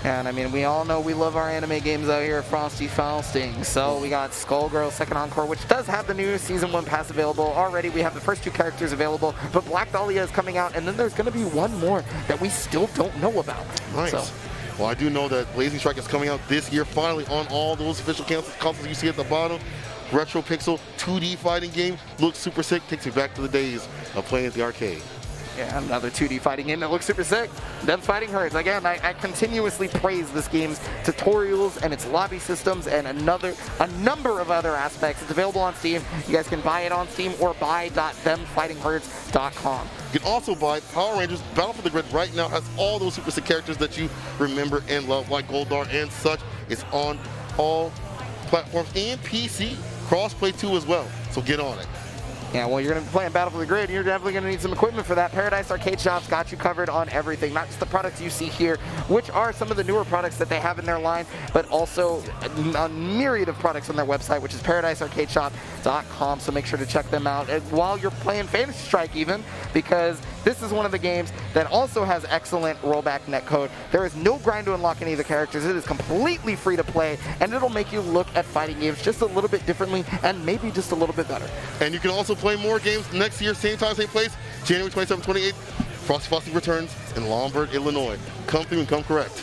And I mean, we all know we love our anime games out here at Frosty Faustings. So we got Skullgirl Second Encore, which does have the new Season 1 pass available already. We have the first 2 characters available, but Black Dahlia is coming out, and then there's going to be one more that we still don't know about. Nice. So. Well, I do know that Blazing Strike is coming out this year, finally, on all those official consoles you see at the bottom. Retro Pixel 2D fighting game, looks super sick, takes me back to the days of playing at the arcade. Yeah, another 2D fighting game that looks super sick. Them fighting hurts. Again, I continuously praise this game's tutorials and its lobby systems and a number of other aspects. It's available on Steam. You guys can buy it on Steam or buy.themfightingherds.com. You can also buy Power Rangers Battle for the Grid right now. Has all those super sick characters that you remember and love, like Goldar and such. It's on all platforms and PC. Crossplay 2 as well, so get on it. Yeah, well, you're going to be playing Battle for the Grid, and you're definitely going to need some equipment for that. Paradise Arcade Shop's got you covered on everything, not just the products you see here, which are some of the newer products that they have in their line, but also a myriad of products on their website, which is ParadiseArcadeShop.com, so make sure to check them out. And while you're playing Fantasy Strike even, because this is one of the games that also has excellent rollback netcode. There is no grind to unlock any of the characters. It is completely free to play, and it'll make you look at fighting games just a little bit differently and maybe just a little bit better. And you can also play more games next year, same time, same place, January 27th, 28th. Frosty Faustings returns in Lombard, Illinois. Come through and come correct.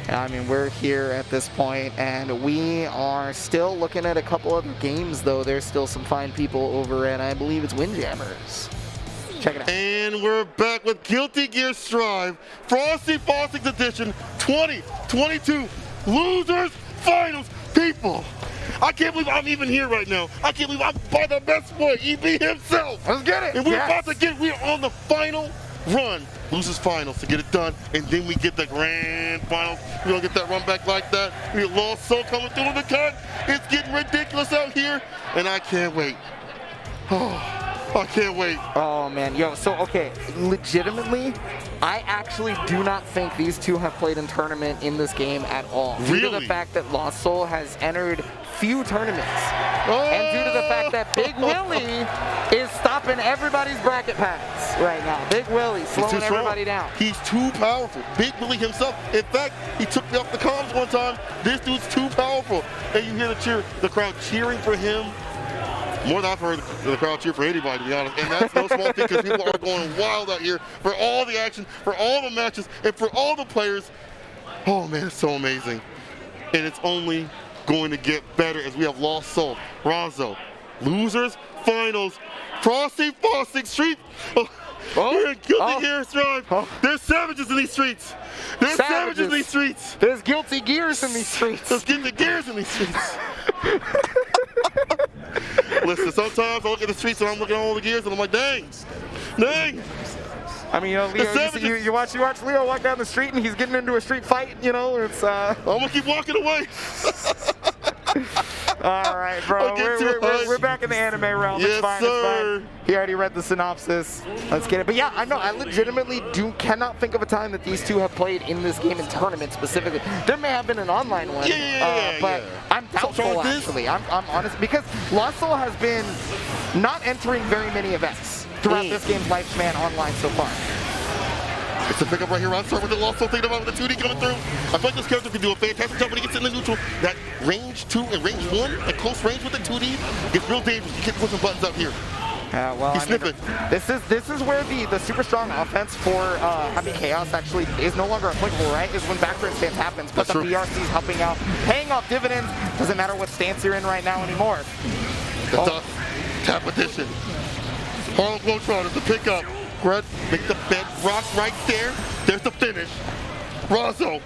I mean, we're here at this point, and we are still looking at a couple other games, though. There's still some fine people over at, I believe it's Windjammers. Check it out. And we're back with Guilty Gear StIVe, Frosty Faustings Edition 2022 Losers Finals. People, I can't believe I'm even here right now. I can't believe I'm by the best boy, EB himself. Let's get it. And we're about to we're on the final run, loses finals to get it done, and then we get the grand finals. We don't get that run back like that. We get LostSoul coming through the cut. It's getting ridiculous out here, and I can't wait. Oh. I can't wait. Oh, man. Yo, so, okay, legitimately, I actually do not think these two have played in tournament in this game at all. Really? Due to the fact that LostSoul has entered few tournaments. And due to the fact that Big Willie is stopping everybody's bracket paths right now. Big Willie slowing everybody down. He's too powerful. Big Willie himself. In fact, he took me off the comms one time. This dude's too powerful. And you hear the crowd cheering for him. More than I've heard the crowd cheer for anybody, to be honest. And that's no small thing because people are going wild out here for all the action, for all the matches, and for all the players. Oh, man, it's so amazing. And it's only going to get better as we have LostSoul, Razzo, losers, finals, Frosty Faustings XIV. We're in Guilty Gear StIVe. There's savages in these streets. There's savages in these streets. There's guilty gears in these streets. There's guilty gears in these streets. Listen, sometimes I look at the streets and I'm looking at all the gears and I'm like, dang. I mean, you know, Leo, you watch Leo walk down the street and he's getting into a street fight, you know, it's I'm gonna keep walking away. All right, bro. We're back in the anime realm. Yes, it's fine, sir. it's fine. He already read the synopsis. Let's get it. But yeah, I know. I legitimately cannot think of a time that these two have played in this game in tournament specifically. There may have been an online one, but I'm doubtful actually. I'm honest because LostSoul has been not entering very many events throughout this game's lifespan online so far. It's a pickup right here. I'll start with the LostSoul thing about the 2D coming through. I feel like this character can do a fantastic job when he gets in the neutral. That range 2 and range 1, at close range with the 2D, gets real dangerous. You can't put some buttons up here. Well, He's sniffing. This is where the super strong offense for Happy Chaos actually is no longer applicable, right? Is when backwards stance happens, but the BRC is helping out, paying off dividends. Doesn't matter what stance you're in right now anymore. The dust, tap edition. Harlem Globetrotters, the pickup. Grud, make the bed rock right there. There's the finish. Razzo.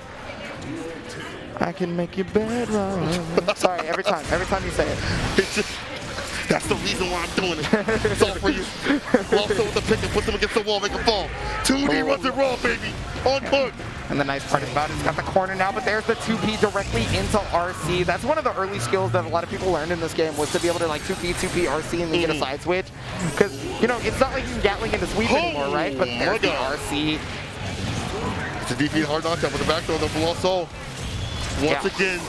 I can make your bed rock. Sorry, every time you say it. It's just, that's the reason why I'm doing it. It's all for you. LostSoul with the pick and put them against the wall, make them fall. 2D runs it raw, baby. On point. And the nice part about it, it's got the corner now, but there's the 2P directly into RC. That's one of the early skills that a lot of people learned in this game was to be able to like 2P RC and then get a side switch. Because, you know, it's not like you can Gatling into sweep anymore, right? But there's the RC. It's a DP hard knockdown with the back throw though for LostSoul. Once again.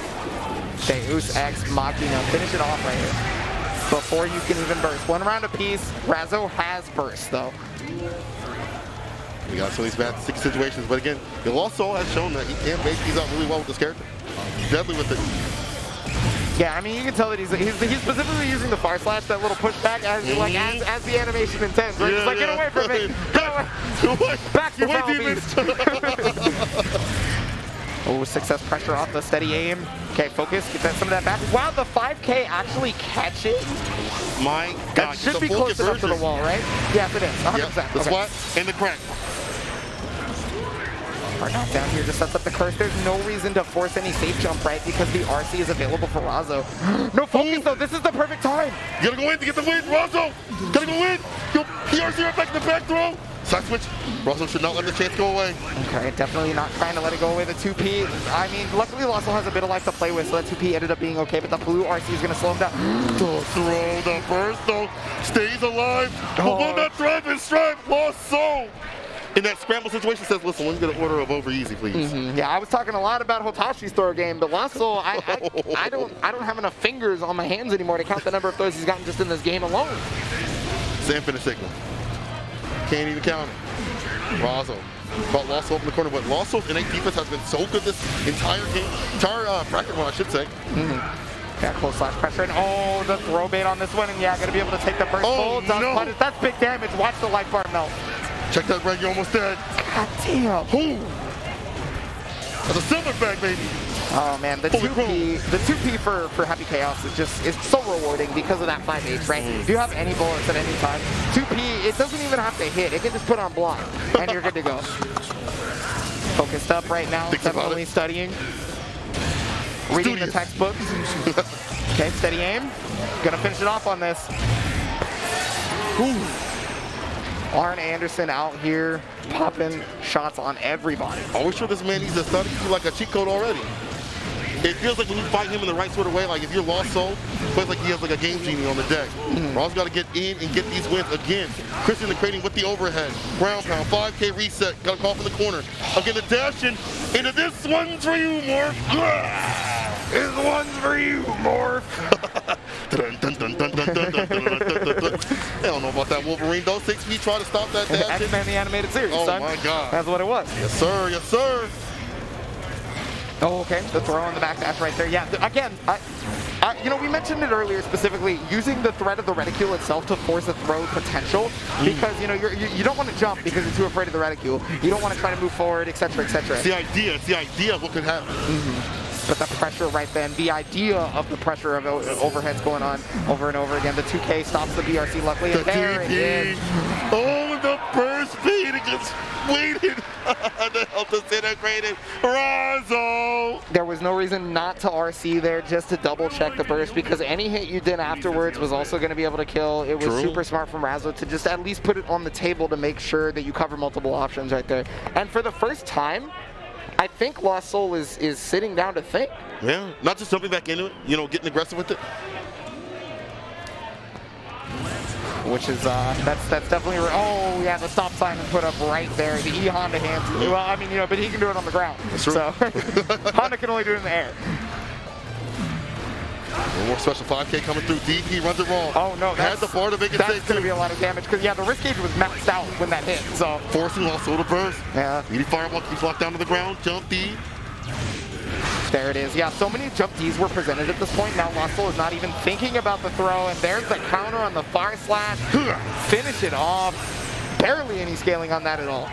Deus Ex Machina. Finish it off right here. Before you can even burst. One round apiece. Razzo has burst though. We got some of these bad sticky situations, but again, the LostSoul has shown that he can make these out really well with this character. Deadly with it. Yeah, I mean, you can tell that he's specifically using the far slash, that little pushback as as the animation intends. Right? He's like, get away from me, get away, back your foul beast. Oh, success pressure off the steady aim. Okay, focus, get some of that back. Wow, the 5K actually catches. My God, that should be close enough to the wall, right? Yes, it is. 100%. Yep, the splat and the crack. Our knockdown here just sets up the curse. There's no reason to force any safe jump, right? Because the RC is available for Razzo. No focus though. This is the perfect time. You gotta go in to get the win, Razzo. Gotta go in. PRC right back in the back throw. Side switch. Razzo should not let the chance go away. Okay, definitely not trying to let it go away. The 2P. I mean, luckily LostSoul has a bit of life to play with, so that 2P ended up being okay. But the blue RC is gonna slow him down. The throw, the burst though, stays alive. But will not thrive and strive. LostSoul. In that scramble situation says, listen, let me get an order of over easy, please. Yeah, I was talking a lot about Hotashi's throw game, but LostSoul, I don't have enough fingers on my hands anymore to count the number of throws he's gotten just in this game alone. It's the infinite signal. Can't even count it. Razzo. But LostSoul in the corner, but LostSoul's innate defense has been so good this entire game, entire bracket run, I should say. Yeah, close slash pressure, and oh, the throw bait on this one, and yeah, gonna be able to take the first pull. That's big damage. Watch the life bar melt. Check that red, you're almost dead. God damn. Ooh. That's a silver bag, baby. Oh man, the 2P for Happy Chaos is so rewarding because of that 5H, right? If you have any bullets at any time, 2P, it doesn't even have to hit. It can just put on block, and you're good to go. Focused up right now, definitely studying. Reading the textbooks. Okay, steady aim. Gonna finish it off on this. Ooh. Arn Anderson out here popping shots on everybody. Always sure this man needs to start to do like a cheat code already. It feels like when you fight him in the right sort of way, like if you're LostSoul, it feels like he has like a game genie on the deck. Raw's got to get in and get these wins again. Christian the creating with the overhead. Ground pound, 5K reset, got a call from the corner. Again, the dash in, into this one's for you, Morph. This one's for you, Morph. I don't know about that Wolverine though. 6 feet, try to stop that dash. X-Men the animated series, Oh son. my God. That's what it was. Yes, sir. Yes, sir. Oh, okay. The throw on the back dash right there. Yeah, again, you know, we mentioned it earlier specifically, using the threat of the reticule itself to force a throw potential, because, you know, you don't want to jump because you're too afraid of the reticule. You don't want to try to move forward, etc., etc. It's the idea of what could happen. But the pressure right then, the idea of the pressure of overheads going on over and over again. The 2K stops the BRC luckily, and there it is. Oh, the burst speed, it just waited to help disintegrate it. Razzo! There was no reason not to RC there, just to double check the burst, because any hit you did afterwards was also going to be able to kill. It was super smart from Razzo to just at least put it on the table to make sure that you cover multiple options right there. And for the first time, I think LostSoul is sitting down to think. Yeah, not just jumping back into it, you know, getting aggressive with it. Which is, that's definitely, oh yeah, the stop sign is put up right there. The E-Honda hands, well, I mean, you know, but he can do it on the ground. That's true. So, Honda can only do it in the air. One more special 5K coming through. DP runs it wrong. Oh no, had the bar to make it safe. That's going to be a lot of damage, because yeah, the wrist gauge was maxed out when that hit, so. Forcing LostSoul to burst. Yeah. Meaty fireball keeps locked down to the ground. Jump D. There it is. Yeah, so many jump Ds were presented at this point. Now LostSoul is not even thinking about the throw, and there's the counter on the fire slash. Finish it off. Barely any scaling on that at all.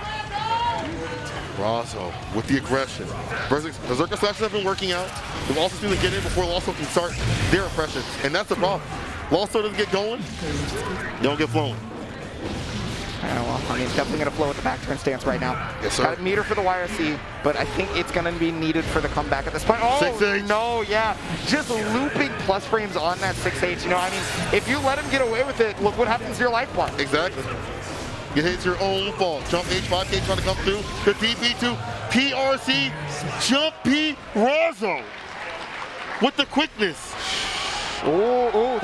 Razzo with the aggression. Berserker slashes have been working out. We've also seen them get in before LostSoul can start their oppression, and that's the problem. LostSoul doesn't get going, they don't get flowing. Well, I mean, definitely going to flow with the back turn stance right now. Yes, sir. Got a meter for the YRC, but I think it's going to be needed for the comeback at this point. Oh, 6H. No, yeah. Just looping plus frames on that 6H. You know, I mean, if you let him get away with it, look what happens to your life bar. Exactly. It hits your own fault. Jump H, 5K trying to come through. The DP2, PRC, Jump P, Razzo with the quickness. Oh,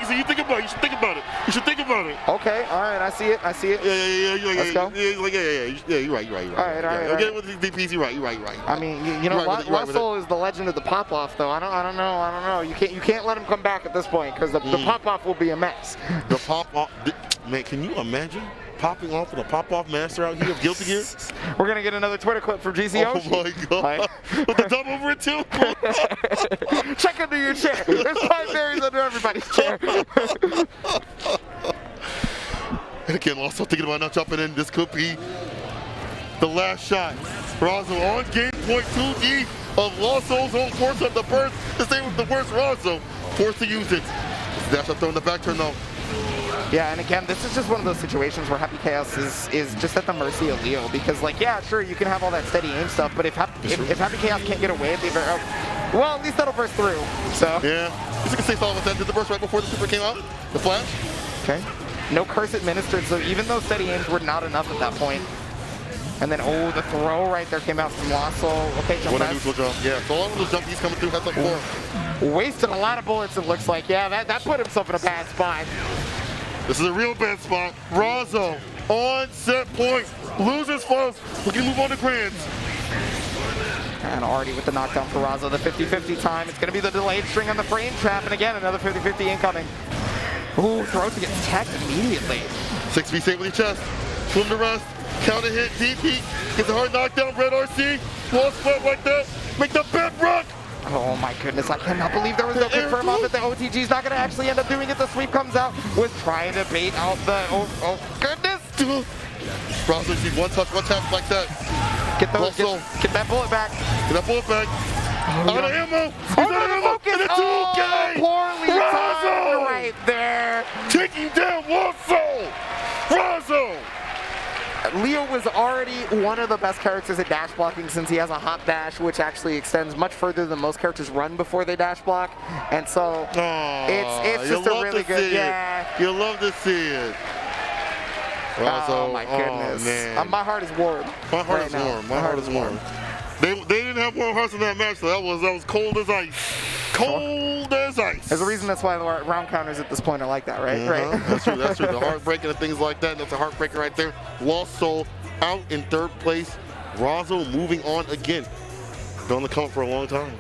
so you think about it. You should think about it. You should think about it. Okay, all right, I see it. Yeah. Let's go. Yeah, you're right. All right. Get with the DPs, you're right. I mean, you know, LostSoul is the legend of the pop-off, though. I don't know. You can't let him come back at this point, because the pop-off will be a mess. The pop-off, man, can you imagine popping off with a pop-off master out here of Guilty Gear? We're going to get another Twitter clip from GCO. Oh my God. With the double over it too? Check under your chair. There's 5 berries under everybody's chair. And again, also thinking about not jumping in. This could be the last shot. Razzo on game point 2D of LostSoul's own course of the burst. The same with the worst Razzo. Forced to use it. Dash up throwing the back turn though. Yeah, and again, this is just one of those situations where Happy Chaos is just at the mercy of Leo, because, like, yeah, sure, you can have all that steady aim stuff, but if Happy Chaos can't get away at the very, well, at least that'll burst through. So yeah, just you can say something with that. Did the burst right before the super came out? The flash. Okay. No curse administered, so even though steady aims were not enough at that point. And then, oh, the throw right there came out from LostSoul. Okay, jump What a neutral jump. Yeah, so all of those jump D's coming through has like 4. Wasted a lot of bullets, it looks like. Yeah, that put himself in a bad spot. This is a real bad spot. Razzo on set point. Loses first. Looking to move on to grands. And already with the knockdown for Razzo, the 50-50 time. It's going to be the delayed string on the frame trap. And again, another 50-50 incoming. Ooh, throw to get tagged immediately. 6 feet safe with your chest. Swim to rest. Counter hit. DP. Gets a hard knockdown. Red RC. Wall spot like that. Make the bedrock. Oh my goodness, I cannot believe there was no confirm off it. The OTG's not going to actually end up doing it. The sweep comes out. Was trying to bait out the, oh goodness. Razzo sees one touch, one tap like that. Get that bullet back. Get that bullet back. Out of ammo. He's out of ammo. Focus. And a 2K. Poorly timed right there. Taking down LostSoul. Razzo. Leo was already one of the best characters at dash blocking, since he has a hop dash, which actually extends much further than most characters run before they dash block. And so it's just a really good, You love to see it. Razzo. Oh my goodness. Oh, man. My heart is warm. My heart is warm. My heart is warm. They didn't have warm hearts in that match, so that was cold as ice. Cold as ice. There's a reason that's why the round counters at this point are like that, right? Right. That's true. That's true. The heartbreaking and things like that. That's a heartbreaker right there. LostSoul out in third place. Razzo moving on again. Been on the come up for a long time.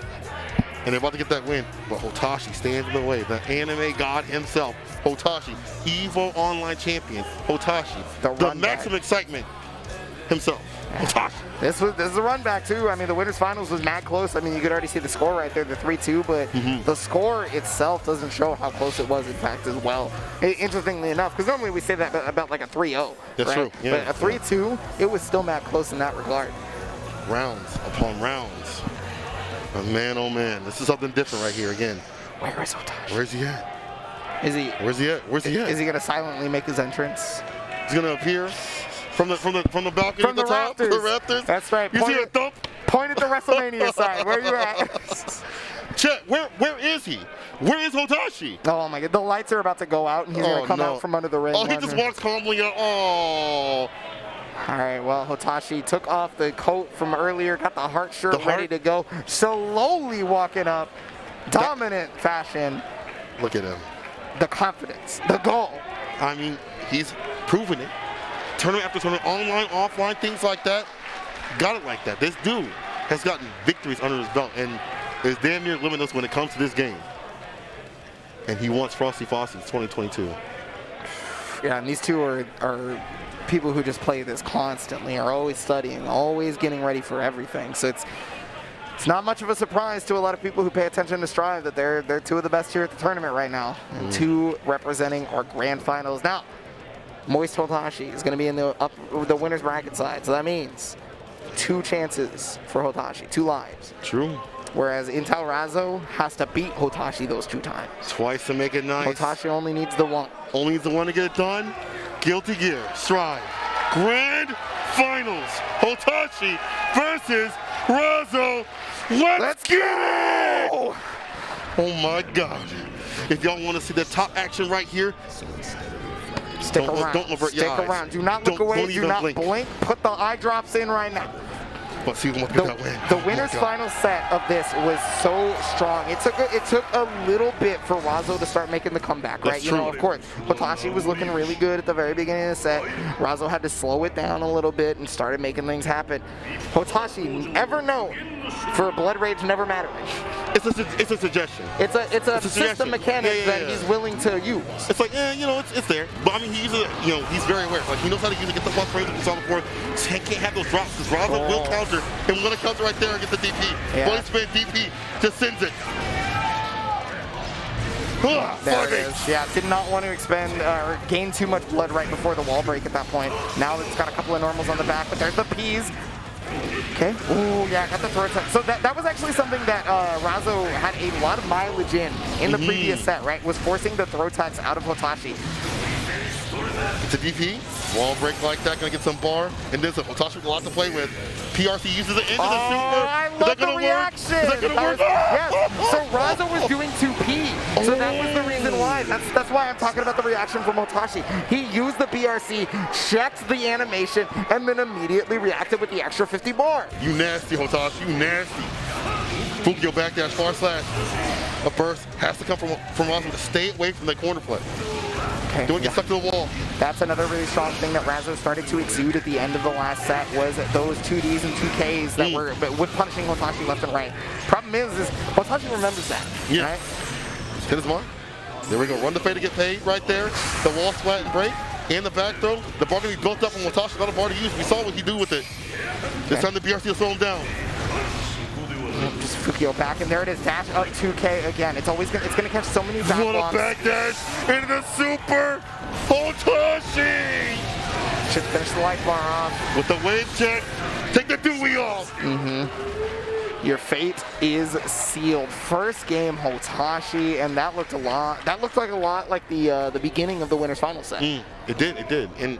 And they're about to get that win. But Hotashi stands in the way. The anime god himself. Hotashi. EVO Online champion. Hotashi. The maximum excitement himself. Hotashi. This is a run back too. I mean, the winners finals was mad close. I mean, you could already see the score right there, the 3-2, but the score itself doesn't show how close it was in fact as well. Interestingly enough, because normally we say that about like a 3-0. That's right? true. Yeah, but a 3-2, it was still mad close in that regard. Rounds upon rounds. But man, oh man, this is something different right here again. Where is Hotashi? Where's he at? Is he? Where's he at? Where's he at? Is he gonna silently make his entrance? He's gonna appear from the balcony from at the top. Raptors. The Raptors. That's right. You see a thump? Point at the WrestleMania side. Where you at? Chet, where is he? Where is Hotashi? Oh my god, the lights are about to go out and he's gonna come out from under the ring. Oh, he just walks calmly out. Oh. All right, well, Hotashi took off the coat from earlier, got the heart shirt ready to go, slowly walking up, dominant fashion. Look at him. The confidence, the goal. I mean, he's proven it. Tournament after tournament, online, offline, things like that. Got it like that. This dude has gotten victories under his belt and is damn near limitless when it comes to this game. And he wants Frosty Faustings 2022. Yeah, and these two are people who just play this constantly, are always studying, always getting ready for everything. So it's not much of a surprise to a lot of people who pay attention to StIVe that they're two of the best here at the tournament right now, and two representing our grand finals. Now, Moist Hotashi is going to be in the winner's bracket side, so that means 2 chances for Hotashi, 2 lives. True. Whereas Intel Razzo has to beat Hotashi those 2 times. Twice to make it nice. Hotashi only needs the 1. Only needs the 1 to get it done. Guilty Gear, StIVe, Grand Finals, Hotashi versus Razzo. Let's get it! Oh my God. If y'all want to see the top action right here, Stick around. Don't avert your eyes. Stick around. Do not look away. Do not blink. Put the eye drops in right now. But see who wants to get that win. The winner's final set of this was so strong. It took a little bit for Razzo to start making the comeback, right? That's you true. know, of course, Hotashi was looking really good at the very beginning of the set. Razzo had to slow it down a little bit and started making things happen. Hotashi, ever known for blood rage never mattering. It's a suggestion. It's a system mechanic that he's willing to use. It's like, you know, it's there. But I mean, he uses it, you know, he's very aware. Like, he knows how to use it, get the plus frames, like we saw before. He can't have those drops because Razzo will counter. And we're going to counter right there and get the DP. Yeah. Body spin, DP, just sends it. There it is. Yeah, did not want to expend or gain too much blood right before the wall break at that point. Now it's got a couple of normals on the back, but there's the P's. Okay. Ooh, yeah, got the throw attack. So that was actually something that Razzo had a lot of mileage in the previous set, right? Was forcing the throw attacks out of Hotashi. It's a DP. Wall break like that, gonna get some bar. And there's a Hotashi with a lot to play with. PRC uses it into the super. I love the reaction. Is that gonna work? Yes. So Razzo was doing 2P. So that was the reason why. That's why I'm talking about the reaction from Hotashi. He used the BRC, checked the animation, and then immediately reacted with the extra 50 bar. You nasty, Hotashi. You nasty. Fukio backdash, far slash. A burst has to come from Razzo to stay away from the corner play. Okay, Don't get stuck to the wall. That's another really strong thing that Razzo started to exude at the end of the last set was those 2Ds and 2Ks that were with punishing Hotashi left and right. Problem is Hotashi remembers that. Yeah. Right? Hit his mark. There we go. Run the fade to get paid right there. The wall splat and break. And the back throw. The bar gonna be built up from Hotashi. Not a bar to use. We saw what he do with it. This time the BRC will slow him down. Just Fukio back, and there it is, dash up 2K again. It's gonna catch so many back What a back dash into the super Hotashi! Should finish the light bar off. With the wave check, take the Dewey off. Your fate is sealed. First game Hotashi, and that looked like a lot like the beginning of the winner's final set. It did. And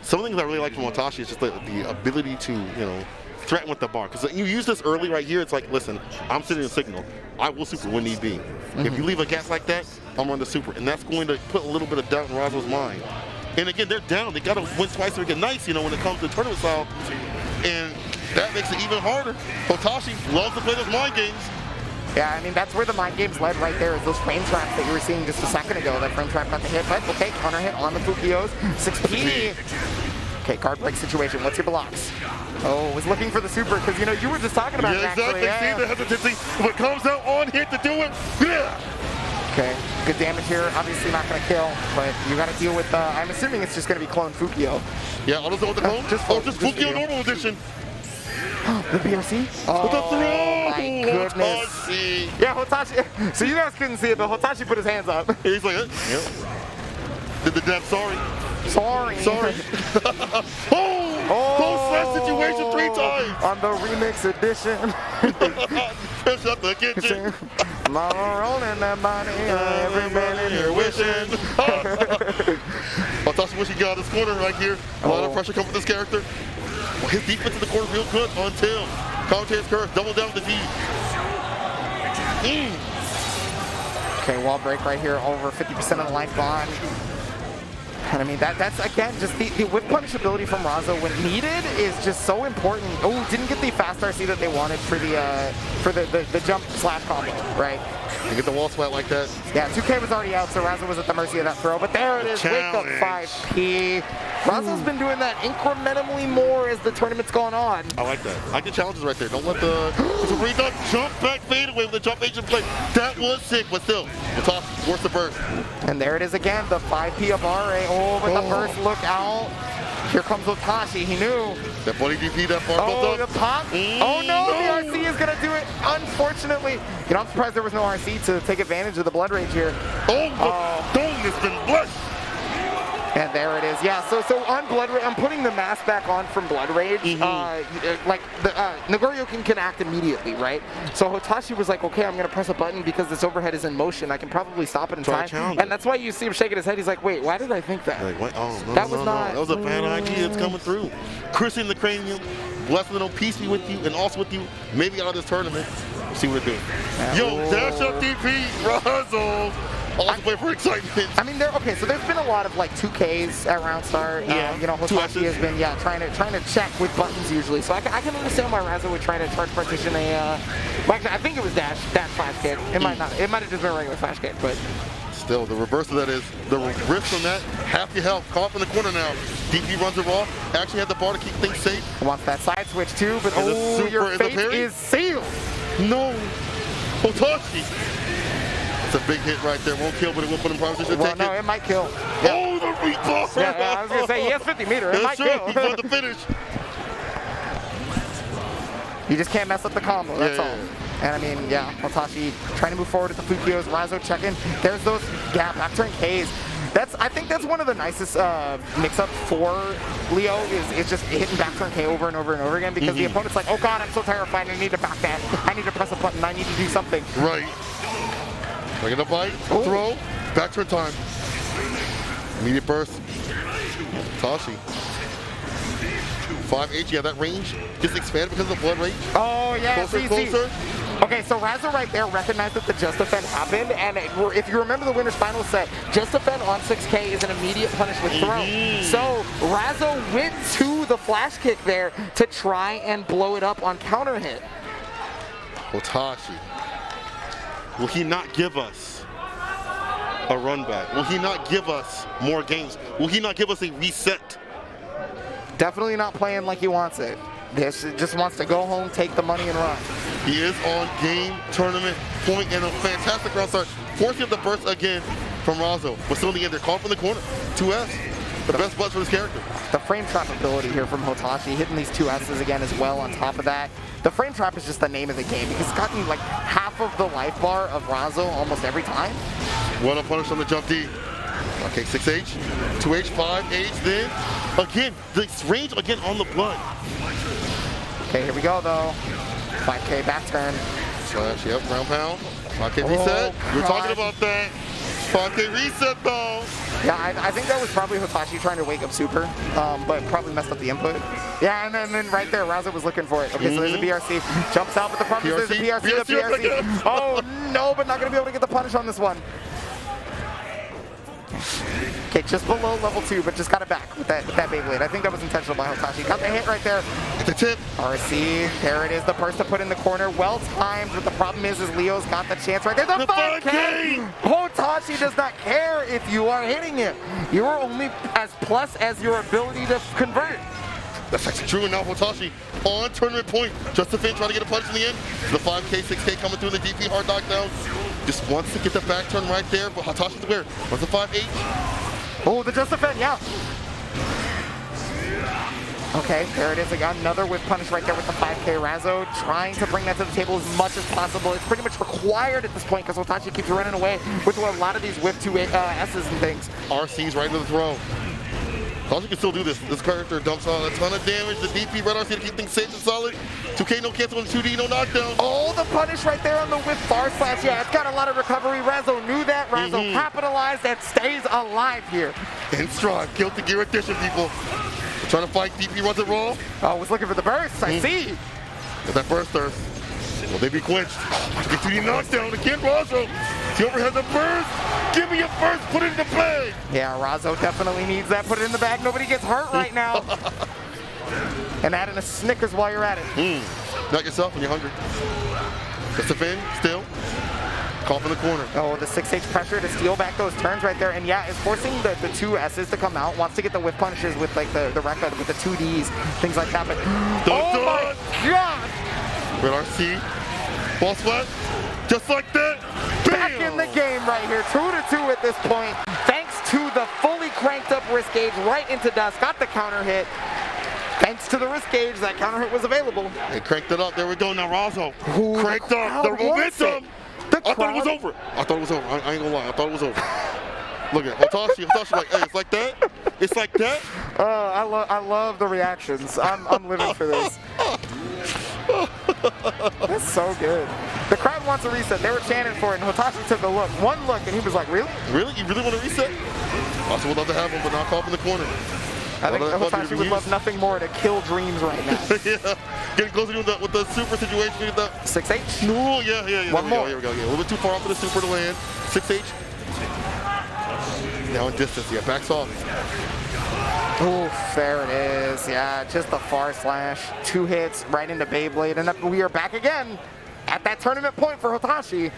some of the things I really like from Hotashi is just the ability to, you know, threaten with the bar. Because you use this early right here, it's like, listen, I'm sitting in signal. I will super when need be. If you leave a gap like that, I'm on the super. And that's going to put a little bit of doubt in Razzo's mind. And again, they're down. They got to win twice to make it nice, you know, when it comes to tournament style. And that makes it even harder. Hotashi loves to play those mind games. Yeah, I mean, that's where the mind games led right there, is those frame traps that you were seeing just a second ago. That frame trap got the hit, but okay, counter hit on the Fukios. 6P. Okay, guard break situation. What's your blocks? Oh, was looking for the super, because, you know, you were just talking about it, exactly. actually. See the hesitancy. If it comes out on hit to do it, yeah. Okay, good damage here. Obviously not going to kill, but you got to deal with, I'm assuming it's just going to be clone Fukio. Yeah, I'll just go with the clone. Just Fukio normal edition. The BRC? Oh, my goodness. Hotashi. Yeah, Hotashi. So you guys couldn't see it, but Hotashi put his hands up. He's like, yep. Did the dab, sorry. Sorry. Close slash situation 3 times. On the remix edition. Fish up the kitchen. Mama rolling that money. Every man in here wishing. Hotashi wish he got his corner right here. A lot of pressure coming from this character. Well, his defense in the corner real good until commentator's curse. Double down with the D. Okay, wall break right here. Over 50% of the life gone. And I mean, that's again, just the whip punishability from Razzo when needed is just so important. Oh, didn't get the fast RC that they wanted for the jump slash combo, right? You get the wall splat like that. Yeah, 2K was already out, so Razzo was at the mercy of that throw. But there it is, wake up 5P. Razzo's been doing that incrementally more as the tournament's gone on. I like that. I like the challenges right there. Don't let the redone jump back fade away with the jump agent play. That was sick, but still, the top worth the burst. And there it is again, the 5P of RA. Oh, but the burst, look out. Here comes Hotashi, he knew. That buddy DP, that bar built up. The pop. Oh no, the RC is gonna do it, unfortunately. You know, I'm surprised there was no RC to take advantage of the Blood Rage here. Oh, the dome has been blessed. And there it is. Yeah, so on Blood Rage, I'm putting the mask back on from Blood Rage. Like, the Nagoriyuki can act immediately, right? So Hotashi was like, okay, I'm going to press a button because this overhead is in motion. I can probably stop it in time. And that's why you see him shaking his head. He's like, wait, why did I think that? Like, what? Oh, no, that was not. That was a bad idea that's coming through. Christian the Cranium, blessing and peace be with you, and also with you, maybe out of this tournament. See what they're doing. Yo, dash up DP, Razzo. Also play for excitement. I mean, okay. So there's been a lot of like 2Ks at round start. You know, Hotashi has been trying to check with buttons usually. So I can understand why Razzo would try to charge partition a. Well, actually, I think it was dash flash kick. It might not. It might have just been a regular flash kick, but. Still, the reverse of that is the rift from that. Half your health. Caught up in the corner now. DP runs it raw. Actually had the bar to keep things safe. Wants that side switch too, but your fate is sealed. No, Hotashi. It's a big hit right there. Won't kill, but it will put him in position to take it might kill. Yeah. Oh, the rebar! Yeah, I was going to say, he has 50 meter. It might kill. He's on the finish. You just can't mess up the combo, that's all. And I mean, Hotashi trying to move forward with the Fukios. Razzo checking. There's those back turn Ks. I think that's one of the nicest mix-ups for Leo is just hitting back turn K over and over and over again because the opponent's like, oh god, I'm so terrified. I need to back that. I need to press a button. I need to do something. Right. Bringing a bite, throw, back turn time. Immediate burst. Hotashi. 5H, yeah, that range just expanded because of the Blood Rage. Oh, yeah, closer. Okay, so Razzo right there recognized that the Just Defend happened, and if you remember the winner's final set, Just Defend on 6K is an immediate punish with throw. So Razzo went to the flash kick there to try and blow it up on counter hit. Hotashi. Will he not give us a run back? Will he not give us more games? Will he not give us a reset? Definitely not playing like he wants it. This just wants to go home, take the money, and run. He is on game, tournament, point, and a fantastic round start. Forcing up the burst again from Razzo. But still in the end, they're caught from the corner. 2S. The best butts for this character. The frame trap ability here from Hotashi, hitting these 2S's again as well on top of that. The frame trap is just the name of the game because it's gotten like half of the life bar of Razzo almost every time. What a punish on the jump D. Okay, 6H, 2H, 5H, then again, this range again on the blood. Okay, here we go though. 5K back turn. Slash, yep, ground pound. 5K reset. You were talking about that. 5K reset though. Yeah, I think that was probably Hotashi trying to wake up super, but probably messed up the input. Yeah, and then right there, Razzo was looking for it. Okay, so there's a BRC. Jumps out, but the problem is there's a BRC. Oh no, but not going to be able to get the punish on this one. Okay, just below level 2, but just got it back with that Beyblade. I think that was intentional by Hotashi. Got the hit right there. The tip. RC, there it is, the burst to put in the corner. Well timed, but the problem is Leo's got the chance right there. The 5K! Hotashi does not care if you are hitting it. You are only as plus as your ability to convert. That's actually true, and now Hotashi on tournament point. Justin trying to get a punch in the end. The 5K, 6K coming through the DP hard knockdown. Just wants to get the back turn right there, but Hotashi's aware. Wants the 5H. Oh, the Justin, yeah. Okay, there it is again. Another whip punish right there with the 5K. Razzo trying to bring that to the table as much as possible. It's pretty much required at this point because Hotashi keeps running away with a lot of these whip 2 S's and things. RC's right to the throw. Hotashi can still do this. This character dumps out a ton of damage. The DP red RC to keep things safe and solid. 2K no cancel and 2D no knockdown. Oh, the punish right there on the whip far slash. Yeah, it's got a lot of recovery. Razzo knew that. Razzo capitalized and stays alive here. In stride. Guilty Gear edition, people. We're trying to fight. DP runs it raw. Oh, was looking for the burst. I see. Got that burst thirst. Will they be quenched? Get 2D knockdown again, Razzo. He overhead the burst. Give me a burst. Put it in the bag. Yeah, Razzo definitely needs that. Put it in the bag. Nobody gets hurt right now. And add in a Snickers while you're at it. Knock yourself when you're hungry. Just a fin, still. Call from the corner. Oh, the 6H pressure to steal back those turns right there. And yeah, it's forcing the 2 S's to come out. Wants to get the whip punishes with like the Rekka, with the 2Ds, things like that. But oh my God! Red RC. Ball sweat. Just like that. Back in the game right here. 2-2 at this point. Thanks to the fully cranked up wrist gauge right into dust. Got the counter hit. Thanks to the wrist gauge, that counter hit was available. They cranked it up. There we go. Now Razzo cranked up the momentum. I thought it was over. I thought it was over. I ain't gonna lie. I thought it was over. Look at Hotashi. Hotashi like, hey, it's like that. It's like that. I love the reactions. I'm living for this. That's so good. The crowd wants a reset. They were chanting for it, and Hotashi took a look. One look, and he was like, really? Really? You really want to reset? Also would love to have him, but not call up in the corner. I think Hotashi would love nothing more to kill dreams right now. Yeah. Getting closer with the super situation. With the 6H? No, yeah. One more. Here we go. Yeah, a little bit too far off for the super to land. 6H. Now in distance. Yeah, backs off. Oof, there it is. Yeah, just the far slash. 2 hits right into Beyblade. And we are back again at that tournament point for Hotashi.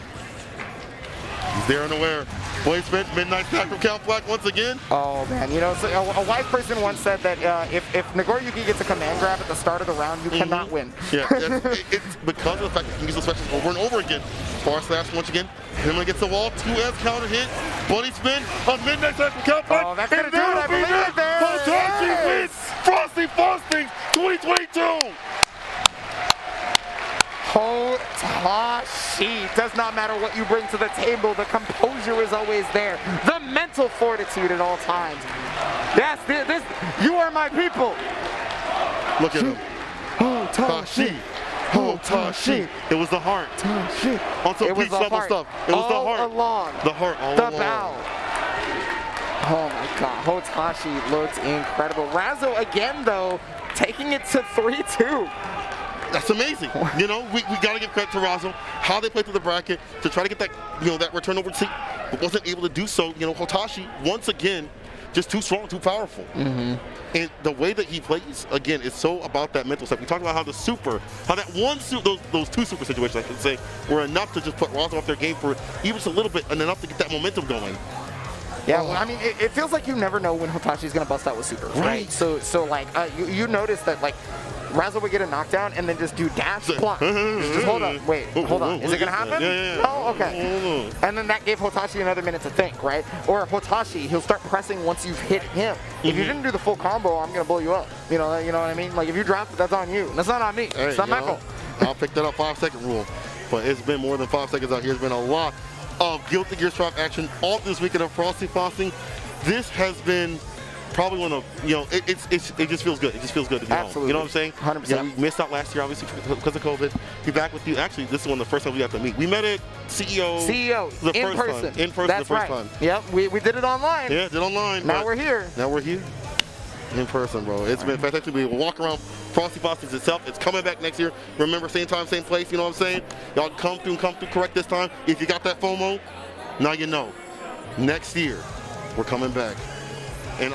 He's there and aware. Placement, midnight tackle count black once again. Oh man, you know, so a wise person once said that if Nagoriyuki gets a command grab at the start of the round, you cannot win. Yeah, it's because of the fact that he can use those specials over and over again. Far slash once again. Him against the wall, 2S counter hit, buddy spin, a midnight tackle count black. Oh, that's gonna do it, I believe it there. Hotashi wins Frosty Faustings 2022. Hotashi. Does not matter what you bring to the table. The composure is always there. The mental fortitude at all times. Yes, this. You are my people. Look at him. Hotashi. Hotashi. It was the heart. Hotashi. On some peach level stuff. It was the heart. Along. The heart all the along. bow. Oh my God. Hotashi looks incredible. Razzo again though, taking it to 3-2. That's amazing. You know, we got to give credit to Razzo, how they played through the bracket to try to get that, that return over seat, but wasn't able to do so. Hotashi, once again, just too strong, too powerful. And the way that he plays, again, is so about that mental stuff. We talked about how those 2 super situations, I should say, were enough to just put Razzo off their game for even just a little bit and enough to get that momentum going. Yeah, well, I mean, it feels like you never know when Hotashi's going to bust out with super, right? So like, you notice that, like, Razzo would get a knockdown and then just do dash block. Just hold on. Wait, hold on. Is it going to happen? Yeah. Oh, okay. And then that gave Hotashi another minute to think, right? Or Hotashi, he'll start pressing once you've hit him. If you didn't do the full combo, I'm going to blow you up. You know what I mean? Like, if you dropped it, that's on you. That's not on me. It's not my fault. I'll pick that up 5-second rule. But it's been more than 5 seconds out here. It's been a lot of Guilty Gear Strive action all this weekend of Frosty Fausting. This has been probably one of, it just feels good. It just feels good to be home. You know what I'm saying? 100%. We missed out last year, obviously, because of COVID. Be back with you. Actually, this is one of the first times we got to meet. We met at CEO. in person. In person That's the first right. time. Yep, we did it online. Yeah, did online. Now we're here. In person, bro. It's been fantastic. We walk around Frosty Faustings itself. It's coming back next year. Remember, same time, same place. You know what I'm saying? Y'all come through correct this time. If you got that FOMO, now you know. Next year, We're coming back. And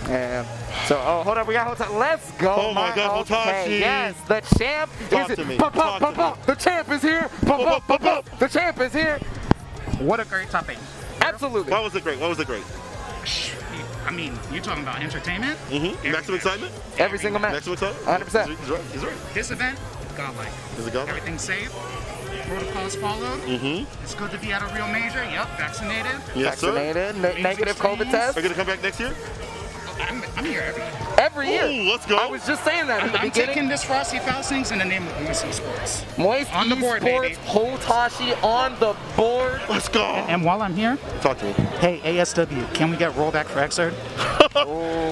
Yeah. So, hold on, we got Hotashi. Let's go. Oh my God, Hotashi. Yes, the champ Talk is to me. here. Talk to me. The champ is here. The champ is here. What a great topic. Absolutely. Why was it great? Why was it great? I mean, you're talking about entertainment. Maximum excitement? Every single match. Maximum excitement? 100%. He's right. He's right. This event, godlike. Is it godlike? Everything's safe. Protocols followed. It's good to be at a real major. Yep, vaccinated. Yes, sir. Vaccinated. Negative COVID test. Are you going to come back next year? I'm here every year. Every year. Ooh, let's go. I was just saying that in the I'm beginning. taking this Frosty Faustings in the name of Moist Esports. Moist On the board, Esports, baby. Hotashi on the board. Let's go. And while I'm here, Talk to him. hey, ASW, can we get rollback for Xrd?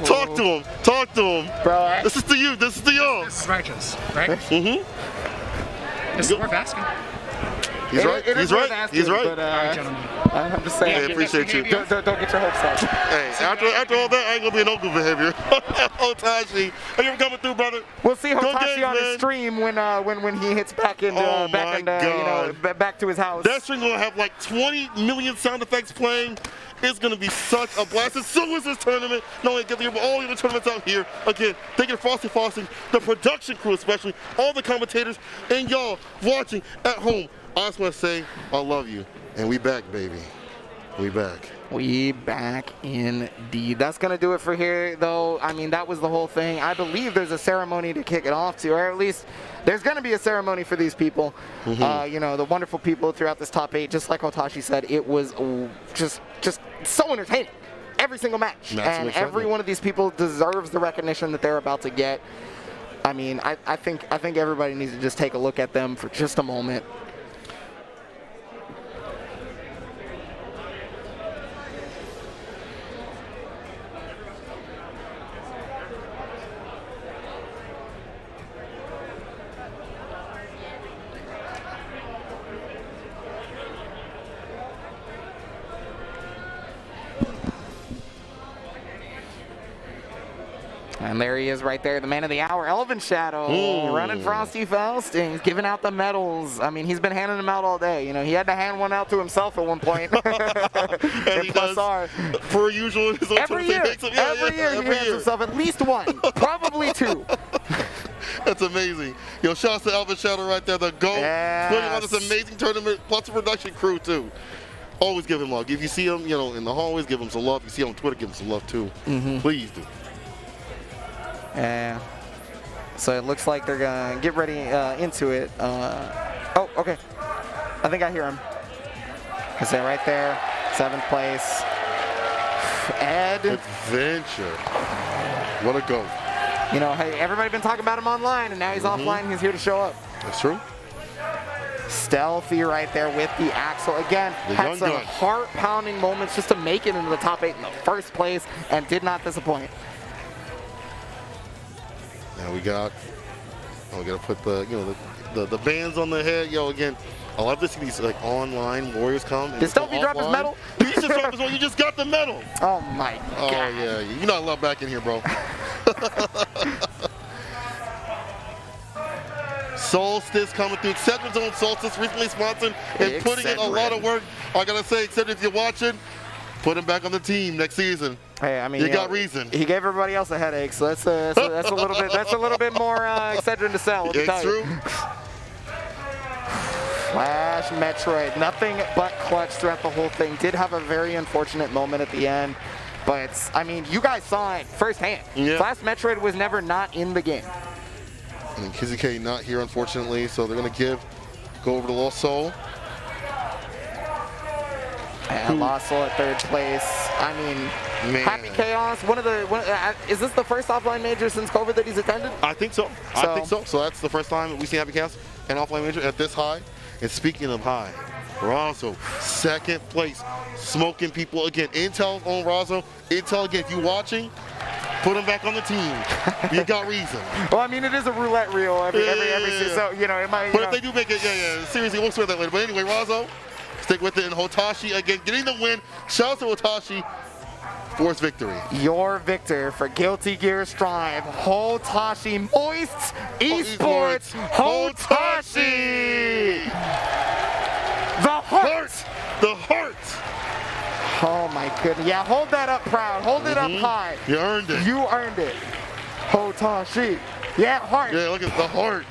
Talk to him. Talk to him. Bro, This is to you. This is to y'all. This is righteous, right? This is worth asking. He's right. It is He's worth right. asking, He's right. But, All right, gentlemen. I'm just saying. I appreciate you. Don't get your hopes up. Hey, after all that, I ain't gonna be an open behavior. Hotashi, are you ever coming through, brother? We'll see Go Hotashi Games, on his man. stream when he hits back into Oh my back to his house. That stream gonna have like 20 million sound effects playing. It's gonna be such a blast. And so is this tournament. Not only get the all the other tournaments out here. Again, thank you to Frosty Faustings, the production crew especially, all the commentators, and y'all watching at home. I just want to say I love you, and we back, baby. We back. We back indeed. That's gonna do it for here, though. I mean, that was the whole thing. I believe there's a ceremony to kick it off to, or at least there's gonna be a ceremony for these people. The wonderful people throughout this top 8. Just like Hotashi said, it was just so entertaining. Every single match, and every one of these people deserves the recognition that they're about to get. I mean, I think everybody needs to just take a look at them for just a moment. And there he is right there, the man of the hour, Elven Shadow, running Frosty Faustings, giving out the medals. I mean, he's been handing them out all day. You know, he had to hand one out to himself at one point. And he does, per usual, in his own every year, every year he hands himself at least one, probably two. That's amazing. Yo, shout out to Elven Shadow right there, the GOAT. Putting on this amazing tournament, plus the production crew, too. Always give him love. If you see him, in the hallways, give him some love. If you see him on Twitter, give him some love, too. Please do. Yeah. So it looks like they're gonna get ready into it. Oh, okay. I think I hear him. Is that right there? 7th place. Eddventure. What a goat. Hey, everybody been talking about him online, and now he's offline. He's here to show up. That's true. Stealthy right there with the Axel. Again, had some heart-pounding moments just to make it into the top 8 in the first place, and did not disappoint. Now we gotta put the bands on the head. Again, I love to see these online warriors come. Did Stealthy drop his medal? You just dropped his medal. You just got the medal. Oh my God. Oh yeah, I love back in here, bro. Solstice coming through. Acceptance on Solstice, recently sponsored and putting in a lot of work. I gotta say, except if you're watching, put him back on the team next season. Hey, I mean, you got reason. He gave everybody else a headache, so that's a little bit. That's a little bit more Excedrin to sell. It's true. FlashMetroid, nothing but clutch throughout the whole thing. Did have a very unfortunate moment at the end, but I mean, you guys saw it firsthand. Yeah. FlashMetroid was never not in the game. And then Kizzie Kay not here, unfortunately, so they're gonna go over to LostSoul. And LostSoul at 3rd place. I mean, Happy Chaos. Is this the first offline major since COVID that he's attended? I think so. I think so. So that's the first time we see Happy Chaos and offline major at this high. And speaking of high, Razzo, 2nd place, smoking people again. Intel's on Razzo. Intel again, if you're watching, put him back on the team. You got reason. Well, I mean, it is a roulette reel every so it might. But if they do make it, seriously, we'll swear that later. But anyway, Razzo, stick with it. And Hotashi again, getting the win. Shout out to Hotashi. 4th victory. Your victor for Guilty Gear Strive, Hotashi Moist Esports, Hotashi! The heart! The heart goodness. Yeah, hold that up proud. Hold it up high. You earned it. You earned it. Hotashi. Yeah, heart. Yeah, look at the heart.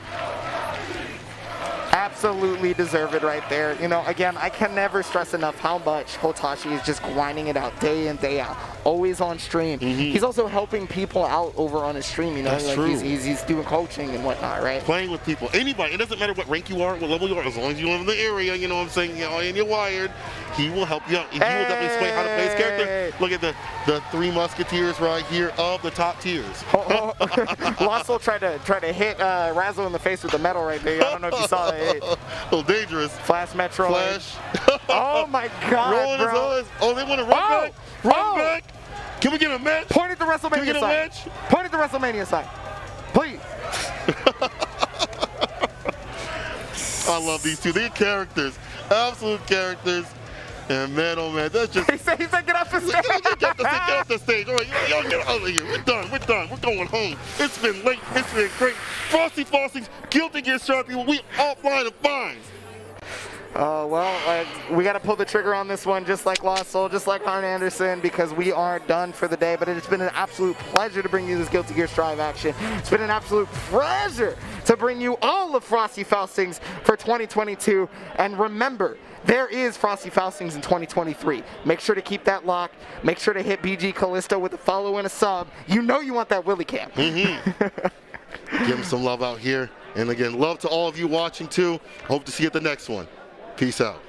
Absolutely deserve it right there. You know, again, I can never stress enough how much Hotashi is just grinding it out day in, day out. Always on stream. He's also helping people out over on his stream, you know. That's like true. He's doing coaching and whatnot, right? Playing with people. Anybody. It doesn't matter what rank you are, what level you are, as long as you live in the area, you know what I'm saying, you know, and you're wired, he will help you out. He will definitely explain how to play his character. Look at the three musketeers right here of the top tiers. LostSoul tried to hit Razzo in the face with the metal right there. I don't know if you saw that hit. A little dangerous. FlashMetroid. Flash. Oh my God, Rolling bro. his eyes. Oh, they want to run back. Run back. Can we get a match? Point at the Can we WrestleMania get a side. match? Point at the WrestleMania side. Please. I love these two. They're characters. Absolute characters. And man, oh man, that's just... He said get off the stage. Get off the stage. All right, y'all get out of here. We're done. We're going home. It's been late. It's been great. Frosty Faustings, Guilty Gear Sharp people. We offline and fine. Well, we got to pull the trigger on this one, just like LostSoul, just like Arn Anderson, because we are done for the day. But it's been an absolute pleasure to bring you this Guilty Gear Strive action. It's been an absolute pleasure to bring you all of Frosty Faustings for 2022. And remember, there is Frosty Faustings in 2023. Make sure to keep that locked. Make sure to hit BG Callisto with a follow and a sub. You know you want that Willy Cam. Give him some love out here. And again, love to all of you watching too. Hope to see you at the next one. Peace out.